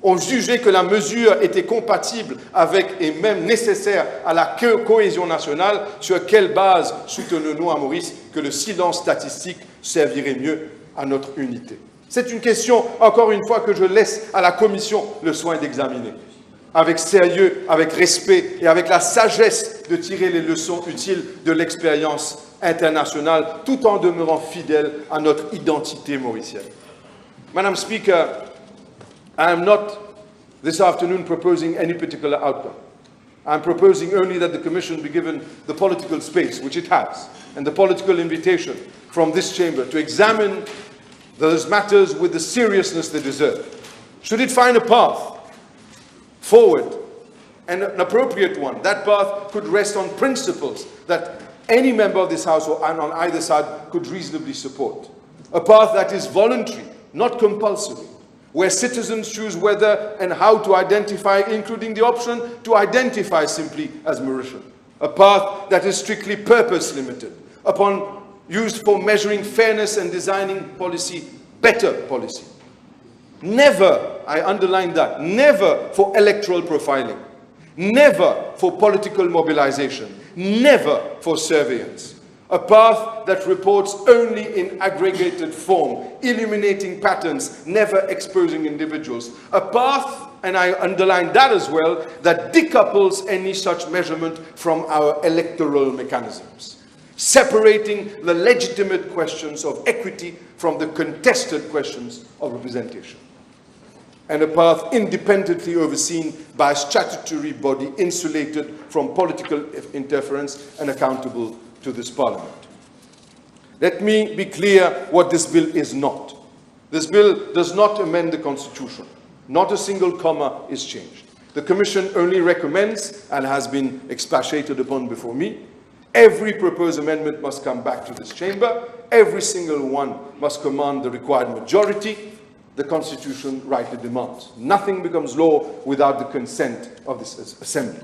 ont jugé que la mesure était compatible avec et même nécessaire à la cohésion nationale, sur quelle base soutenons-nous à Maurice que le silence statistique servirait mieux à notre unité? C'est une question, encore une fois, que je laisse à la Commission le soin d'examiner. Avec sérieux, avec respect et avec la sagesse de tirer les leçons utiles de l'expérience internationale tout en demeurant fidèle à notre identité mauricienne. Madam Speaker, I am not this afternoon proposing any particular outcome. I am proposing only that the Commission be given the political space, which it has, and the political invitation from this chamber to examine those matters with the seriousness they deserve. Should it find a path forward, and an appropriate one, that path could rest on principles that any member of this House or on either side could reasonably support. A path that is voluntary, not compulsory, where citizens choose whether and how to identify, including the option to identify simply as Mauritian. A path that is strictly purpose limited, used for measuring fairness and designing policy, better policy. Never, I underline that, never for electoral profiling, never for political mobilization, never for surveillance. A path that reports only in aggregated form, illuminating patterns, never exposing individuals. A path, and I underline that as well, that decouples any such measurement from our electoral mechanisms, separating the legitimate questions of equity from the contested questions of representation. And a path independently overseen by a statutory body insulated from political interference and accountable to this Parliament. Let me be clear what this bill is not. This bill does not amend the Constitution. Not a single comma is changed. The Commission only recommends, and has been expatiated upon before me, every proposed amendment must come back to this chamber. Every single one must command the required majority the Constitution rightly demands. Nothing becomes law without the consent of this Assembly.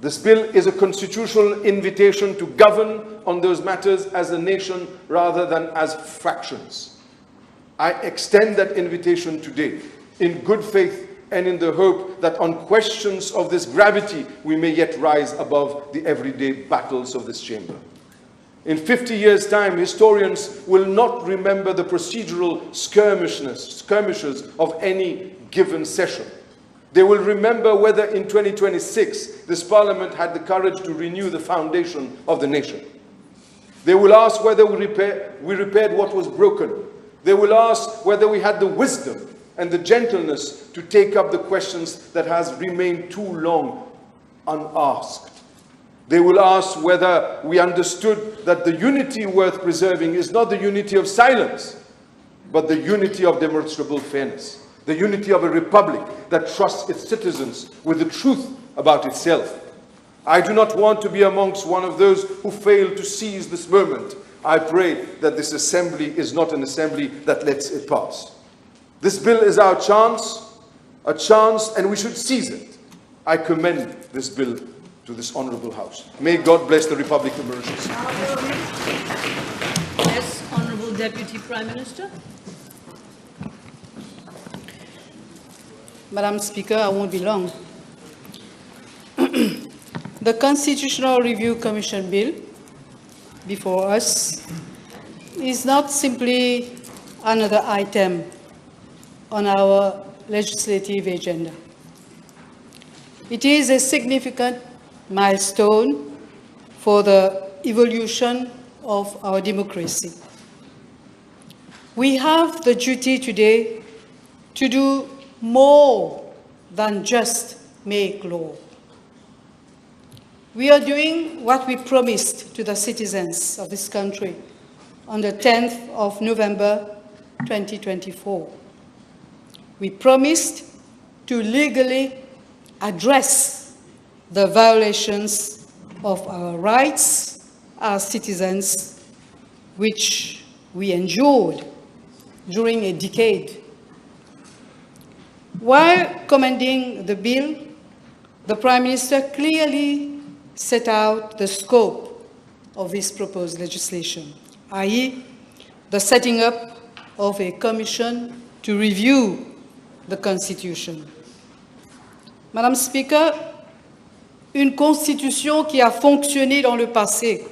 This bill is a constitutional invitation to govern on those matters as a nation rather than as fractions. I extend that invitation today in good faith and in the hope that on questions of this gravity we may yet rise above the everyday battles of this chamber. In 50 years' time, historians will not remember the procedural skirmishes of any given session. They will remember whether in 2026 this Parliament had the courage to renew the foundation of the nation. They will ask whether we repaired what was broken. They will ask whether we had the wisdom and the gentleness to take up the questions that has remained too long unasked. They will ask whether we understood that the unity worth preserving is not the unity of silence, but the unity of demonstrable fairness. The unity of a republic that trusts its citizens with the truth about itself. I do not want to be amongst one of those who fail to seize this moment. I pray that this assembly is not an assembly that lets it pass. This bill is our chance, and we should seize it. I commend this bill to this honourable House. May God bless the Republic of Mauritius. Yes, Honourable Deputy Prime Minister. Madam Speaker, I won't be long. The Constitutional Review Commission Bill before us is not simply another item on our legislative agenda. It is a significant milestone for the evolution of our democracy. We have the duty today to do more than just make law. We are doing what we promised to the citizens of this country on the 10th of November 2024. We promised to legally address the violations of our rights as citizens, which we endured during a decade. While commending the bill, the Prime Minister clearly set out the scope of this proposed legislation, i.e., the setting up of a commission to review the Constitution. Madame Speaker, une constitution qui a fonctionné dans le passé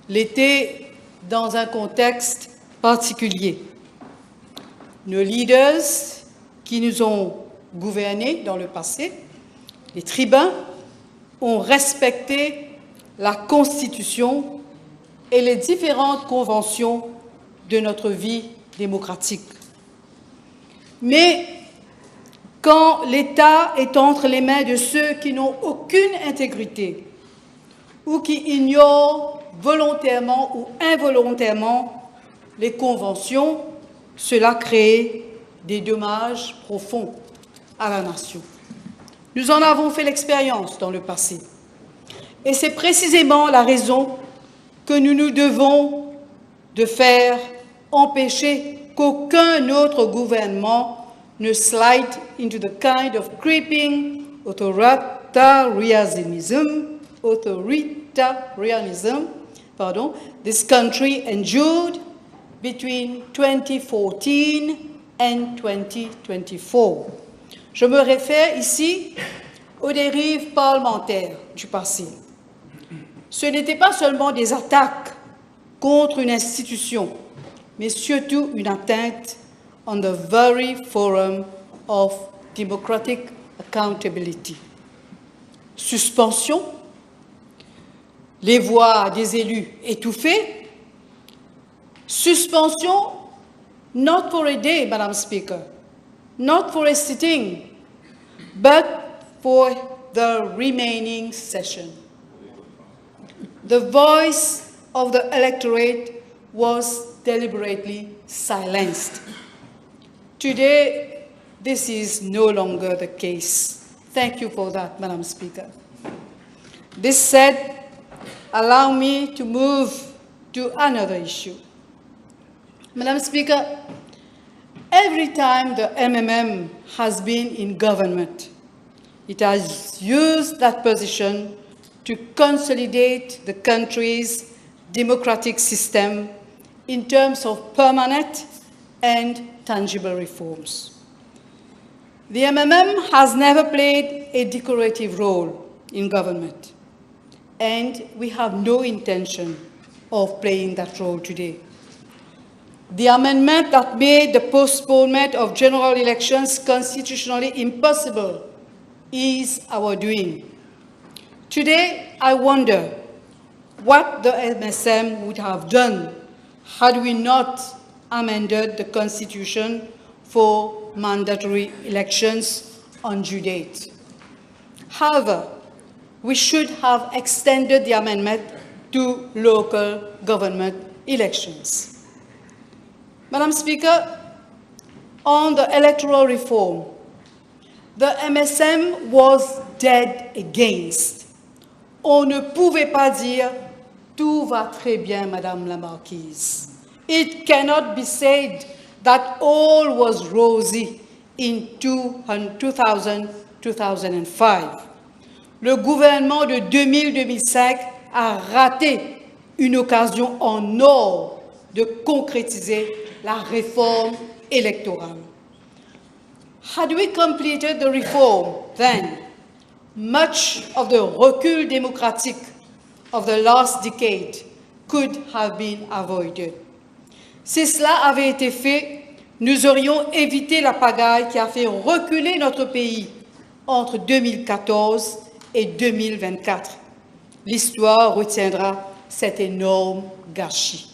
l'était dans un contexte particulier. Nos leaders qui nous ont gouvernés dans le passé les tribuns, ont respecté la Constitution et les différentes conventions de notre vie démocratique. Mais quand l'État est entre les mains de ceux qui n'ont aucune intégrité ou qui ignorent volontairement ou involontairement les conventions, cela crée des dommages profonds à la nation. Nous en avons fait l'expérience dans le passé. Et c'est précisément la raison que nous nous devons de faire empêcher qu'aucun autre gouvernement ne slide into the kind of creeping authoritarianism, this country endured between 2014 and 2024. Je me réfère ici aux dérives parlementaires du passé. Ce n'était pas seulement des attaques contre une institution, mais surtout une atteinte on the very forum of democratic accountability. Suspension, les voix des élus étouffées, suspension, not for a day, Madam Speaker, not for a sitting, but for the remaining session. The voice of the electorate was deliberately silenced. Today, this is no longer the case. Thank you for that, Madam Speaker. This said, allow me to move to another issue. Madam Speaker, every time the MMM has been in government, it has used that position to consolidate the country's democratic system in terms of permanent and tangible reforms. The MMM has never played a decorative role in government, and we have no intention of playing that role today. The amendment that made the postponement of general elections constitutionally impossible is our doing. Today, I wonder what the MSM would have done had we not amended the Constitution for mandatory elections on due date. However, we should have extended the amendment to local government elections. Madam Speaker, on the electoral reform, the MSM was dead against. On ne pouvait pas dire « tout va très bien, Madame la Marquise ». It cannot be said that all was rosy in 2000-2005. Le gouvernement de 2000-2005 a raté une occasion en or de concrétiser la réforme électorale. Had we completed the reform, then much of the recul démocratique of the last decade could have been avoided. Si cela avait été fait, nous aurions évité la pagaille qui a fait reculer notre pays entre 2014 et 2024. L'histoire retiendra cet énorme gâchis.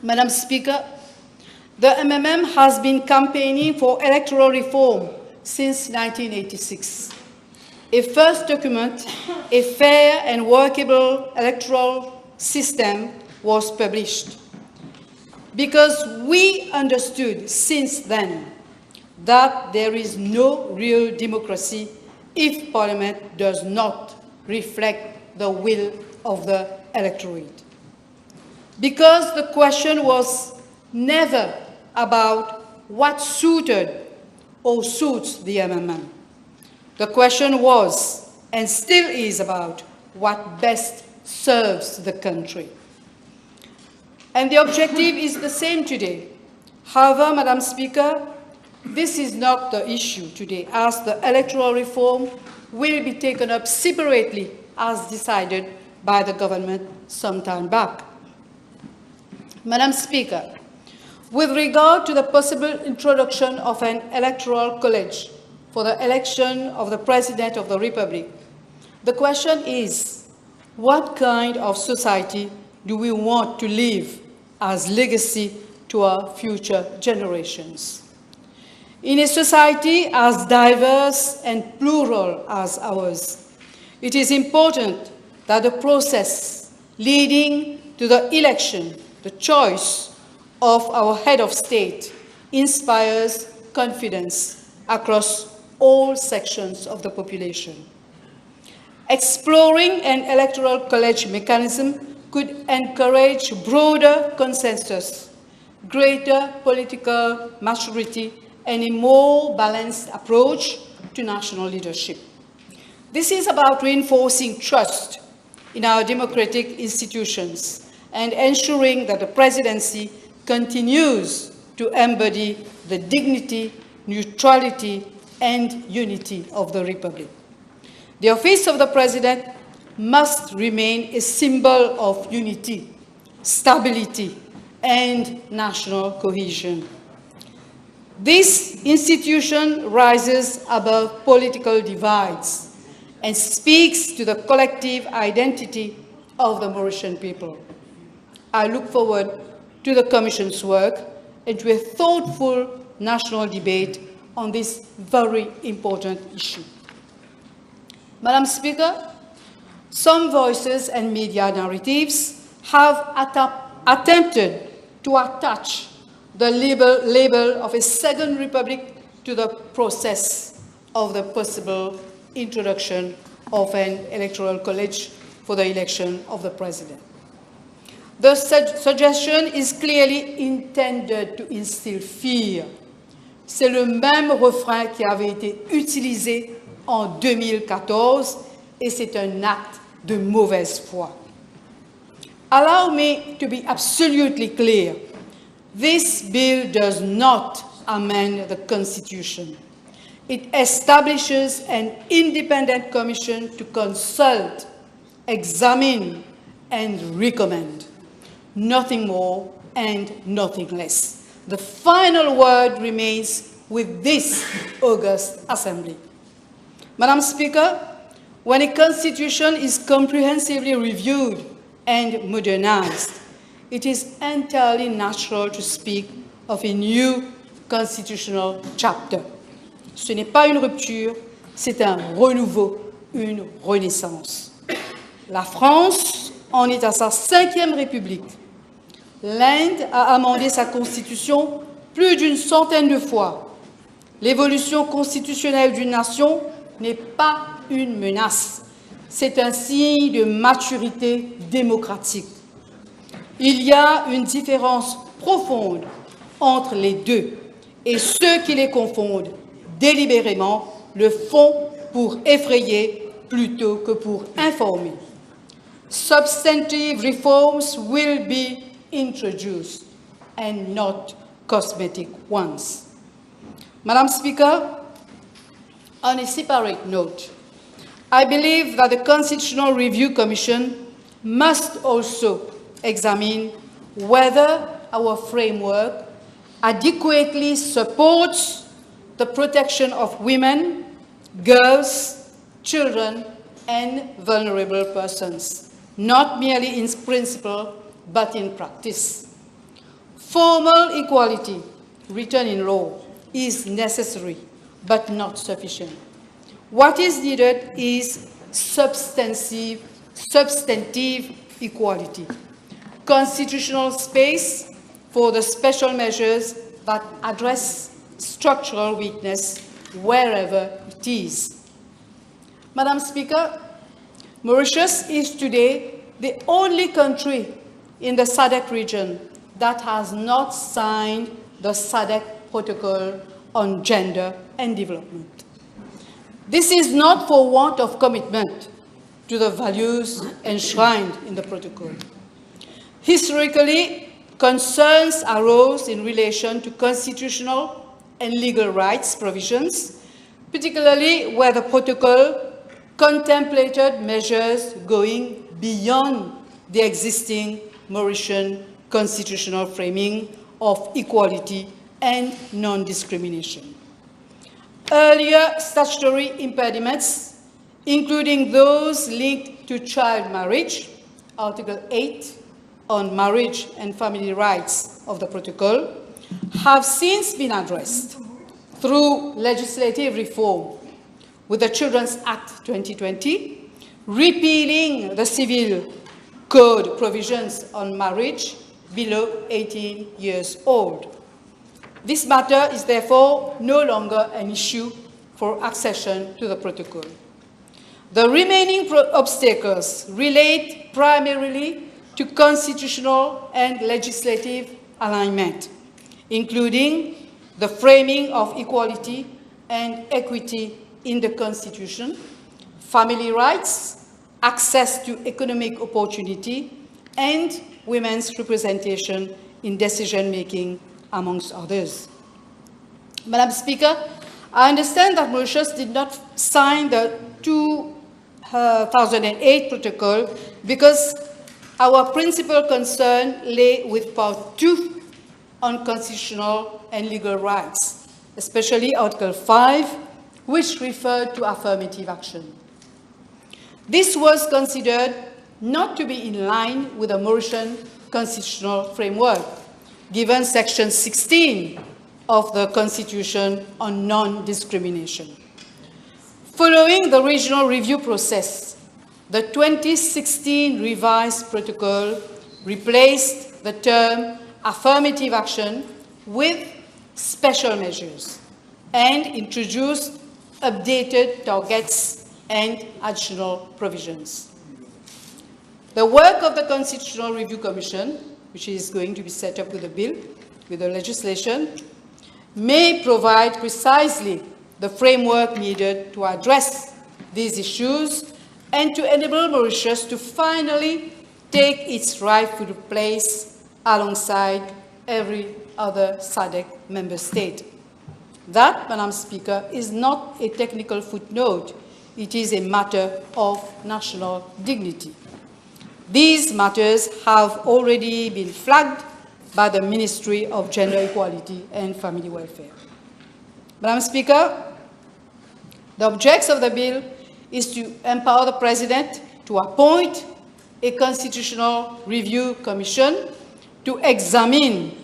Madam Speaker, the MMM has been campaigning for electoral reform since 1986. A first document, a fair and workable electoral system, was published. Because we understood since then that there is no real democracy if Parliament does not reflect the will of the electorate. Because the question was never about what suited or suits the MMM. The question was, and still is, about what best serves the country. And the objective is the same today. However, Madam Speaker, this is not the issue today, as the electoral reform will be taken up separately as decided by the government some time back. Madam Speaker, with regard to the possible introduction of an electoral college for the election of the President of the Republic. The question is, what kind of society do we want to leave as legacy to our future generations? In a society as diverse and plural as ours, it is important that the process leading to the election, the choice of our head of state, inspires confidence across all sections of the population. Exploring an electoral college mechanism could encourage broader consensus, greater political maturity, and a more balanced approach to national leadership. This is about reinforcing trust in our democratic institutions and ensuring that the presidency continues to embody the dignity, neutrality, and unity of the Republic. The office of the President must remain a symbol of unity, stability, and national cohesion. This institution rises above political divides and speaks to the collective identity of the Mauritian people. I look forward to the Commission's work and to a thoughtful national debate on this very important issue. Madam Speaker, some voices and media narratives have attempted to attach the label of a second republic to the process of the possible introduction of an electoral college for the election of the president. The suggestion is clearly intended to instill fear. C'est le même refrain qui avait été utilisé en 2014 et c'est un acte de mauvaise foi. Allow me to be absolutely clear. This bill does not amend the Constitution. It establishes an independent commission to consult, examine, and recommend. Nothing more and nothing less. The final word remains with this august Assembly. Madam Speaker, when a constitution is comprehensively reviewed and modernized, it is entirely natural to speak of a new constitutional chapter. Ce n'est pas une rupture, c'est un renouveau, une renaissance. La France en est à sa 5e République. L'Inde a amendé sa constitution plus d'une centaine de fois. L'évolution constitutionnelle d'une nation n'est pas une menace, c'est un signe de maturité démocratique. Il y a une différence profonde entre les deux et ceux qui les confondent délibérément le font pour effrayer plutôt que pour informer. Substantive reforms will be introduced and not cosmetic ones. Madam Speaker, on a separate note, I believe that the Constitutional Review Commission must also examine whether our framework adequately supports the protection of women, girls, children, and vulnerable persons, not merely in principle, but in practice. Formal equality, written in law, is necessary, but not sufficient. What is needed is substantive equality, constitutional space for the special measures that address structural weakness wherever it is. Madam Speaker, Mauritius is today the only country in the SADC region that has not signed the SADC Protocol on Gender and Development. This is not for want of commitment to the values enshrined in the protocol. Historically, concerns arose in relation to constitutional and legal rights provisions, particularly where the protocol contemplated measures going beyond the existing Mauritian constitutional framing of equality and non-discrimination. earlier statutory impediments, including those linked to child marriage, Article 8 on marriage and family rights of the protocol, have since been addressed through legislative reform with the Children's Act 2020, repealing the Civil Code provisions on marriage below 18 years old. This matter is therefore no longer an issue for accession to the protocol. The remaining obstacles relate primarily to constitutional and legislative alignment, including the framing of equality and equity in the Constitution, family rights, access to economic opportunity, and women's representation in decision-making, amongst others. Madam Speaker, I understand that Mauritius did not sign the 2008 protocol because our principal concern lay with Part 2 on constitutional and legal rights, especially Article 5, which referred to affirmative action. This was considered not to be in line with the Mauritian constitutional framework, given Section 16 of the Constitution on non-discrimination. Following the regional review process, the 2016 revised protocol replaced the term affirmative action with special measures and introduced updated targets and additional provisions. The work of the Constitutional Review Commission, which is going to be set up with a bill, with the legislation, may provide precisely the framework needed to address these issues and to enable Mauritius to finally take its rightful place alongside every other SADC member state. That, Madam Speaker, is not a technical footnote. It is a matter of national dignity. These matters have already been flagged by the Ministry of Gender Equality and Family Welfare. Madam Speaker, the objects of the bill is to empower the President to appoint a Constitutional Review Commission to examine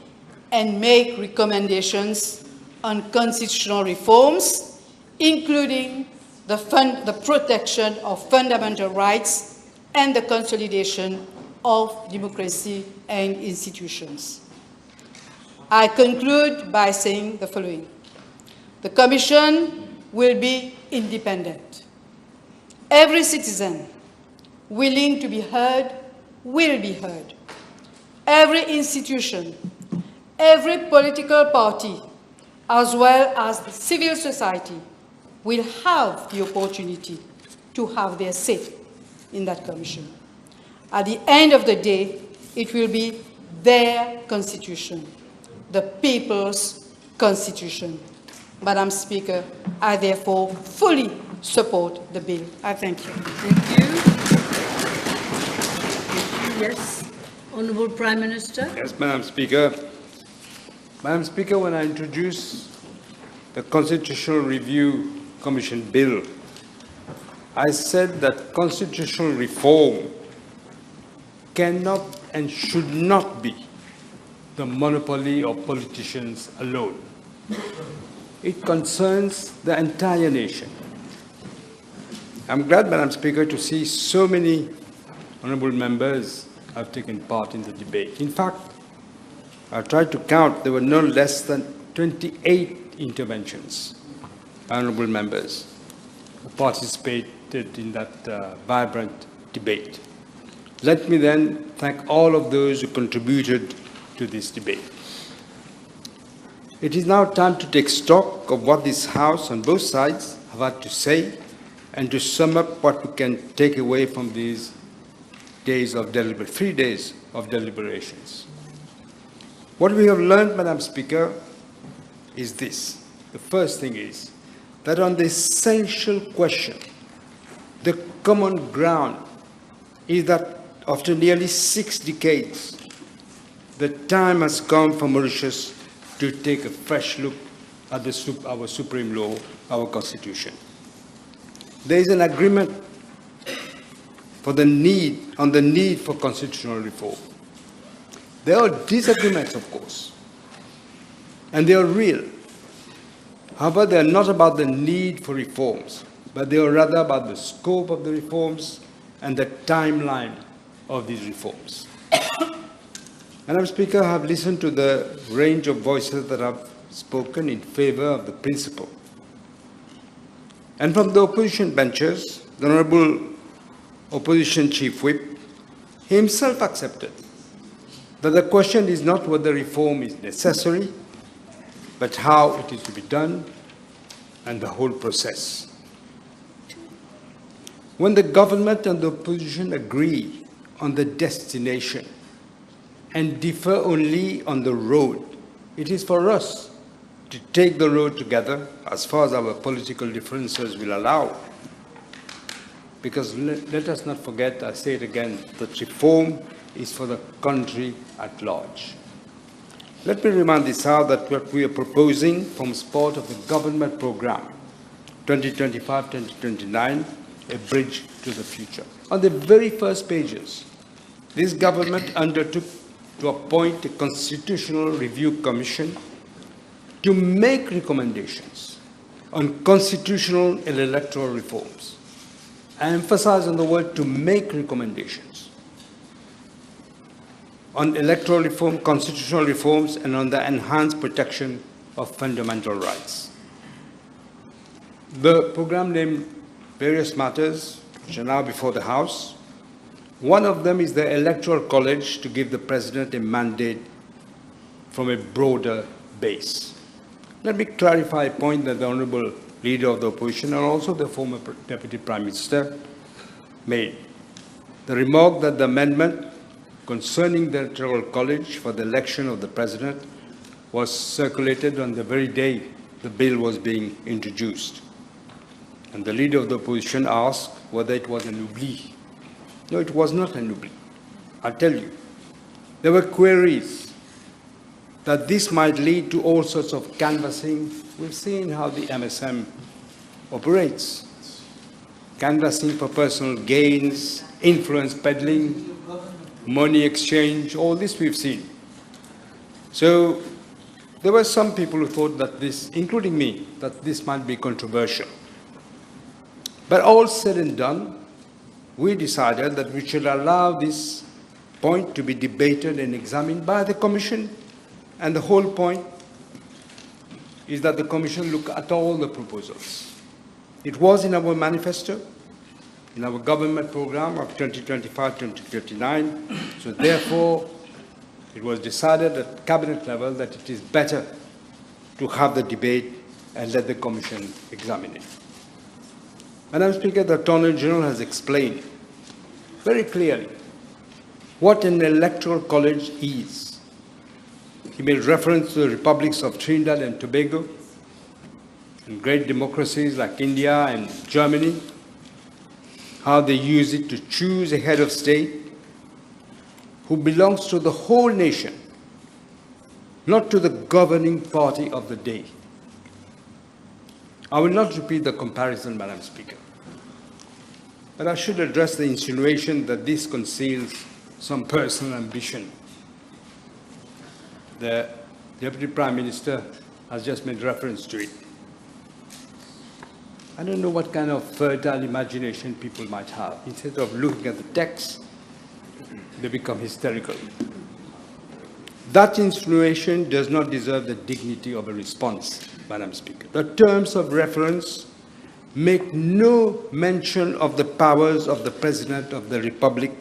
and make recommendations on constitutional reforms, including the protection of fundamental rights and the consolidation of democracy and institutions. I conclude by saying the following. The Commission will be independent. Every citizen willing to be heard will be heard. Every institution, every political party, as well as the civil society, will have the opportunity to have their say in that commission. At the end of the day, it will be their constitution, the people's constitution. Madam Speaker, I therefore fully support the bill. I thank you. Thank you. Yes, Honourable Prime Minister. Yes, Madam Speaker. Madam Speaker, when I introduced the Constitutional Review Commission bill, I said that constitutional reform cannot and should not be the monopoly of politicians alone. It concerns the entire nation. I'm glad, Madam Speaker, to see so many honourable members have taken part in the debate. In fact, I tried to count, there were no less than 28 interventions, honourable members, who participated in that vibrant debate. Let me then thank all of those who contributed to this debate. It is now time to take stock of what this House on both sides have had to say and to sum up what we can take away from these days of 3 days of deliberations. What we have learned, Madam Speaker, is this. The first thing is that on the essential question, the common ground is that after nearly 6 decades, the time has come for Mauritius to take a fresh look at our supreme law, our Constitution. There is an agreement on the need for constitutional reform. There are disagreements, of course, and they are real. However, they are not about the need for reforms, but they are rather about the scope of the reforms and the timeline of these reforms. Madam Speaker, I have listened to the range of voices that have spoken in favor of the principle. And from the opposition benches, the Honorable Opposition Chief Whip himself accepted that the question is not whether reform is necessary, but how it is to be done and the whole process. When the government and the opposition agree on the destination and differ only on the road, it is for us to take the road together as far as our political differences will allow. Because let us not forget, I say it again, that reform is for the country at large. Let me remind this House that what we are proposing forms part of the government program 2025-2029, a bridge to the future. On the very first pages, this government undertook to appoint a constitutional review commission to make recommendations on constitutional and electoral reforms. I emphasize on the word to make recommendations on electoral reform, constitutional reforms, and on the enhanced protection of fundamental rights. The program named various matters which are now before the House. One of them is the Electoral College to give the President a mandate from a broader base. Let me clarify a point that the Honourable Leader of the Opposition and also the former Deputy Prime Minister made. The remark that the amendment concerning the Electoral College for the election of the President was circulated on the very day the bill was being introduced. And the Leader of the Opposition asked whether it was an oubli. No, it was not an oubli. I'll tell you. There were queries that this might lead to all sorts of canvassing. We've seen how the MSM operates. Canvassing for personal gains, influence peddling, money exchange, all this we've seen. So there were some people who thought that this, including me, that this might be controversial. But all said and done, we decided that we should allow this point to be debated and examined by the Commission. And the whole point is that the Commission look at all the proposals. It was in our manifesto, in our government program of 2025-2029. So therefore, it was decided at cabinet level that it is better to have the debate and let the Commission examine it. Madam Speaker, the Attorney General has explained very clearly what an electoral college is. He made reference to the republics of Trinidad and Tobago and great democracies like India and Germany, how they use it to choose a head of state who belongs to the whole nation, not to the governing party of the day. I will not repeat the comparison, Madam Speaker, but I should address the insinuation that this conceals some personal ambition. The Deputy Prime Minister has just made reference to it. I don't know what kind of fertile imagination people might have. Instead of looking at the text, they become hysterical. That insinuation does not deserve the dignity of a response, Madam Speaker. The terms of reference make no mention of the powers of the President of the Republic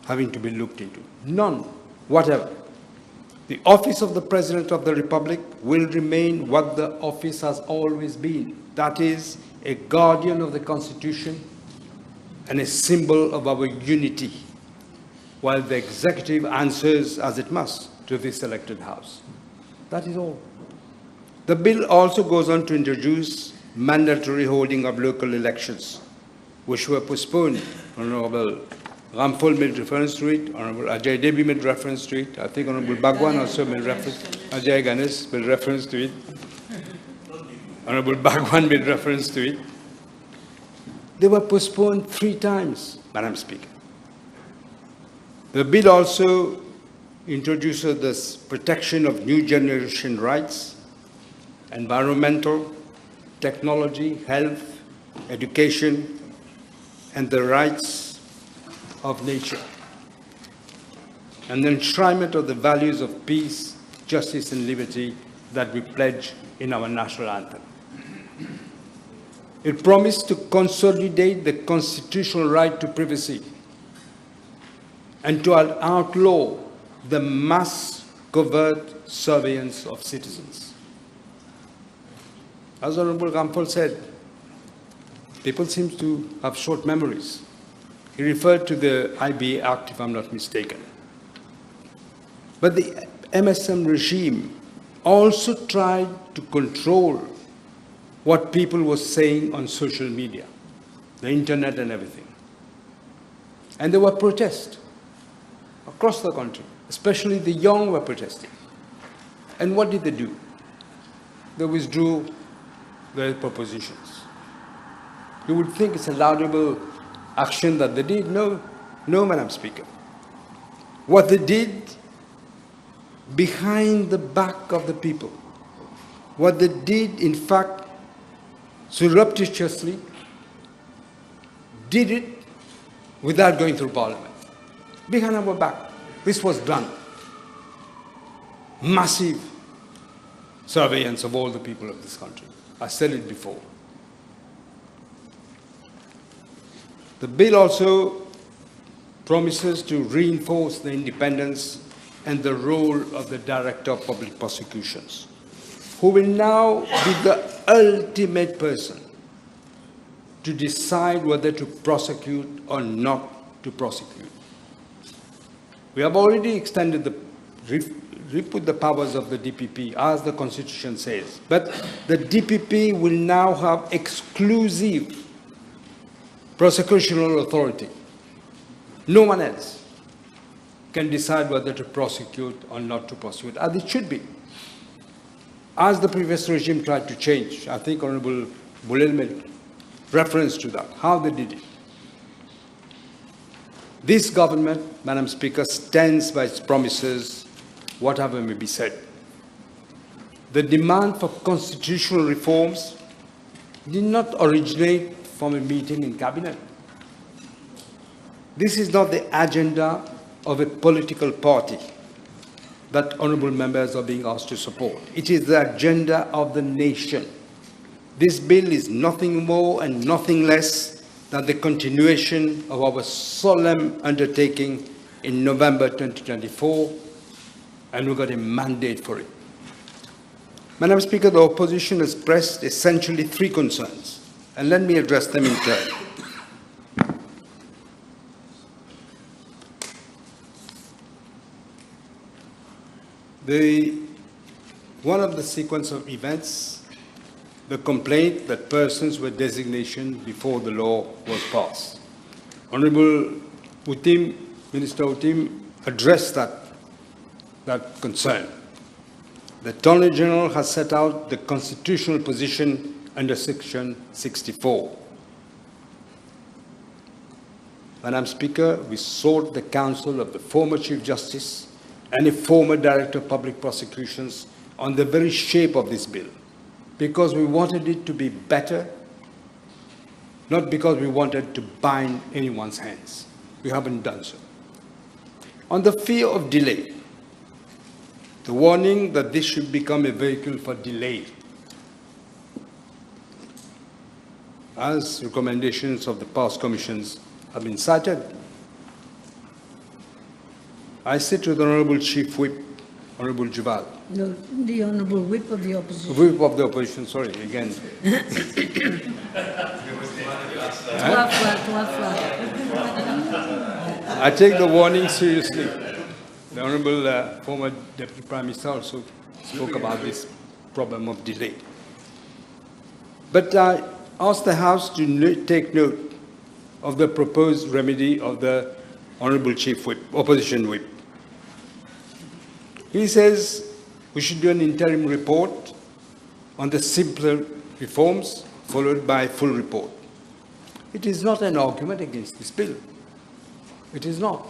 having to be looked into. None, whatever. The office of the President of the Republic will remain what the office has always been. That is, a guardian of the Constitution and a symbol of our unity, while the executive answers as it must to this elected House. That is all. The bill also goes on to introduce mandatory holding of local elections, which were postponed, Honourable Ramphal made reference to it, Honorable Ajay Devi made reference to it, I think Honorable Bhagwan also made reference, Ajay Ganesh made reference to it, Honorable Bhagwan made reference to it. They were postponed 3 times, Madam Speaker. The bill also introduces this protection of new generation rights, environmental, technology, health, education, and the rights of nature, and the enshrinement of the values of peace, justice, and liberty that we pledge in our national anthem. It promised to consolidate the constitutional right to privacy and to outlaw the mass covert surveillance of citizens. As Honorable Ramphal said, people seem to have short memories. He referred to the IBA Act, if I'm not mistaken. But the MSM regime also tried to control what people were saying on social media, the internet and everything. And there were protests across the country, especially the young were protesting. And what did they do? They withdrew their propositions. You would think it's a laudable action that they did. No, Madam Speaker. What they did behind the back of the people, what they did, in fact, surreptitiously, did it without going through Parliament. Behind our back, this was done. Massive surveillance of all the people of this country. I said it before. The bill also promises to reinforce the independence and the role of the Director of Public Prosecutions, who will now be the ultimate person to decide whether to prosecute or not to prosecute. We have already extended put the powers of the DPP, as the Constitution says, but the DPP will now have exclusive prosecutorial authority. No one else can decide whether to prosecute or not to prosecute, as it should be. As the previous regime tried to change, I think Honorable Bulel made reference to that, how they did it. This government, Madam Speaker, stands by its promises, whatever may be said. The demand for constitutional reforms did not originate from a meeting in cabinet. This is not the agenda of a political party that honorable members are being asked to support. It is the agenda of the nation. This bill is nothing more and nothing less than the continuation of our solemn undertaking in November 2024, and we got a mandate for it. Madam Speaker, the opposition has pressed essentially 3 concerns, and let me address them in turn. One of the sequence of events, the complaint that persons were designated before the law was passed. Honorable Utim, Minister Utim, addressed that concern. The Attorney General has set out the constitutional position under Section 64. Madam Speaker, we sought the counsel of the former Chief Justice and a former Director of Public Prosecutions on the very shape of this bill, because we wanted it to be better, not because we wanted to bind anyone's hands. We haven't done so. On the fear of delay, the warning that this should become a vehicle for delay, as recommendations of the past commissions have been cited. I sit with the Honorable Chief Whip, Honorable Juval. No, the Honorable Whip of the Opposition. Whip of the Opposition, sorry, again. I take the warning seriously. The Honorable former Deputy Prime Minister also spoke about this problem of delay. But I ask the House to take note of the proposed remedy of the Honorable Chief Whip, Opposition Whip. He says we should do an interim report on the simpler reforms, followed by a full report. It is not an argument against this bill. It is not.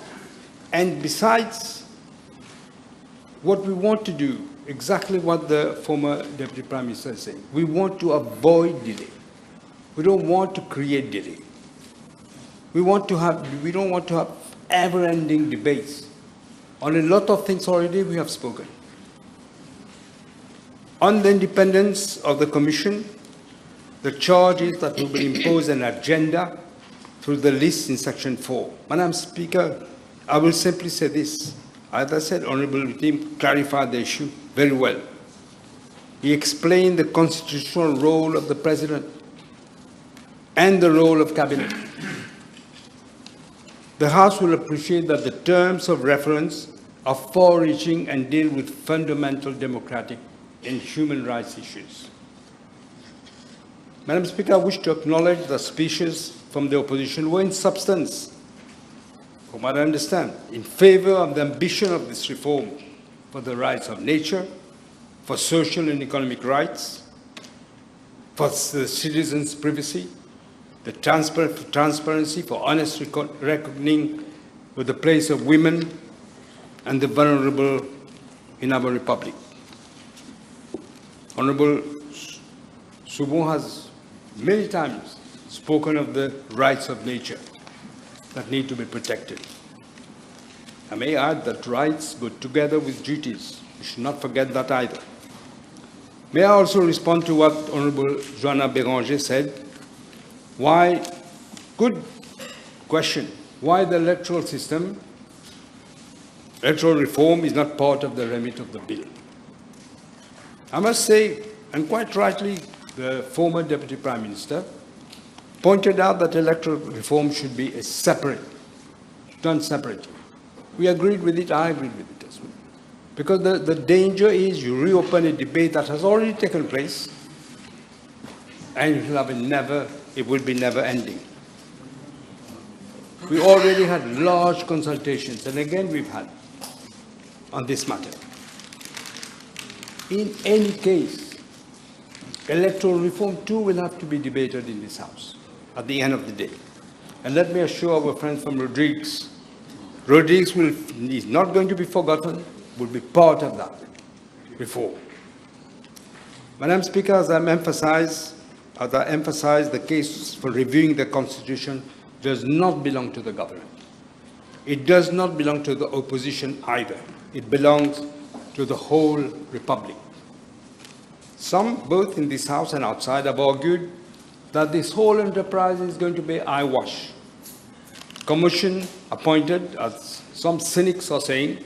And besides, what we want to do, exactly what the former Deputy Prime Minister is saying, we want to avoid delay. We don't want to create delay. We don't want to have ever-ending debates. On a lot of things already we have spoken. On the independence of the Commission, the charge is that we will impose an agenda through the list in Section 4. Madam Speaker, I will simply say this. As I said, Honourable Tim clarified the issue very well. He explained the constitutional role of the President and the role of Cabinet. The House will appreciate that the terms of reference are far-reaching and deal with fundamental democratic and human rights issues. Madam Speaker, I wish to acknowledge the speeches from the opposition were in substance, from what I understand, in favor of the ambition of this reform for the rights of nature, for social and economic rights, for the citizens' privacy, the transparency, for honest reckoning with the place of women and the vulnerable in our republic. Honorable Suivez has many times spoken of the rights of nature that need to be protected. I may add that rights go together with duties. We should not forget that either. May I also respond to what Honorable Joanna Béranger said? Why, good question, why the electoral system, electoral reform is not part of the remit of the bill? I must say, and quite rightly, the former Deputy Prime Minister pointed out that electoral reform should be done separately. We agreed with it, I agreed with it as well. Because the danger is you reopen a debate that has already taken place and it will be never ending. We already had large consultations, and again we've had on this matter. In any case, electoral reform too will have to be debated in this House at the end of the day. And let me assure our friend from Rodrigues, is not going to be forgotten, will be part of that reform. Madam Speaker, as I emphasize, the case for reviewing the Constitution does not belong to the government. It does not belong to the opposition either. It belongs to the whole Republic. Some, both in this House and outside, have argued that this whole enterprise is going to be eyewash. Commission appointed, as some cynics are saying,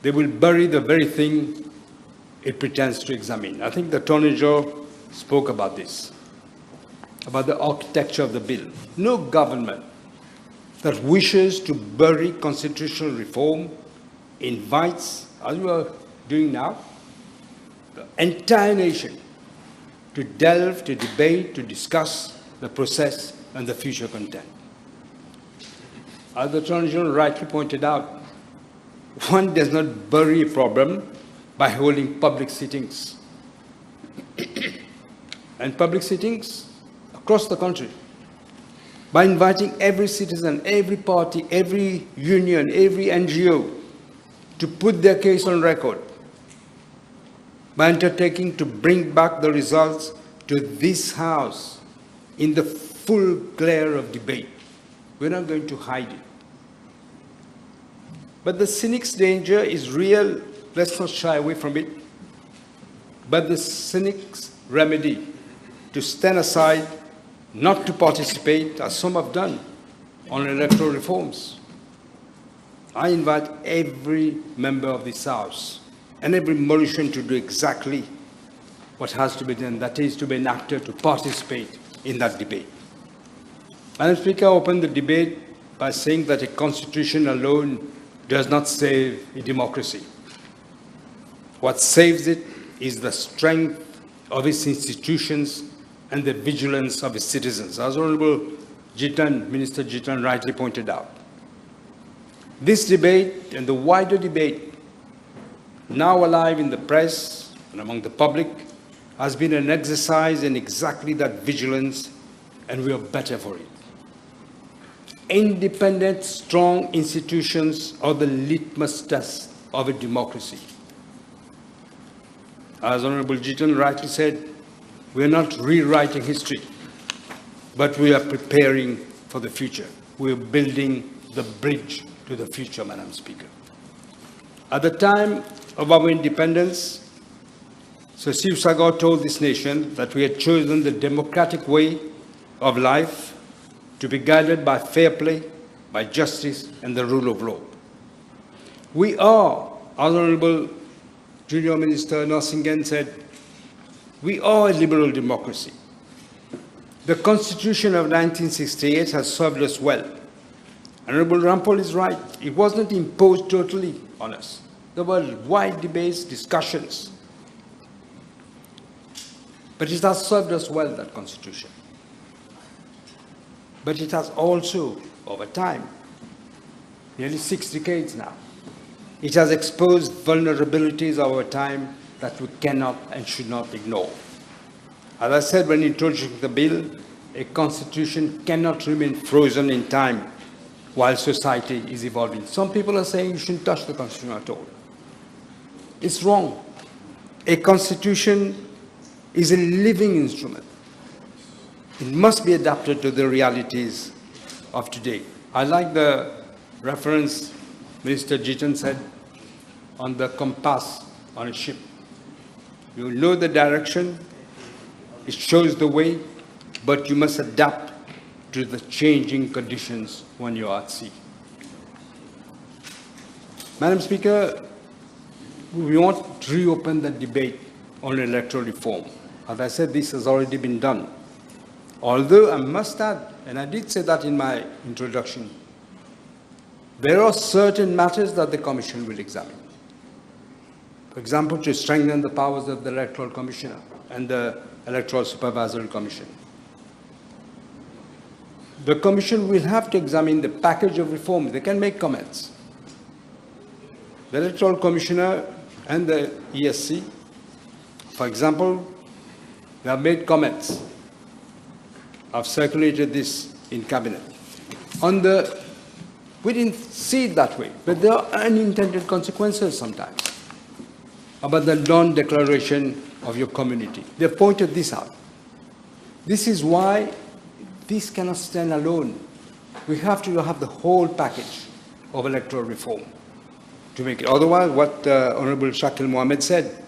they will bury the very thing it pretends to examine. I think the Attorney General spoke about this, about the architecture of the bill. No government that wishes to bury constitutional reform invites, as we are doing now, the entire nation to delve, to debate, to discuss the process and the future content. As the Attorney General rightly pointed out, one does not bury a problem by holding public sittings. And public sittings across the country, by inviting every citizen, every party, every union, every NGO to put their case on record, by undertaking to bring back the results to this House in the full glare of debate. We're not going to hide it. But the cynic's danger is real. Let's not shy away from it. But the cynic's remedy to stand aside, not to participate, as some have done, on electoral reforms. I invite every member of this House and every Mauritian to do exactly what has to be done, that is to be an actor, to participate in that debate. Madam Speaker, I opened the debate by saying that a constitution alone does not save a democracy. What saves it is the strength of its institutions and the vigilance of its citizens. As Honorable Minister Jitan rightly pointed out. This debate and the wider debate now alive in the press and among the public has been an exercise in exactly that vigilance, and we are better for it. Independent, strong institutions are the litmus test of a democracy. As Honorable Jitan rightly said, we are not rewriting history, but we are preparing for the future. We are building the bridge to the future, Madam Speaker. At the time of our independence, Sir Siv Sagar told this nation that we had chosen the democratic way of life to be guided by fair play, by justice, and the rule of law. We are, Honorable Junior Minister Nosingen said, we are a liberal democracy. The Constitution of 1968 has served us well. Honorable Rampal is right. It was not imposed totally on us. There were wide debates, discussions. But it has served us well, that Constitution. But it has also, over time, nearly 6 decades now, it has exposed vulnerabilities over time that we cannot and should not ignore. As I said when introducing the bill, a constitution cannot remain frozen in time while society is evolving. Some people are saying you shouldn't touch the constitution at all. It's wrong. A constitution is a living instrument. It must be adapted to the realities of today. I like the reference Minister Jitan said on the compass on a ship. You know the direction, it shows the way, but you must adapt to the changing conditions when you are at sea. Madam Speaker, we want to reopen the debate on electoral reform. As I said, this has already been done. Although I must add, and I did say that in my introduction, there are certain matters that the Commission will examine. For example, to strengthen the powers of the Electoral Commissioner and the Electoral Supervisory Commission. The Commission will have to examine the package of reforms. They can make comments. The Electoral Commissioner and the ESC, for example, they have made comments. I've circulated this in Cabinet. We didn't see it that way, but there are unintended consequences sometimes about the non-declaration of your community. They pointed this out. This is why this cannot stand alone. We have to have the whole package of electoral reform to make it. Otherwise, what Honorable Shakil Mohammed said,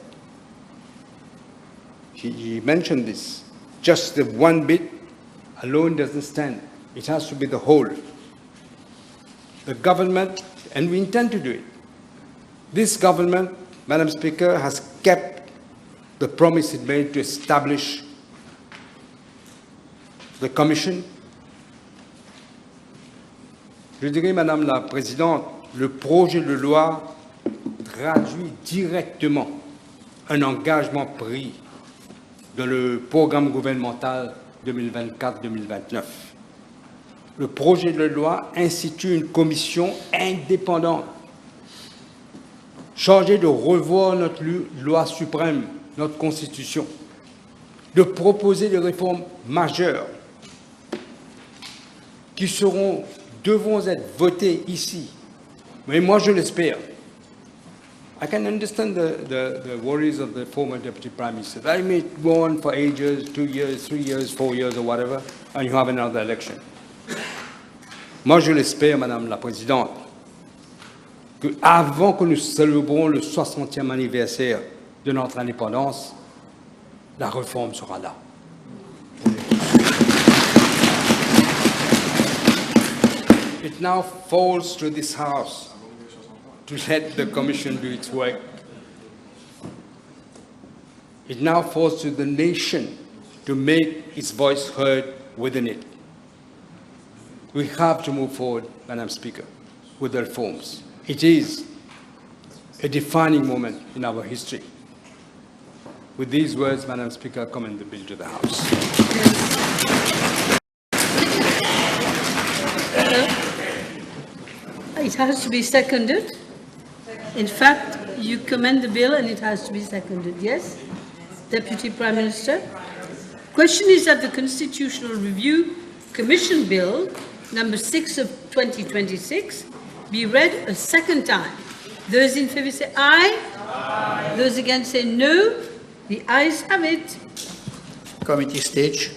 he mentioned this, just the one bit alone doesn't stand. It has to be the whole. The government, and we intend to do it. This government, Madam Speaker, has kept the promise it made to establish the Commission. Je dirais, Madame la Présidente, le projet de loi traduit directement un engagement pris dans le programme gouvernemental 2024-2029. Le projet de loi institue une commission indépendante chargée de revoir notre loi suprême, notre Constitution, de proposer des réformes majeures qui devront être votées ici. Mais moi, je l'espère. I can understand the worries of the former Deputy Prime Minister. That may go on for ages, 2 years, 3 years, 4 years, or whatever, and you have another election. Moi, je l'espère, Madame la Présidente, qu'avant que nous célébrons le 60e anniversaire de notre indépendance, la réforme sera là. It now falls to this House to let the Commission do its work. It now falls to the nation to make its voice heard within it. We have to move forward, Madam Speaker, with the reforms. It is a defining moment in our history. With these words, Madam Speaker, I commend the bill to the House. It has to be seconded. In fact, you commend the bill and it has to be seconded, yes? Deputy Prime Minister. Question is that the Constitutional Review Commission Bill number 6 of 2026 be read a second time. Those in favour say aye. Aye. Those against say no. The ayes have it. Committee stage.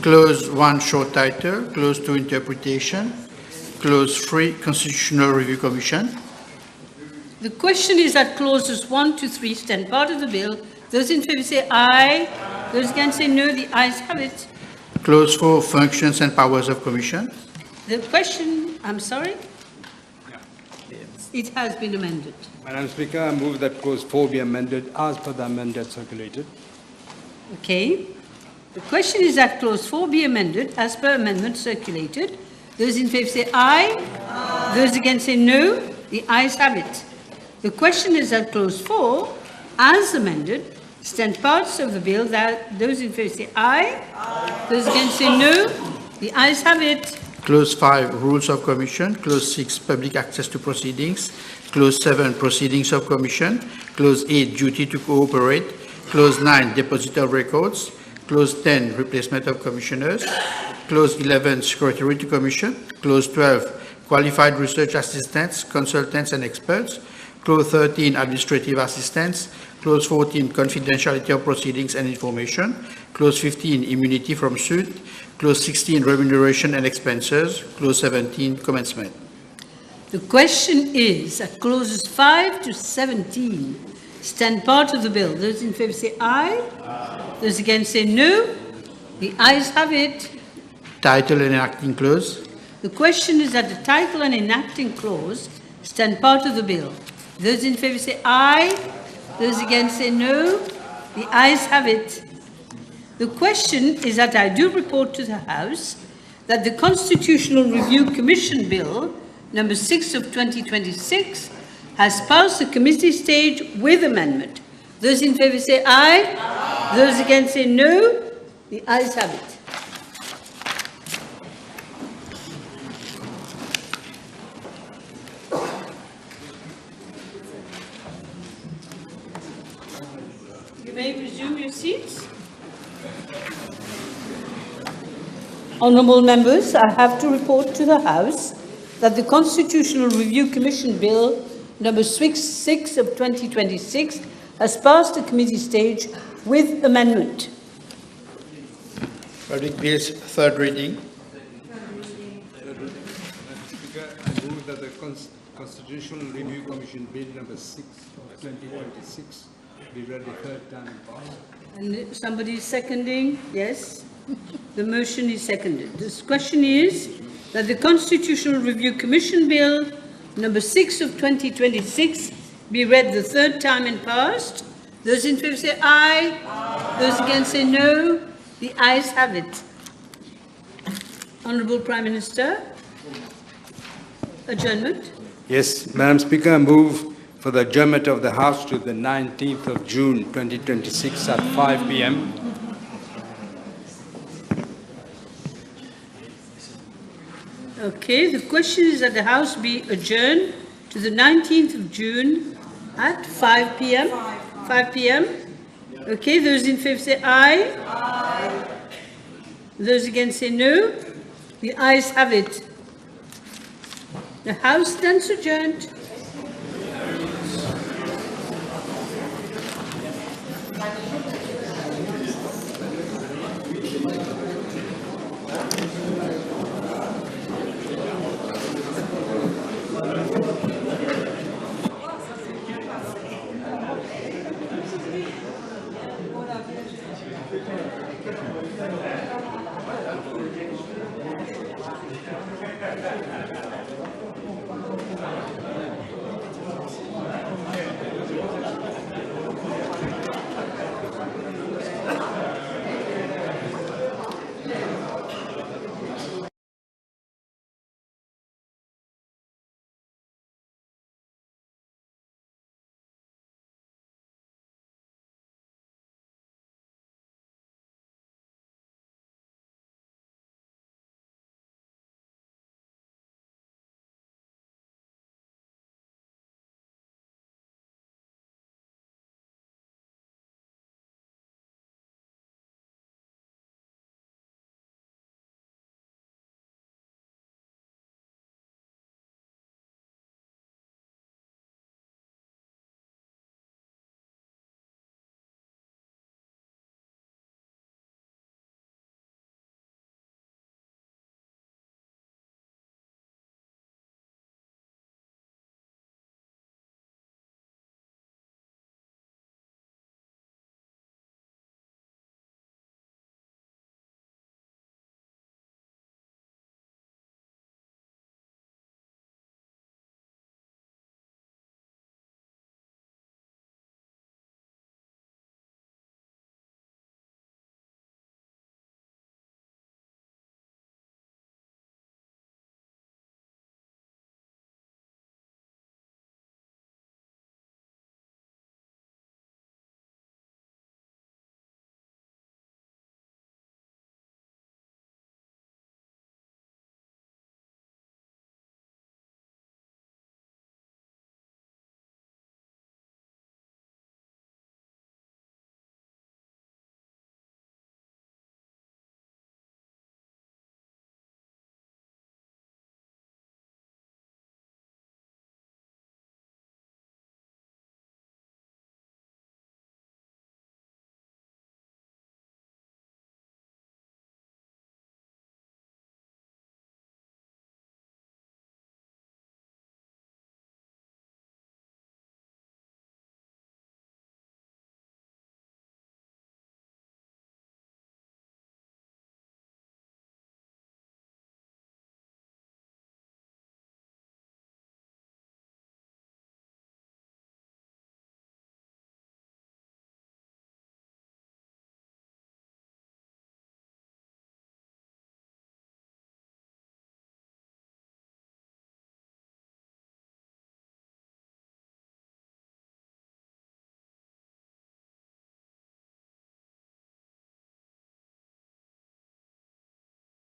Clause 1, short title. Clause 2, interpretation. Clause 3, Constitutional Review Commission. The question is that clauses 1 to 3 stand part of the bill. Those in favour say aye. Those against say no. The ayes have it. Clause 4, functions and powers of Commission. The question, I'm sorry? It has been amended. Madam Speaker, I move that clause 4 be amended as per the amendment circulated. Okay. The question is that clause 4 be amended as per amendment circulated. Those in favour say aye. Aye. Those against say no. The ayes have it. The question is that clause 4, as amended, stand parts of the bill. That those in favour say aye. Aye. Those against say no. The ayes have it. Clause 5, rules of Commission. Clause 6, public access to proceedings. Clause 7, proceedings of Commission. Clause 8, duty to cooperate. Clause 9, deposit of records. Clause 10, replacement of commissioners. Clause 11, secretary to commission. Clause 12, qualified research assistants, consultants and experts. Clause 13, administrative assistants. Clause 14, confidentiality of proceedings and information. Clause 15, immunity from suit. Clause 16, remuneration and expenses. Clause 17, commencement. The question is that clauses 5 to 17 stand part of the bill. Those in favour say aye. Aye. Those against say no. The ayes have it. Title and enacting clause. The question is that the title and enacting clause stand part of the bill. Those in favour say aye. Those against say no. The ayes have it. The question is that I do report to the House that the Constitutional Review Commission Bill number 6 of 2026 has passed the committee stage with amendment. Those in favour say aye. Aye. Those against say no. The ayes have it. You may resume your seats. Honourable members, I have to report to the House that the Constitutional Review Commission Bill number 6 of 2026 has passed the committee stage with amendment. Public bills, third reading. Speaker, I move that the Constitutional Review Commission Bill number 6 of 2026 be read the third time and passed. And somebody is seconding? Yes. The motion is seconded. This question is that the Constitutional Review Commission Bill number 6 of 2026 be read the third time and passed. Those in favour say aye. Aye. Those against say no. The ayes have it. Honourable Prime Minister, adjournment. Yes, Madam Speaker, I move for the adjournment of the House to the 19th of June 2026 at 5 p.m. Okay, the question is that the House be adjourned to the 19th of June at 5 p.m. 5 p.m. Okay, those in favour say aye. Aye. Those against say no. The ayes have it. The House stands adjourned.